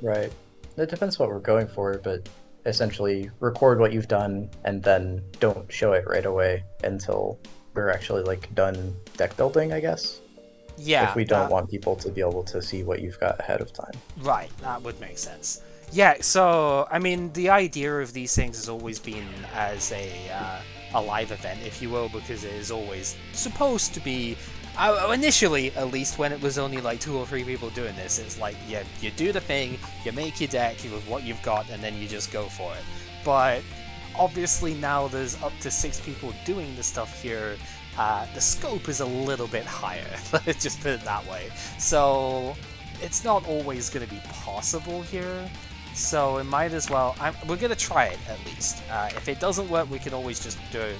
Right. It depends what we're going for, but essentially record what you've done and then don't show it right away until we're actually like done deck building, I guess. Yeah. If we don't want people to be able to see what you've got ahead of time. Right, that would make sense. Yeah, so I mean, the idea of these things has always been as a live event, if you will, because it is always supposed to be. Initially, at least, when it was only like 2 or 3 people doing this, it's like you do the thing, you make your deck with what you've got, and then you just go for it. But obviously now there's up to 6 people doing the stuff here. The scope is a little bit higher, let's just put it that way. So it's not always going to be possible here. So it might as well. We're going to try it at least. If it doesn't work, we can always just do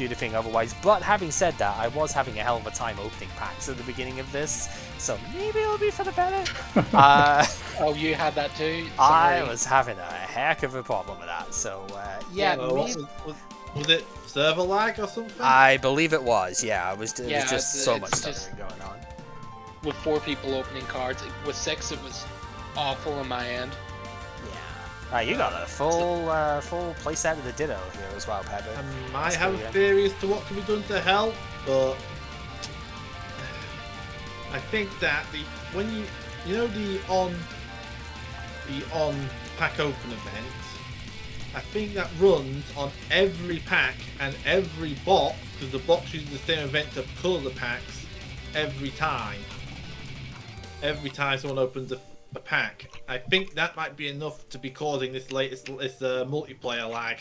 the thing otherwise. But having said that, I was having a hell of a time opening packs at the beginning of this, so maybe it'll be for the better. Oh, you had that too? Sorry. I was having a heck of a problem with that. So was it server lag or something? I believe it was. Yeah, it was Yeah, just so much just stuttering going on. With 4 people opening cards, with 6 it was awful on my end. Yeah. You got a full playset of the Ditto here as well, Pepper. I might have a theory as to what can be done to help, but I think that when the on pack open event, I think that runs on every pack and every box, because the box uses the same event to colour the packs every time. Every time someone opens a pack. I think that might be enough to be causing this multiplayer lag.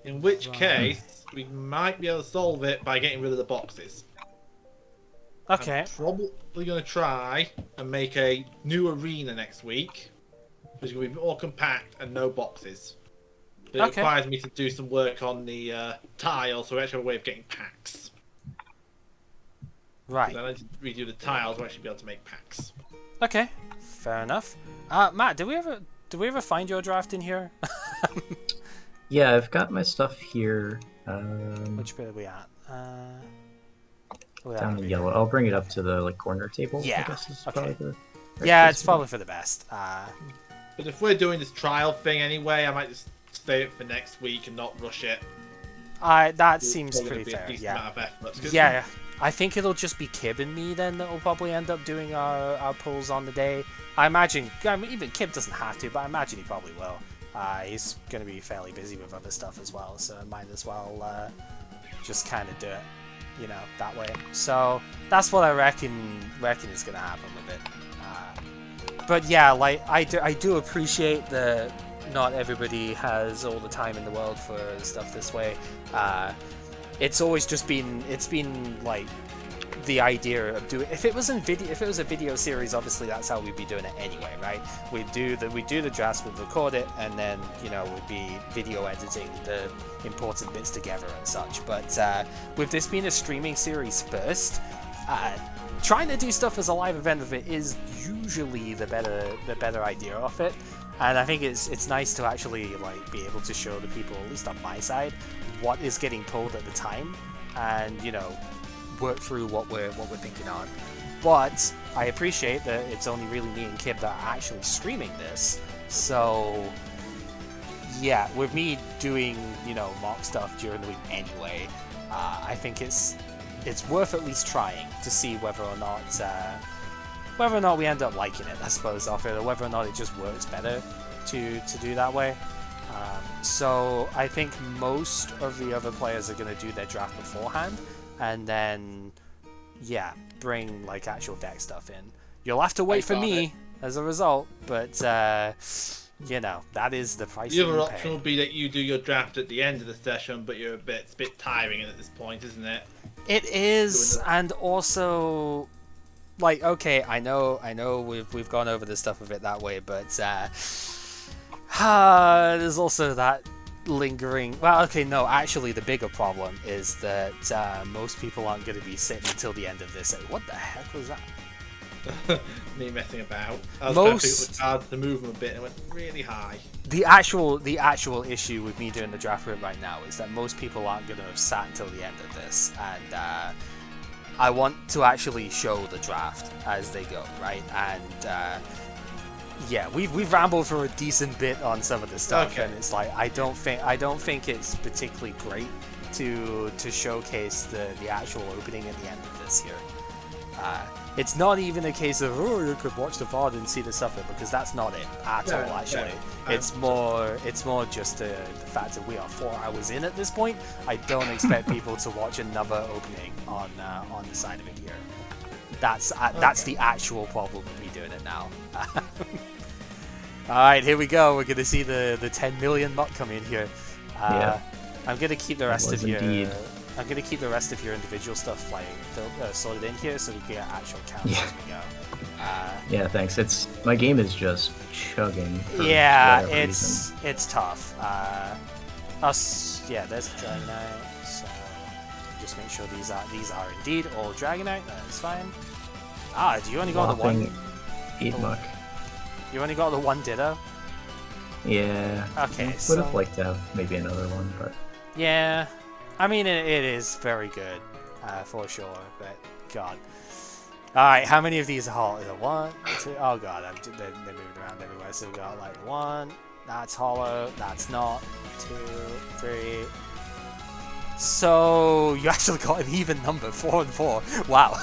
In which case, we might be able to solve it by getting rid of the boxes. Okay. I'm probably going to try and make a new arena next week, which is going to be more compact and no boxes. But it requires me to do some work on the tiles, so we actually have a way of getting packs. Right. Then I need to redo the tiles to actually be able to make packs. Okay, fair enough. Matt, did we ever find your draft in here? Yeah, I've got my stuff here. Which bit are we at? Down in yellow. I'll bring it up to the corner table. Yeah. I guess is probably the right yeah, place it's to probably for the best. But if we're doing this trial thing anyway, I might just save it for next week and not rush it. That seems pretty fair. Yeah. I think it'll just be Kib and me then that will probably end up doing our pulls on the day. I imagine, even Kib doesn't have to, but I imagine he probably will. He's going to be fairly busy with other stuff as well, so I might as well just kind of do it, that way. So that's what I reckon is going to happen with it. But yeah, like I do appreciate that not everybody has all the time in the world for stuff this way. It's always just been like the idea of doing. If it was a video series, obviously that's how we'd be doing it anyway, right? We'd do the drafts, we'd record it, and then we'd be video editing the important bits together and such. But with this being a streaming series first, trying to do stuff as a live event of it is usually the better idea of it. And I think it's nice to actually be able to show the people, at least on my side, what is getting pulled at the time, and work through what we're thinking on. But I appreciate that it's only really me and Kib that are actually streaming this. So yeah, with me doing mock stuff during the week anyway, I think it's worth at least trying to see whether or not we end up liking it, I suppose, off it, or whether or not it just works better to do that way. So I think most of the other players are going to do their draft beforehand, and then bring actual deck stuff in. You'll have to wait for me as a result, but that is the price. The other option will be that you do your draft at the end of the session, but it's a bit tiring at this point, isn't it? It is, and also, okay, I know we've gone over this stuff a bit that way, but there's also that lingering. Well, okay, no, actually, the bigger problem is that most people aren't going to be sitting until the end of this. What the heck was that? Me messing about. I was trying to pick up the cards to move them a bit, and it went really high. The actual issue with me doing the draft room right now is that most people aren't going to have sat until the end of this, and I want to actually show the draft as they go, right? And yeah, we've rambled for a decent bit on some of this stuff, and it's like I don't think it's particularly great to showcase the actual opening at the end of this here. It's not even a case of, oh, you could watch the VOD and see the stuff, because that's not it at all, actually. It's more just the fact that we are 4 hours in at this point. I don't expect people to watch another opening on the side of it here. That's the actual problem with me doing it now. Alright, here we go. We're going to see the 10 million muck come in here. I'm going to keep the rest of your... I'm going to keep the rest of your individual stuff sorted in here so we can get actual counts as we go. Yeah, thanks. My game is just chugging. Yeah, it's tough. There's Dragonite. So just make sure these are indeed all Dragonite. That's fine. Do you only got the one? Eat muck. You only got the one Ditto? Yeah. Okay. Would have liked to have maybe another one, but yeah. I mean, it is very good, for sure, but God. Alright, how many of these are hollow? Is it 1, 2? Oh God, they're moving around everywhere. So we got like 1, that's hollow, that's not, 2, 3. So, you actually got an even number, 4 and 4. Wow.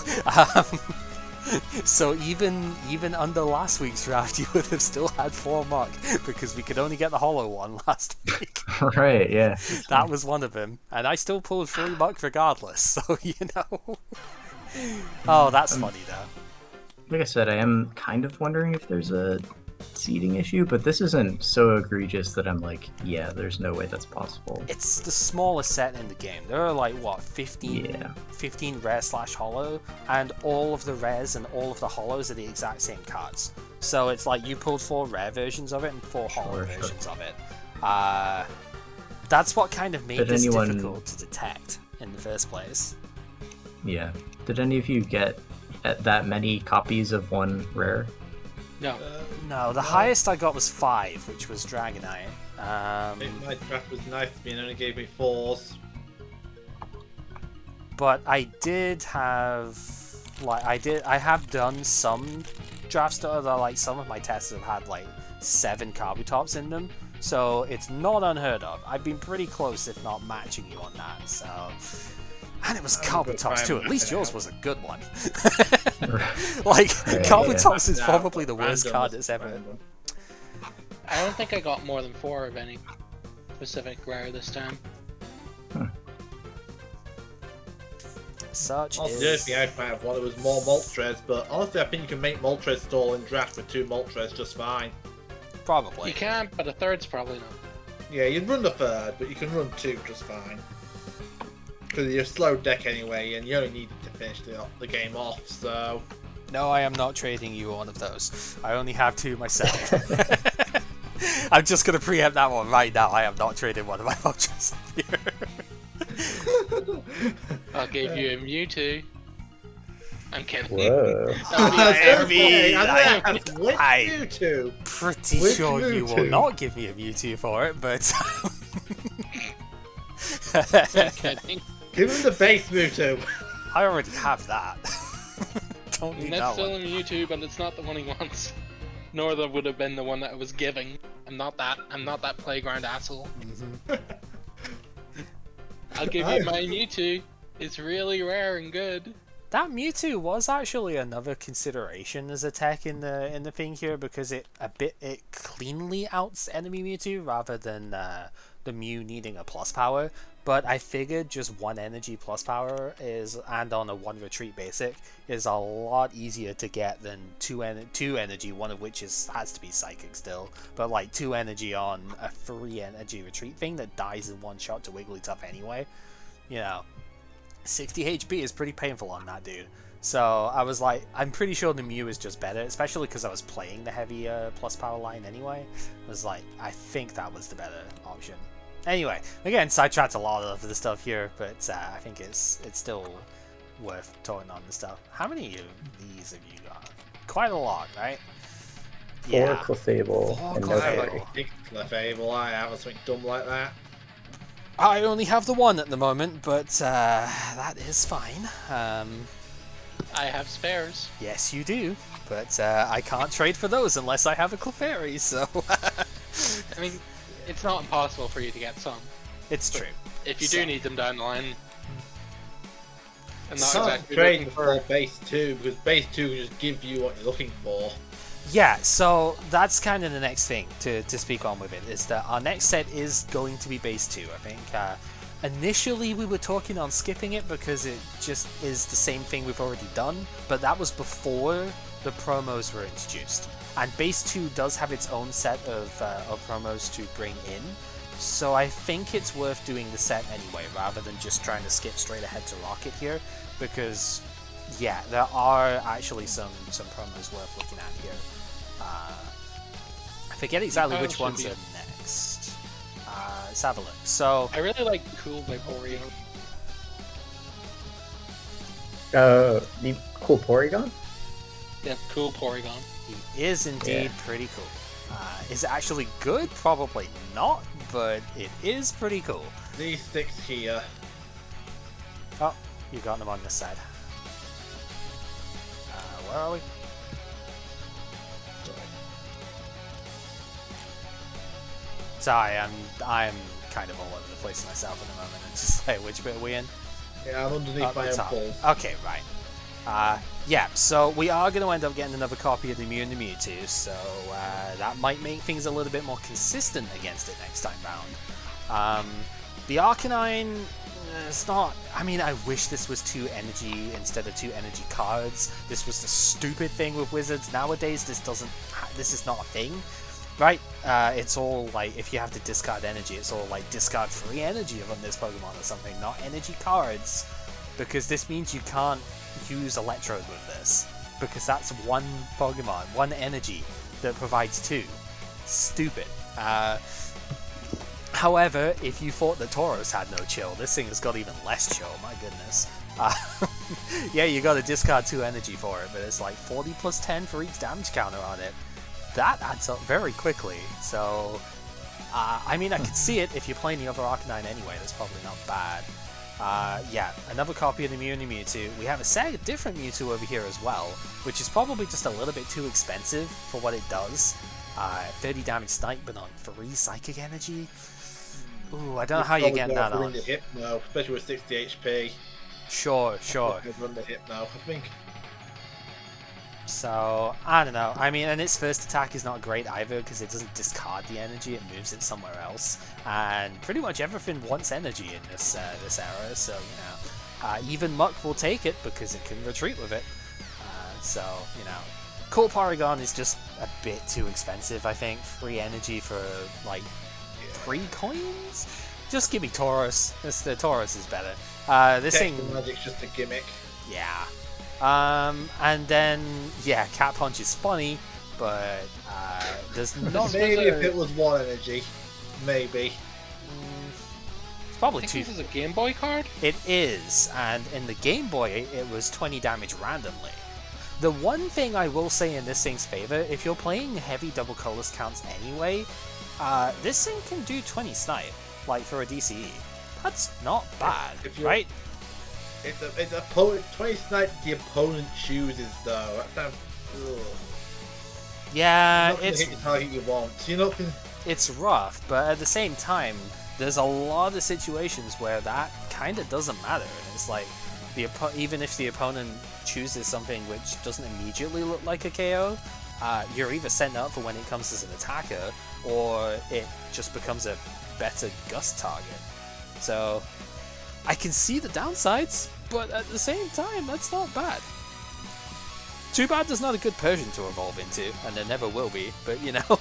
So even under last week's draft, you would have still had 4 muck, because we could only get the hollow one last week. Right, yeah. That was one of them, and I still pulled 3 muck regardless, so you know. Oh, that's funny though. Like I said, I am kind of wondering if there's a seeding issue, but this isn't so egregious that I'm like, yeah, there's no way that's possible. It's the smallest set in the game. There are like, what, 15 rare / hollow, and all of the rares and all of the hollows are the exact same cards. So it's like you pulled 4 rare versions of it and 4 hollow versions of it. That's what kind of made this difficult to detect in the first place. Yeah. Did any of you get that many copies of one rare? No. No, the highest I got was 5, which was Dragonite. My draft was nice to me and only gave me 4s. But I did have, I have done some drafts that are like, some of my tests have had like 7 Kabutops in them, so it's not unheard of. I've been pretty close, if not matching you on that, so... And it was Kabutops too, at least yours was a good one. Like, Kabutops is probably the worst card that's ever... I don't think I got more than 4 of any specific rare this time. Such also, the only thing I might have wanted was more Moltres, but honestly I think you can make Moltres stall in draft with 2 Moltres just fine. Probably. You can, but a third's probably not. Yeah, you'd run the third, but you can run 2 just fine. Because you're a slow deck anyway, and you only need to finish the game off, so... No, I am not trading you one of those. I only have 2 myself. I'm just going to preempt that one right now. I am not trading one of my Moltres here. I'll give you a Mewtwo. I'm kidding. Whoa. I'm pretty sure you will not give me a Mewtwo for it, but... I'm kidding. Give him the base Mewtwo. I already have that. Don't need That's that still one. a Mewtwo, but it's not the one he wants. Nor that would have been the one that I was giving. I'm not that playground asshole. I'll give you my Mewtwo. It's really rare and good. That Mewtwo was actually another consideration as a tech in the thing here, because it cleanly outs enemy Mewtwo rather than the Mew needing a plus power. But I figured just 1 energy plus power and on a 1 retreat basic is a lot easier to get than 2 energy, one of which has to be psychic still, but like 2 energy on a 3 energy retreat thing that dies in 1 shot to Wigglytuff anyway. You know, 60 HP is pretty painful on that dude. So I was like, I'm pretty sure the Mew is just better, especially because I was playing the heavy plus power line anyway. I was like, I think that was the better option. Anyway, again, sidetracked a lot of the stuff here, but I think it's still worth talking on the stuff. How many of these have you got? Quite a lot, right? 4 Clefable. 4 and I no have Clefable. like a 6 Clefable, I have something dumb like that. I only have the 1 at the moment, but that is fine. I have spares. Yes, you do, but I can't trade for those unless I have a Clefairy, so... I mean, it's not impossible for you to get some. It's true. If you do need them down the line... And it's not exactly trading for base 2, because base 2 will just give you what you're looking for. Yeah, so that's kind of the next thing to speak on with it, is that our next set is going to be base 2, I think. Initially we were talking on skipping it because it just is the same thing we've already done, but that was before the promos were introduced. And base 2 does have its own set of promos to bring in, so I think it's worth doing the set anyway, rather than just trying to skip straight ahead to Rocket here, because, yeah, there are actually some promos worth looking at here. I forget exactly which ones are next. Let's have a look. So I really like Cool by Porygon. The Cool Porygon? Yeah, Cool Porygon. He is indeed pretty cool. Is it actually good? Probably not, but it is pretty cool. These 6 here. Oh, you got them on this side. Where are we? Sorry, I'm kind of all over the place myself at the moment. It's just like, which bit are we in? Yeah, I'm underneath my own pulse. Okay, right. Yeah, so we are going to end up getting another copy of the Mew and the Mewtwo, so that might make things a little bit more consistent against it next time round. The Arcanine, it's not... I mean, I wish this was 2 energy instead of 2 energy cards. This was the stupid thing with Wizards. Nowadays, this is not a thing. Right, it's all like, if you have to discard energy, it's all like discard free energy on this Pokemon or something, not energy cards. Because this means you can't use Electrode with this. Because that's 1 Pokemon, 1 energy that provides 2. Stupid. However, if you thought that Tauros had no chill, this thing has got even less chill, my goodness. Yeah, you gotta discard 2 energy for it, but it's like 40 plus 10 for each damage counter on it. That adds up very quickly, so... I mean, I could see it if you're playing the other Arcanine anyway, that's probably not bad. Yeah, another copy of the Mew and the Mewtwo. We have a different Mewtwo over here as well, which is probably just a little bit too expensive for what it does. 30 damage Snipe, but on 3 Psychic Energy? Ooh, I don't know how you're getting that on. The hip now, especially with 60 HP. Sure. I'd run the hip now, I think. So, I don't know. I mean, and its first attack is not great either because it doesn't discard the energy, it moves it somewhere else. And pretty much everything wants energy in this era, so, you know. Even Muck will take it because it can retreat with it. So, you know. Cool Porygon is just a bit too expensive, I think. 3 energy for, like, 3 coins? Just give me Tauros. The Tauros is better. This thing... Magic's just a gimmick. Yeah. And then, yeah, Cat Punch is funny, but there's not... Maybe if it was 1 energy. Maybe. It's probably I 2. think this is a Game Boy card? It is, and in the Game Boy, it was 20 damage randomly. The one thing I will say in this thing's favor, if you're playing heavy double colors counts anyway, this thing can do 20 Snipe, like for a DCE. That's not bad, right? It's opponent 20 Snipe the opponent chooses though. That sounds. Ugh. Yeah, it's hit the target you want. You're not gonna... It's rough, but at the same time, there's a lot of situations where that kind of doesn't matter, and it's like even if the opponent chooses something which doesn't immediately look like a KO, you're either setting up for when it comes as an attacker, or it just becomes a better gust target. So I can see the downsides, but at the same time, that's not bad. Too bad there's not a good Persian to evolve into, and there never will be, but you know,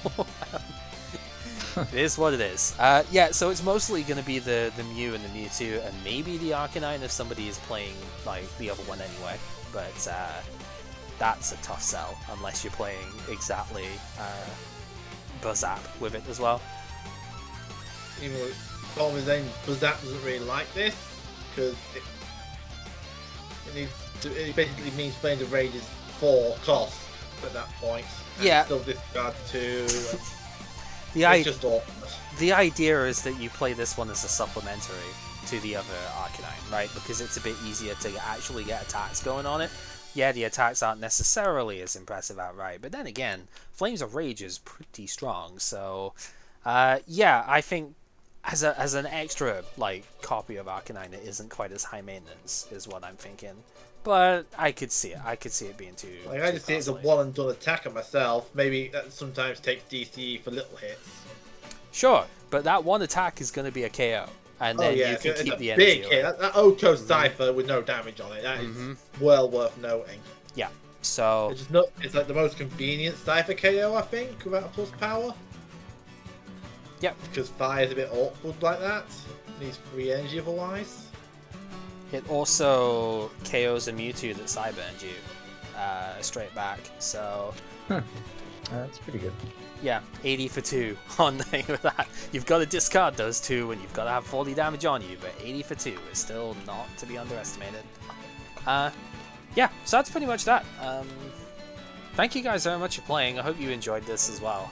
it is what it is. Yeah, so it's mostly going to be the Mew and the Mewtwo, and maybe the Arcanine if somebody is playing like the other one anyway, but that's a tough sell, unless you're playing exactly Buzzap with it as well. Even with Tom is saying Buzzap doesn't really like this, because it basically means playing the rages for cost at that point. And yeah. Still discard 2. It's just awkward. The idea is that you play this one as a supplementary to the other Arcanine, right? Because it's a bit easier to actually get attacks going on it. yeah, the attacks aren't necessarily as impressive outright, but then again, Flames of Rage is pretty strong, so yeah, I think as an extra like copy of Arcanine, it isn't quite as high maintenance, is what I'm thinking. But I could see it. I could see it being too. Like I just see it as a one and done attacker myself. Maybe that sometimes takes DCE for little hits. Sure, but that one attack is going to be a KO, and then you can keep the energy. Big hit. That Oko Cypher with no damage on it. That is well worth noting. Yeah. So it's just not. It's like the most convenient Cypher KO, I think, without a plus power. Yep. Because fire is a bit awkward like that. Needs free energy otherwise. It also KOs a Mewtwo that Psyburned you straight back. So that's pretty good. Yeah, 80 for 2 on with that. You've got to discard those 2 and you've got to have 40 damage on you, but 80 for 2 is still not to be underestimated. Yeah, so that's pretty much that. Thank you guys very much for playing. I hope you enjoyed this as well.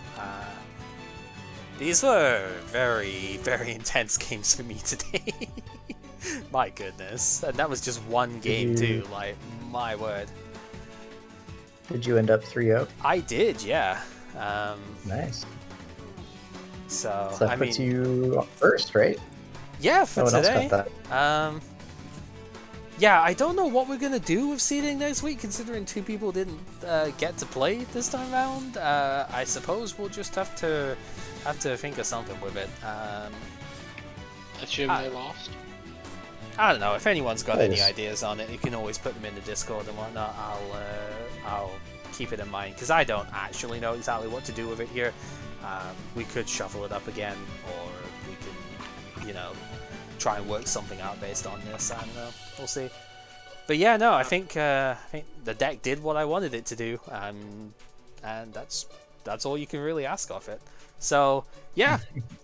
These were very, very intense games for me today. My goodness. And that was just one game too, like, my word. Did you end up 3-0? I did, yeah. Nice. So that puts you on first, right? Yeah, for today. Else got that. Yeah, I don't know what we're gonna do with seeding next week, considering 2 people didn't get to play this time around. I suppose we'll just have to think of something with it. Assume they lost. I don't know. If anyone's got any ideas on it, you can always put them in the Discord and whatnot. I'll keep it in mind, because I don't actually know exactly what to do with it here. We could shuffle it up again, or we can, you know, try and work something out based on this. I don't know. We'll see. But yeah, no, I think the deck did what I wanted it to do, and that's all you can really ask of it. So yeah,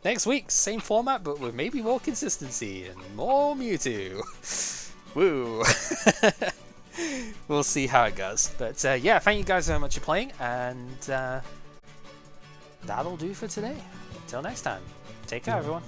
next week same format, but with maybe more consistency and more Mewtwo. Woo! We'll see how it goes. But yeah, thank you guys very much for playing, and that'll do for today. Until next time, take care, everyone.